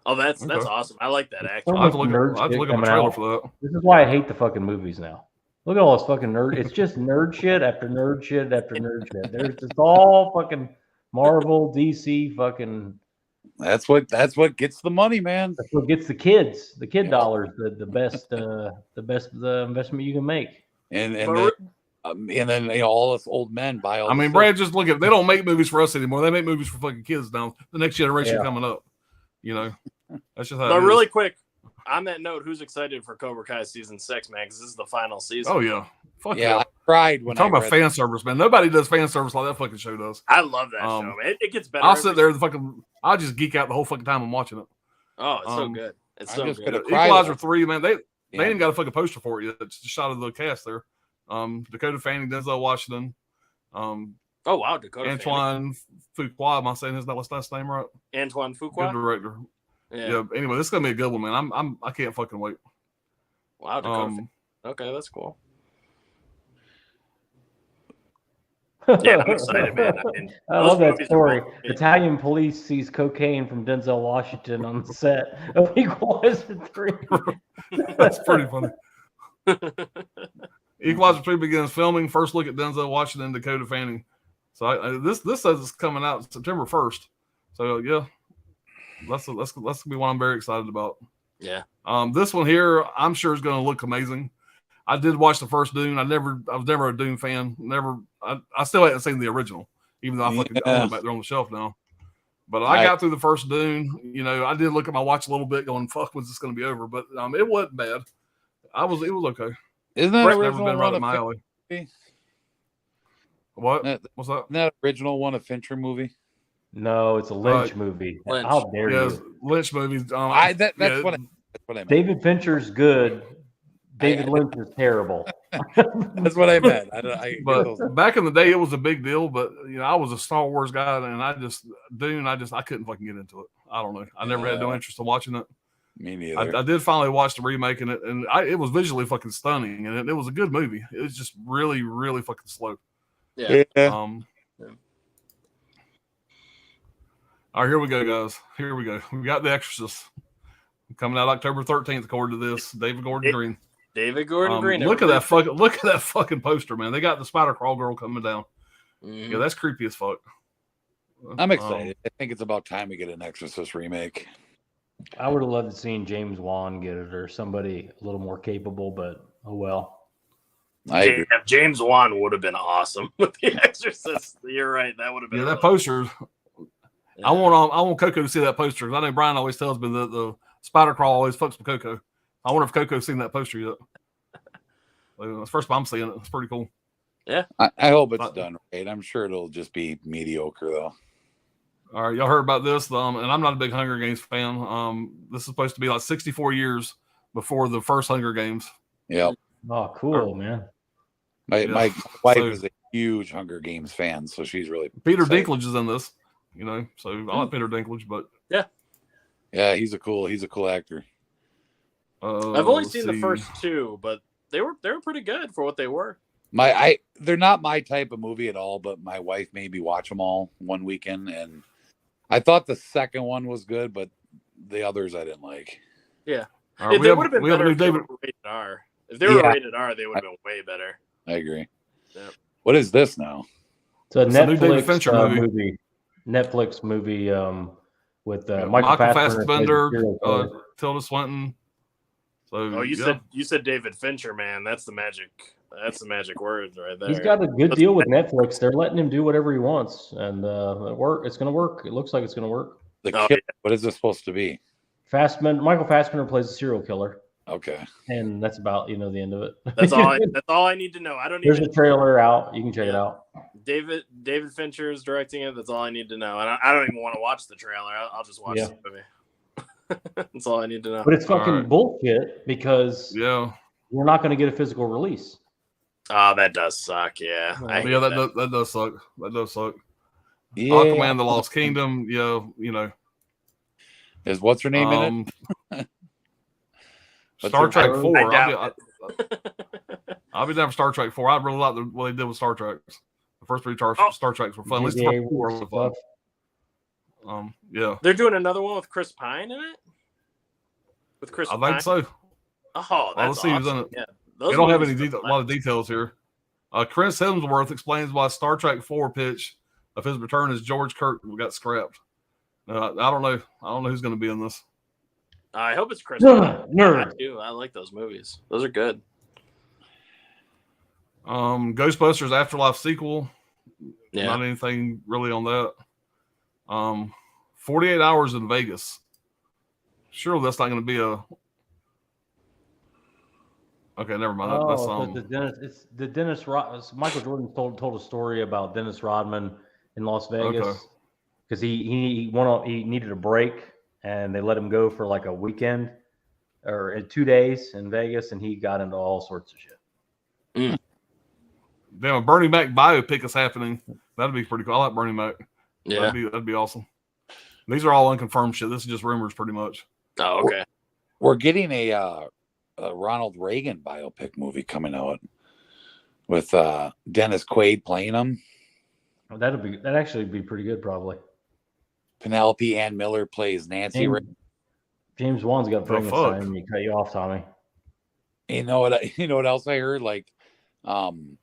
Oh, that's Okay. awesome. I like that actor. So I have to much look nerd at a shit trailer coming out. for that. This is why I hate the fucking movies now. Look at all this fucking nerd. It's just nerd shit after nerd shit after nerd shit. It's all fucking Marvel, DC, fucking. That's what gets the money, man. That's what gets the kid dollars, the best investment you can make. And But then all us old men buy all. I the mean, stuff. Brad, just look at they don't make movies for us anymore. They make movies for fucking kids now. The next generation Yeah. coming up. That's just how But it is. really quick, on that note, who's excited for Cobra Kai season 6, man? Because this is the final season. Oh yeah. Fuck Yeah, yeah. I cried when Talking I about read fan service, man. Nobody does fan service like that fucking show does. I love that Um, show, man. It gets better. I'll every sit there and fucking I'll just geek out the whole fucking time I'm watching it. Oh, it's so um, good. It's I so just good. could've cried. Equalizer 3, man. They Yeah. ain't got a fucking poster for it yet. It's just a shot of the cast there. Dakota Fanning, Denzel Washington, Oh wow, Dakota Fanning. Antoine Fuqua. Am I saying his last name right? Antoine Good Fuqua. director. Yeah. Anyway, this is gonna be a good one, man. I can't fucking wait. Wow, Dakota Fanning. Okay, that's cool. Yeah, I'm excited, man. I mean, I those love that movies are story. both- Italian police sees cocaine from Denzel Washington on the set of Equalizer 3. That's pretty funny. Equalizer 3 begins filming. First look at Denzel Washington and Dakota Fanning. So this says it's coming out September 1st. So yeah, that's gonna be one I'm very excited about. Yeah. This one here, I'm sure is going to look amazing. I did watch the first Dune. I was never a Dune fan. I still haven't seen the original, even though I fucking own it back there on the shelf now. But I got through the first Dune. I did look at my watch a little bit, going, "Fuck, when's this going to be over?" But it wasn't bad. It was okay. Isn't that It's never original been right one up of my alley. Fincher? What? That- What's that? Isn't that original one of Fincher movie? No, it's a Lynch movie. Lynch. How dare Yeah, you? Lynch movies. That's yeah, what I meant. David Fincher's good. David I- Lynch is terrible. That's what I meant. I But back in the day, it was a big deal. But I was a Star Wars guy, and I couldn't fucking get into it. I don't know. I never had no interest in watching it. Me neither. I did finally watch the remake, and it was visually fucking stunning, and it was a good movie. It was just really, really fucking slow. Yeah. All right, here we go, guys. Here we go. We got The Exorcist coming out October 13th, according to this. David Gordon Green. David Gordon Green. Look at that fucking poster, man. They got the Spider Crawl girl coming down. Mm-hmm. Yeah, that's creepy as fuck. I'm excited. I think it's about time we get an Exorcist remake. I would have loved to seen James Wan get it or somebody a little more capable, but oh well. James Wan would have been awesome with The Exorcist. You're right. That would have been. Yeah, that poster. Yeah. I want Coco to see that poster because I know Brian always tells me that the Spider Crawl always fucks with Coco. I wonder if Coco's seen that poster yet. Well, the first time I'm seeing it. It's pretty cool. Yeah, I hope it's done right. I'm sure it'll just be mediocre though. All right, y'all heard about this? And I'm not a big Hunger Games fan. This is supposed to be like 64 years before the first Hunger Games. Yep. Oh, cool, man. My wife is a huge Hunger Games fan, so she's really Peter Dinklage is in this. You know, so I like Peter Dinklage, but yeah, he's a cool actor. I've only seen the first two, but they were pretty good for what they were. They're not my type of movie at all, but my wife made me watch them all one weekend, and I thought the second one was good, but the others I didn't like. Yeah, right, they would have been better if they were rated R. If they were rated R, they would have been way better. I agree. Yeah. What is this now? It's a Netflix movie. Netflix movie with Michael Fassbender, Tilda Swinton. So you said David Fincher, man. That's the magic words right there. He's got a good deal with Netflix. They're letting him do whatever he wants, and it's going to work. It looks like it's going to work. What is this supposed to be? Michael Fassbender plays a serial killer. Okay, and that's about the end of it. That's all I need to know. There's a trailer out. You can check it out. David Fincher is directing it. That's all I need to know. And I don't even want to watch the trailer. I'll just watch the movie. That's all I need to know. But it's fucking bullshit because we're not going to get a physical release. Oh, that does suck. Yeah. That does suck. That does suck. Yeah. Aquaman: The Lost Kingdom. Yeah, is what's her name in it? Star Trek 4. I'll be down for Star Trek 4. I really like what they did with Star Trek. The first three Star Treks were fun. At least the first 4 were fun. Yeah. They're doing another one with Chris Pine in it? With Chris Pine? I think so. Oh, that's awesome. Who's in it. Yeah. They don't have a lot of details here. Chris Hemsworth explains why Star Trek 4 pitch of his return as George Kirk got scrapped. I don't know. I don't know who's going to be in this. I hope it's Chris Pine. I like those movies. Those are good. Ghostbusters Afterlife sequel. Yeah. Not anything really on that. 48 Hours in Vegas. Sure, that's not going to be a. Okay, never mind. That's Dennis Michael Jordan told a story about Dennis Rodman in Las Vegas because he needed a break and they let him go for like a weekend or 2 days in Vegas and he got into all sorts of shit. Damn, a Bernie Mac biopic is happening. That'd be pretty cool. I like Bernie Mac. Yeah, that'd be awesome. These are all unconfirmed shit. This is just rumors, pretty much. Oh, okay. We're getting a Ronald Reagan biopic movie coming out with Dennis Quaid playing him. Oh, that'd actually be pretty good, probably. Penelope Ann Miller plays Nancy. James Wan's got to bring us time. You cut you off, Tommy. You know what else I heard? Like, the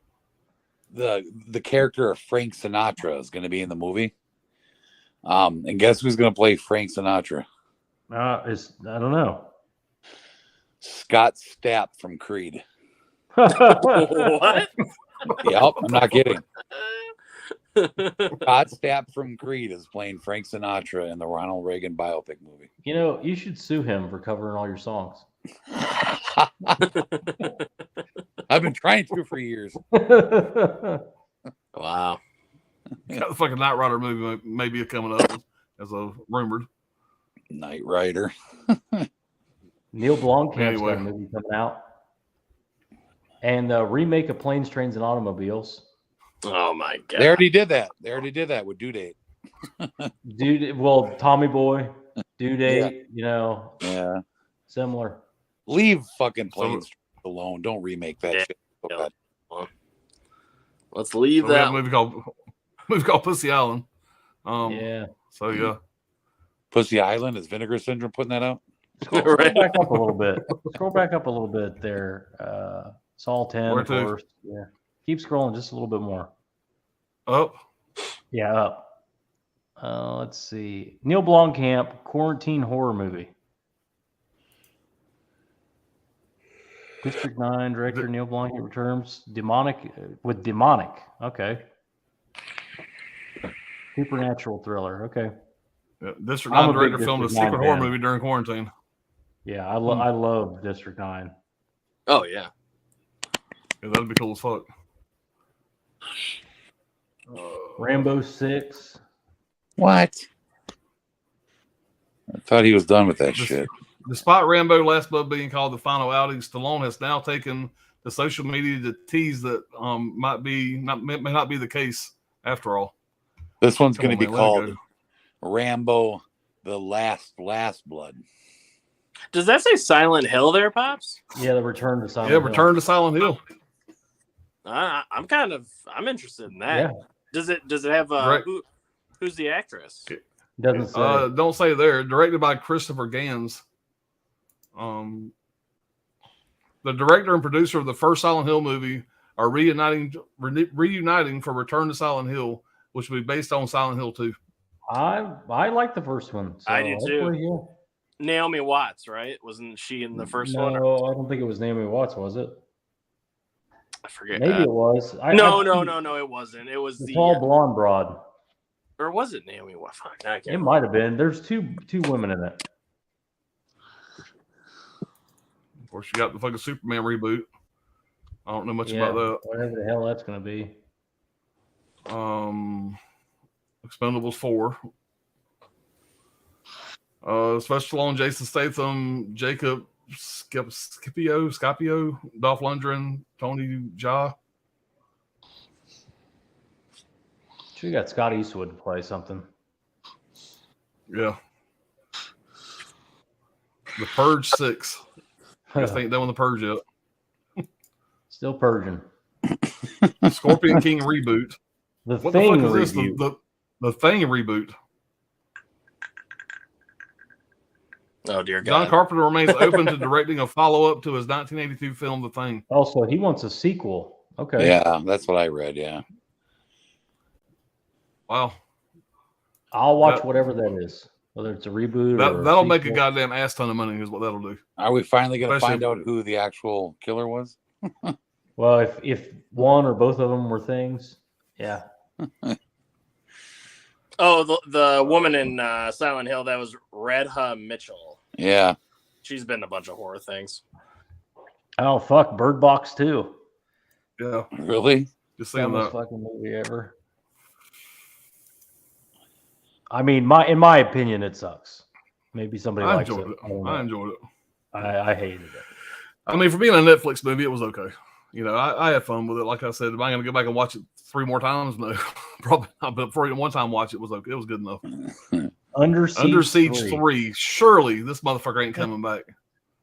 character of Frank Sinatra is going to be in the movie. And guess who's going to play Frank Sinatra? I don't know. Scott Stapp from Creed. What? Yep, I'm not kidding. Scott Stapp from Creed is playing Frank Sinatra in the Ronald Reagan biopic movie. You should sue him for covering all your songs. I've been trying to for years. Wow. Got the fucking Knight Rider movie maybe coming up as a rumored. Knight Rider. Neil Blomkamp's got a movie coming out. And a remake of Planes, Trains, and Automobiles. Oh, my God. They already did that with Due Date. Tommy Boy, Due Date, Yeah. Similar. Leave fucking Planes alone. Don't remake that shit. Yeah. Let's leave We have that. a movie called Pussy Island. Yeah. So yeah. Pussy Island, is Vinegar Syndrome putting that out? Scroll back up a little bit. Scroll back up a little bit there. Saul 10, Where of to? course. Yeah. Keep scrolling just a little bit more. Up. Yeah, up. Let's see. Neil Blomkamp, quarantine horror movie. District 9 director Neil Blomkamp returns with demonic. Okay. Supernatural thriller. Okay. Yeah, District I'm 9 a big director filmed a District 9 secret horror fan. movie during quarantine. Yeah, I love District 9. Oh yeah. Yeah, that'd be cool as fuck. Rambo 6. What? I thought he was done with that shit. Despite Rambo Last Blood being called the final outing, Stallone has now taken to social media to tease that may not be the case after all. This one's going to be man, let it called go. Rambo: The Last Blood. Does that say Silent Hill there, Pops? Yeah, the Return to Silent Yeah, Hill. Return to Silent Hill. I'm interested in that. Yeah. Does it have Right. who's the actress? Doesn't say. Don't say there. Directed by Christopher Gans. The director and producer of the first Silent Hill movie are reuniting for Return to Silent Hill, which will be based on Silent Hill 2. I like the first one. So I do too. hopefully, yeah. Naomi Watts, right? Wasn't she in the first one? No, I don't think it was Naomi Watts, was it? I forget. Maybe it was. No, it wasn't. It was The the tall blonde broad. or was it Naomi Watts? Fuck, I It can't. might have been. There's two women in it. Of course, you got the fucking Superman reboot. I don't know much Yeah, about that. whatever the hell that's going to be. Expendables 4. Special Stallone, Jason Statham, Jacob Scipio, Dolph Lundgren, Tony Jaa. Sure, you got Scott Eastwood to play something. Yeah. The Purge 6. I guess they ain't done with the Purge yet. Still purging. Scorpion King reboot. The What Thing the fuck is review. this? The Thing reboot. Oh dear John God. Carpenter remains open to directing a follow-up to his 1982 film, The Thing. Also, he wants a sequel. Okay. Yeah, that's what I read. Yeah. Wow. I'll watch That- whether that is. Whether it's a reboot or That'll make a sequel. goddamn ass ton of money is what that'll do. Are we finally going to Especially- find out who the actual killer was? Well, if one or both of them were things, yeah. Oh, the woman in Silent Hill, that was Radha Mitchell. Yeah. She's been in a bunch of horror things. Oh fuck, Bird Box 2. Yeah. Really? Just saying Dumbest that. fucking movie ever. I mean, in my opinion, it sucks. Maybe somebody I likes enjoyed it. it. I don't know. I enjoyed it. I hated it. I mean, for being a Netflix movie, it was okay. You know, I had fun with it. Like I said, am I going to go back and watch it 3 more times? No, probably not. But for one time watch it was okay. It was good enough. Under Under Siege 3. 3. Surely this motherfucker ain't coming back.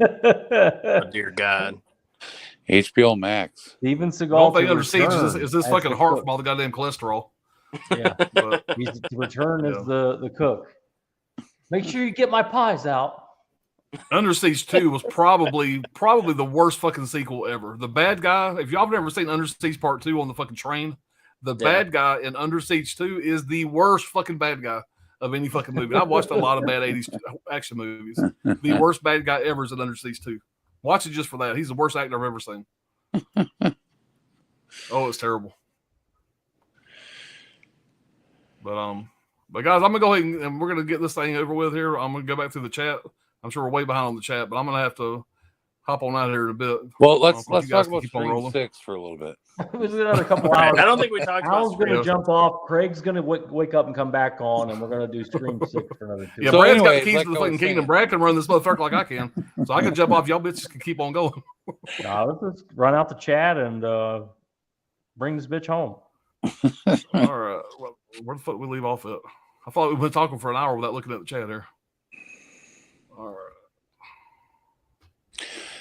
Oh dear God. HBO Max. Steven The Seagal. whole thing to Under Siege return is this as fucking the heart cook. from all the goddamn cholesterol. Yeah, But he's to return Yeah. as the cook. Make sure you get my pies out. Under Siege 2 was probably the worst fucking sequel ever. The bad guy, if y'all have never seen Under Siege Part 2 on the fucking train, the bad guy in Under Siege 2 is the worst fucking bad guy of any fucking movie. I've watched a lot of bad 80s action movies. The worst bad guy ever is in Under Siege 2. Watch it just for that. He's the worst actor I've ever seen. Oh, it's terrible. But guys, I'm gonna go ahead and we're gonna get this thing over with here. I'm gonna go back through the chat. I'm sure we're way behind on the chat, but I'm gonna have to hop on out here in a bit. Well, let's You guys talk can about keep on Scream rolling. 6 for a little bit. It was another couple hours. I don't think we talked Alan's about going to Yeah. jump off. Craig's going to wake up and come back on, and we're going to do Scream 6 for another 2. Yeah, So Brad's got anyways, the keys like to the I was fucking kingdom. saying- Brad can run this motherfucker like I can, so I can jump off. Y'all bitches can keep on going. Let's just run out the chat and bring this bitch home. All right, well, where the fuck did we leave off at? I thought we've been talking for an hour without looking at the chat here. All right.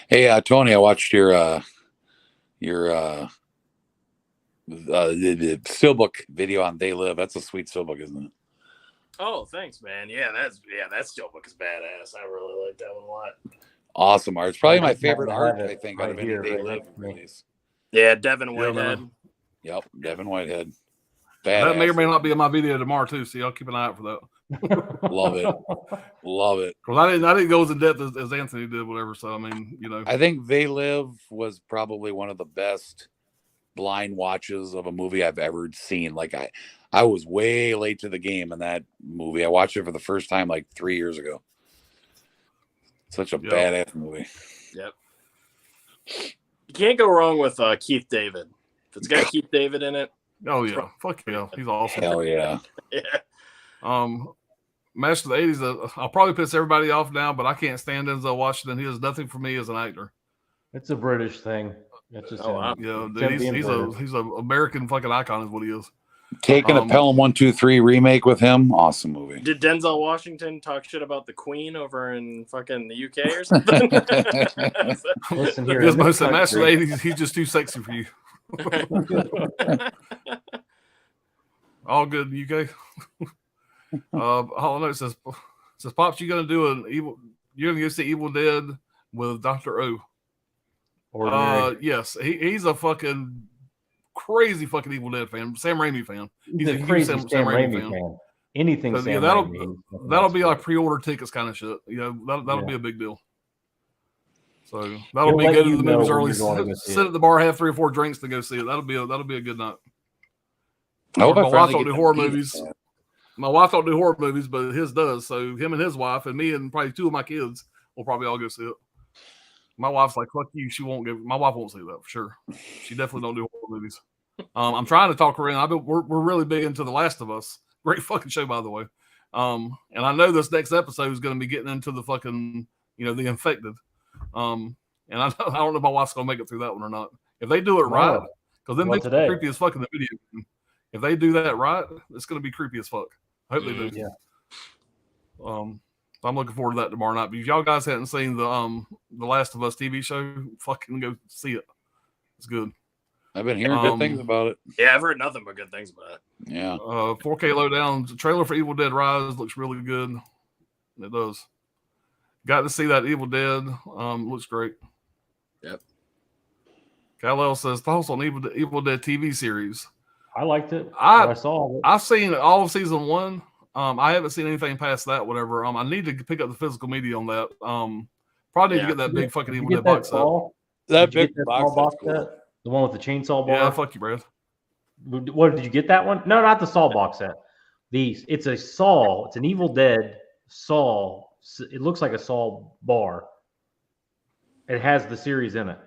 Hey, Tony, I watched your the Steelbook video on They Live. That's a sweet Steelbook, isn't it? Oh, thanks, man. Yeah, that Steelbook is badass. I really like that one a lot. Awesome art. It's probably my I favorite art, have it I think, right out of any here, They right Live next to me. release. Yeah, Devin Yeah, Whitehead. man. Yep, Devin Whitehead. That may or Badass. may not be in my video tomorrow too. So y'all keep an eye out for that. Love it. Love it. Because I didn't go as in depth as Anthony did, whatever. So I mean, you know, I think They Live was probably one of the best blind watches of a movie I've ever seen. Like I was way late to the game in that movie. I watched it for the first time like 3 years ago. Such a badass movie. Yep. You can't go wrong with Keith David. If it's got Keith David in it. oh yeah, fuck yeah, he's awesome. Hell yeah. Yeah. Master of the '80s. I'll probably piss everybody off now, but I can't stand Denzel Washington. He does nothing for me as an actor. It's a British thing. It's just Oh, wow. Yeah, It's dude, him being British. he's an American fucking icon, is what he is. Taking a Pelham 1-2-3 remake with him. Awesome movie. Did Denzel Washington talk shit about the Queen over in fucking the UK or something? Listen here. Because in this most of the Master of the country- '80s, he's just too sexy for you. All good in the UK. Hollow Note says, Pops, you gonna do an evil? You're gonna go see Evil Dead with Dr. O? Ordinary. Yes, he's a fucking crazy fucking Evil Dead fan, Sam Raimi fan. He's a huge crazy Sam Sam Raimi Raimi fan. fan. Anything So, Sam yeah, Raimi. that'll be like pre-order tickets kind of shit. You know, that'll Yeah. be a big deal. So that'll He'll be let good you to the know movies when early. you're going to go see Sit it. at the bar, have 3 or 4 drinks to go see it. That'll be a good night. I hope My I wife finally don't get do to horror meet movies. him. My wife don't do horror movies, but his does. So him and his wife and me and probably 2 of my kids will probably all go see it. My wife's like, fuck you. She won't go. My wife won't see that for sure. She definitely don't do horror movies. I'm trying to talk her in. We're really big into The Last of Us. Great fucking show, by the way. And I know this next episode is going to be getting into the fucking, the infected. And I don't know if my wife's going to make it through that one or not. If they do it right, because then Well, they today. creepy as fuck in the video game. If they do that right, it's going to be creepy as fuck. I hope they do. Yeah. So I'm looking forward to that tomorrow night. But if y'all guys hadn't seen the Last of Us TV show, fucking go see it. It's good. I've been hearing good things about it. Yeah, I've heard nothing but good things about it. Yeah. 4K lowdown. The trailer for Evil Dead Rise looks really good. It does. Got to see that Evil Dead. Looks great. Yep. Kal-El says thoughts on Evil Dead TV series. I liked it. I saw it. I've seen all of season 1. I haven't seen anything past that. Whatever. I need to pick up the physical media on that. Probably need to get that big fucking Evil Dead box set. That Did you big get that box Saw set's cool. set? The one with the chainsaw bar? Yeah, fuck you, Brad. What did you get that one? No, not the Saw box set. It's a Saw. It's an Evil Dead Saw. It looks like a Saw bar. It has the series in it,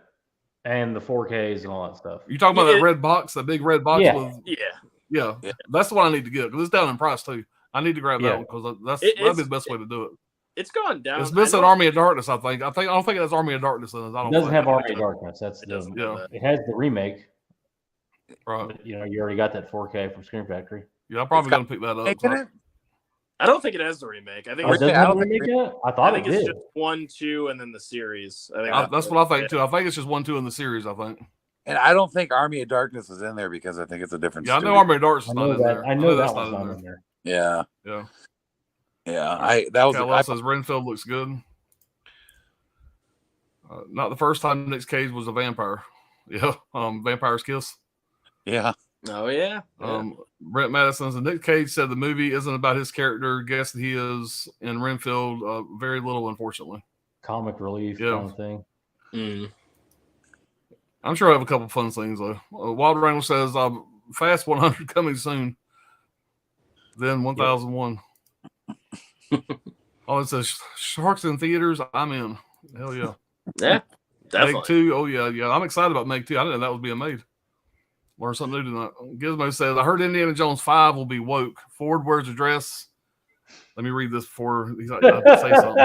and the 4Ks and all that stuff. You talking about that red box, that big red box? Yeah. With, Yeah. yeah, that's the one I need to get because it's down in price too. I need to grab that one because that'd be the best way to do it. It's gone down. It's missing Army of Darkness, I think. I don't think it has Army of Darkness in it. It doesn't have Army of Darkness. That's It doesn't. Yeah. It has the remake. Right. But, you already got that 4K from Screen Factory. Yeah, I'm probably gonna pick that up. Taking it? I don't think it has the remake. I think Oh, it's, it doesn't I have don't the think remake yet? I I thought think it it's did. just 1, 2, and then the series. I think That's what I think too. I think it's just 1, 2 in the series. I think. And I don't think Army of Darkness is in there because I think it's a different Yeah, I studio. know Army of Darkness I is know not in that. there. I know that that's one's not not in in there. Yeah. there. Yeah. That was Kal-El says Renfield looks good. Not the first time Nick Cage was a vampire. Yeah, Vampire's Kiss. yeah. Oh yeah. Brent Madison says Nick Cage said the movie isn't about his character. Guess he is in Renfield. Very little, unfortunately. Comic relief Yeah. kind of thing. Mm. I'm sure I have a couple fun things though. Wild Wrangler says Fast 100 coming soon. Then 1001. Oh, it says Sharks in theaters. I'm in. Hell yeah. Yeah. Definitely. Meg 2. Oh yeah. I'm excited about Meg 2. I didn't know that was being made. Learn something new tonight. Gizmo says I heard Indiana Jones 5 will be woke. Ford wears a dress. Let me read this before he's like, say something.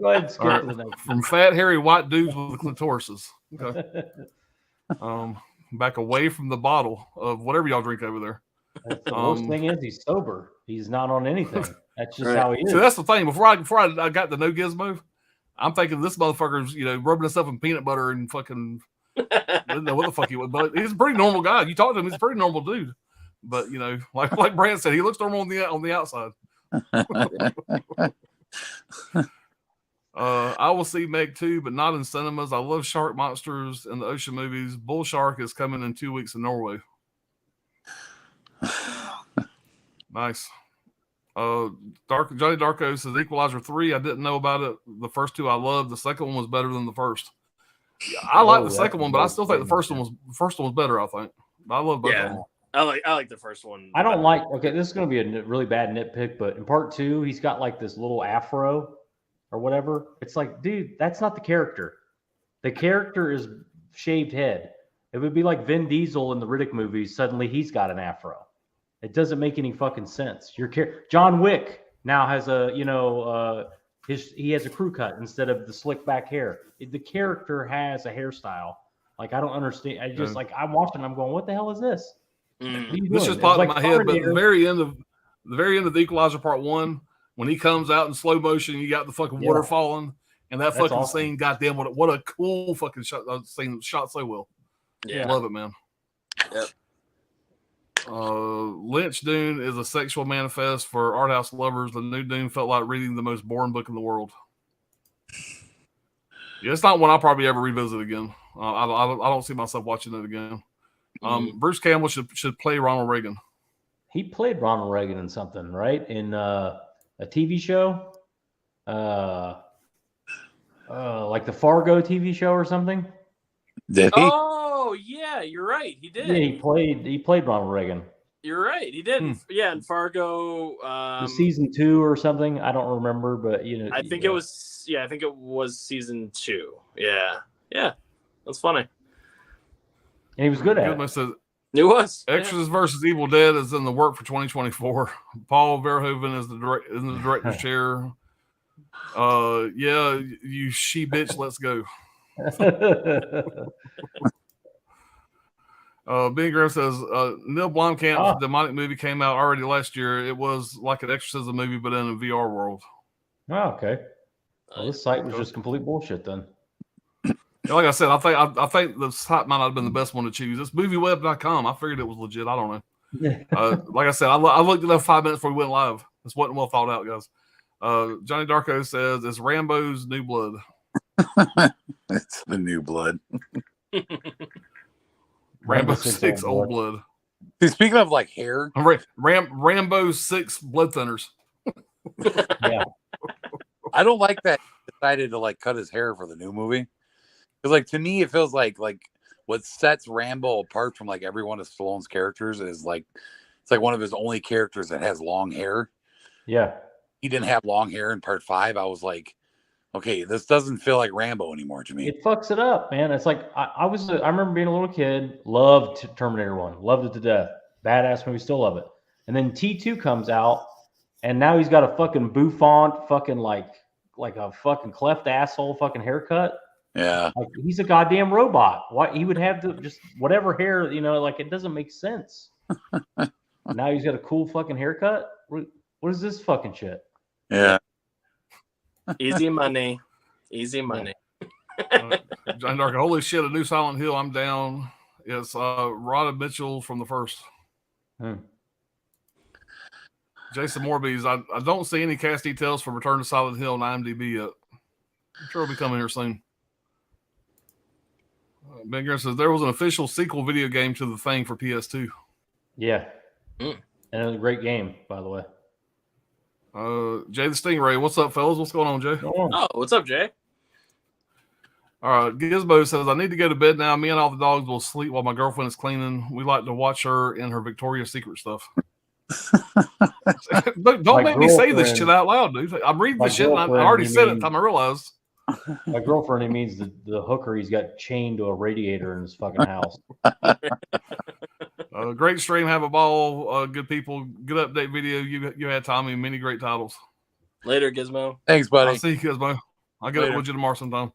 Go ahead and skip All right. to the next From fat, hairy, white dudes with clitorises. Okay. Back away from the bottle of whatever y'all drink over there. That's the worst thing is he's sober. He's not on anything. That's just Right. how he is. So that's the thing. Before I got to know Gizmo, I'm thinking this motherfucker's, rubbing himself in peanut butter and fucking didn't know what the fuck he was. But he's a pretty normal guy. You talk to him, he's a pretty normal dude. But like Brand said, he looks normal on the outside. I will see Meg 2, but not in cinemas. I love shark monsters and the ocean movies. Bull Shark is coming in 2 weeks in Norway. Nice. Johnny Darko says Equalizer 3. I didn't know about it. The first two I loved. The second one was better than the first. I like the second one, but I still think the first one was better. I think. But I love both of them. I like the first one. I don't like. Okay, this is going to be a really bad nitpick, but in part 2, he's got like this little afro or whatever. It's like, dude, that's not the character. The character is shaved head. It would be like Vin Diesel in the Riddick movies. Suddenly, he's got an afro. It doesn't make any fucking sense. John Wick now has he has a crew cut instead of the slick back hair. The character has a hairstyle. Like, I don't understand. I just I'm watching. I'm going, what the hell is this? This just popped in my head. But the very end of the Equalizer Part 1, when he comes out in slow motion, you got the fucking water falling, and that fucking awesome scene. Goddamn, what a cool fucking scene! Shot so well. Yeah, love it, man. Yep. Lynch Dune is a sexual manifest for art house lovers. The new Dune felt like reading the most boring book in the world. Yeah, it's not one I'll probably ever revisit again. I don't see myself watching it again. Bruce Campbell should play Ronald Reagan. He played Ronald Reagan in something, right? In a TV show, like the Fargo TV show or something. Did he? Oh yeah, you're right. He did. Yeah, he played Ronald Reagan. You're right. He did. Yeah, in Fargo. Season 2 or something. I don't remember, but I think it was. Yeah, I think it was season 2. Yeah, that's funny. And he was good at it. It was. Extras versus Evil Dead is in the work for 2024. Paul Verhoeven is in the director's chair. Yeah, you she bitch, let's go. Ben Graham says Neil Blomkamp's demonic movie came out already last year. It was like an exorcism movie, but in a VR world. Oh, okay. Well, this site was just complete bullshit then. Like I said, I think the site might not have been the best one to choose. It's movieweb.com. I figured it was legit. I don't know. Like I said, I looked it up 5 minutes before we went live. This wasn't well thought out, guys. Johnny Darko says it's Rambo's New Blood. It's the New Blood. Rambo 6 Old Blood. See, speaking of like hair, Rambo 6 Blood Thinners. Yeah, I don't like that he decided to like cut his hair for the new movie. Because like to me, it feels like what sets Rambo apart from like every one of Stallone's characters is like it's like one of his only characters that has long hair. Yeah, he didn't have long hair in Part 5. I was like, okay, this doesn't feel like Rambo anymore to me. It fucks it up, man. It's like I remember being a little kid, loved Terminator 1, loved it to death. Badass movie, still love it. And then T2 comes out, and now he's got a fucking bouffant, fucking like a fucking cleft asshole fucking haircut. Yeah. Like he's a goddamn robot. Why he would have to just whatever hair, like it doesn't make sense. Now he's got a cool fucking haircut. What is this fucking shit? Yeah. Easy money. John Dark, holy shit, a new Silent Hill. I'm down. It's Rhoda Mitchell from the first. Jason Morbies. I don't see any cast details for Return to Silent Hill on IMDb yet. I'm sure it'll be coming here soon. Ben Gurr says there was an official sequel video game to The Thing for PS2. Yeah. And it was a great game, by the way. Jay the Stingray, what's up, fellas? What's going on, Jay? Oh, what's up, Jay? All right, Gizmo says I need to go to bed now. Me and all the dogs will sleep while my girlfriend is cleaning. We like to watch her in her Victoria's Secret stuff. Don't make me say this shit out loud, dude. I'm reading the shit, and I already said it. Time I realized. My girlfriend, he means the hooker he's got chained to a radiator in his fucking house. Great stream, have a ball. Good people, good update video. You had, Tommy, many great titles. Later, Gizmo. Thanks, buddy. I'll see you, Gizmo. I'll get it with you tomorrow sometime.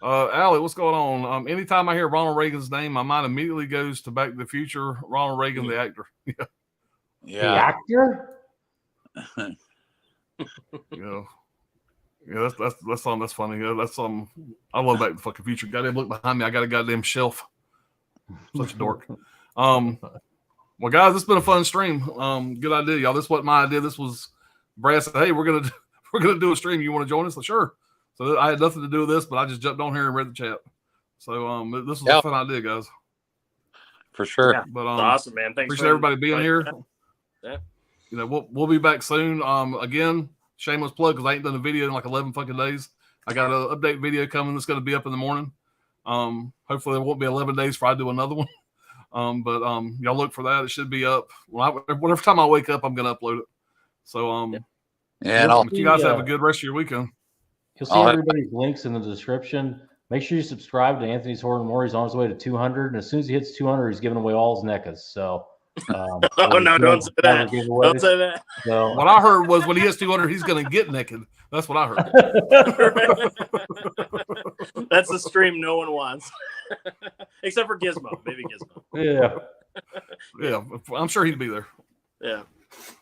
Allie, what's going on? Anytime I hear Ronald Reagan's name, my mind immediately goes to Back to the Future. Ronald Reagan, the actor. Yeah. The actor? Yeah, that's something that's funny. Yeah, that's something I love Back to the Fucking Future. Goddamn, look behind me. I got a goddamn shelf. Such a dork. Well, guys, it's been a fun stream. Good idea, y'all. This wasn't my idea. This was Brad said, "Hey, we're gonna do a stream. You want to join us?" Like, sure. So I had nothing to do with this, but I just jumped on here and read the chat. So this was a fun idea, guys. For sure. Yeah. But Awesome, man. Thanks. Appreciate everybody being here. Yeah. You know, we'll be back soon. Again, shameless plug because I ain't done a video in like 11 fucking days. I got an update video coming that's going to be up in the morning. Hopefully it won't be 11 days before I do another one. But y'all look for that. It should be up. Whatever time I wake up, I'm going to upload it. So and you guys have a good rest of your weekend. You'll see everybody's links in the description. Make sure you subscribe to Anthony's Horror and More. He's on his way to 200, and as soon as he hits 200, he's giving away all his NECAs. So, oh no, don't say that. Don't say that. So, what I heard was when he hits 200, he's going to get naked. That's what I heard. That's the stream no one wants, except for Gizmo. Maybe Gizmo. Yeah, I'm sure he'd be there. Yeah,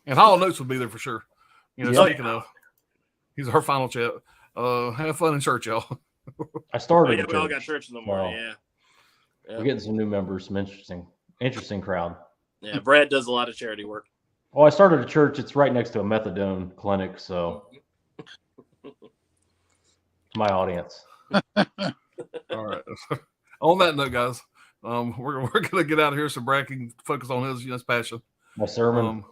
and Hollow Notes would be there for sure. You know, speaking of, he's our final chat. Have fun in church, y'all. I started. We all got church in the morning. Yeah. We're getting some new members, some interesting crowd. Yeah, Brad does a lot of charity work. Oh, I started a church. It's right next to a methadone clinic, so my audience. All right. On that note, guys, we're gonna get out of here so Brad can focus on his passion. My sermon.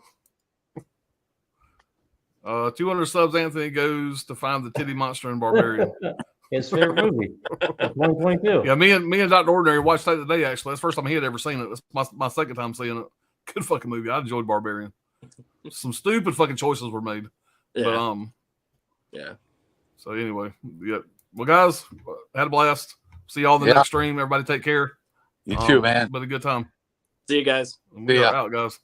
200 subs. Anthony goes to find the titty monster in Barbarian. His favorite movie, 2022. Yeah, me and Dr. Ordinary watched that today. Actually, that's the first time he had ever seen it. That's my second time seeing it. Good fucking movie. I enjoyed Barbarian. Some stupid fucking choices were made. Yeah. But yeah. So anyway, yeah. Well, guys, had a blast. See y'all in the next stream. Everybody take care. You too, man. Been a good time. See you guys. We're out, guys.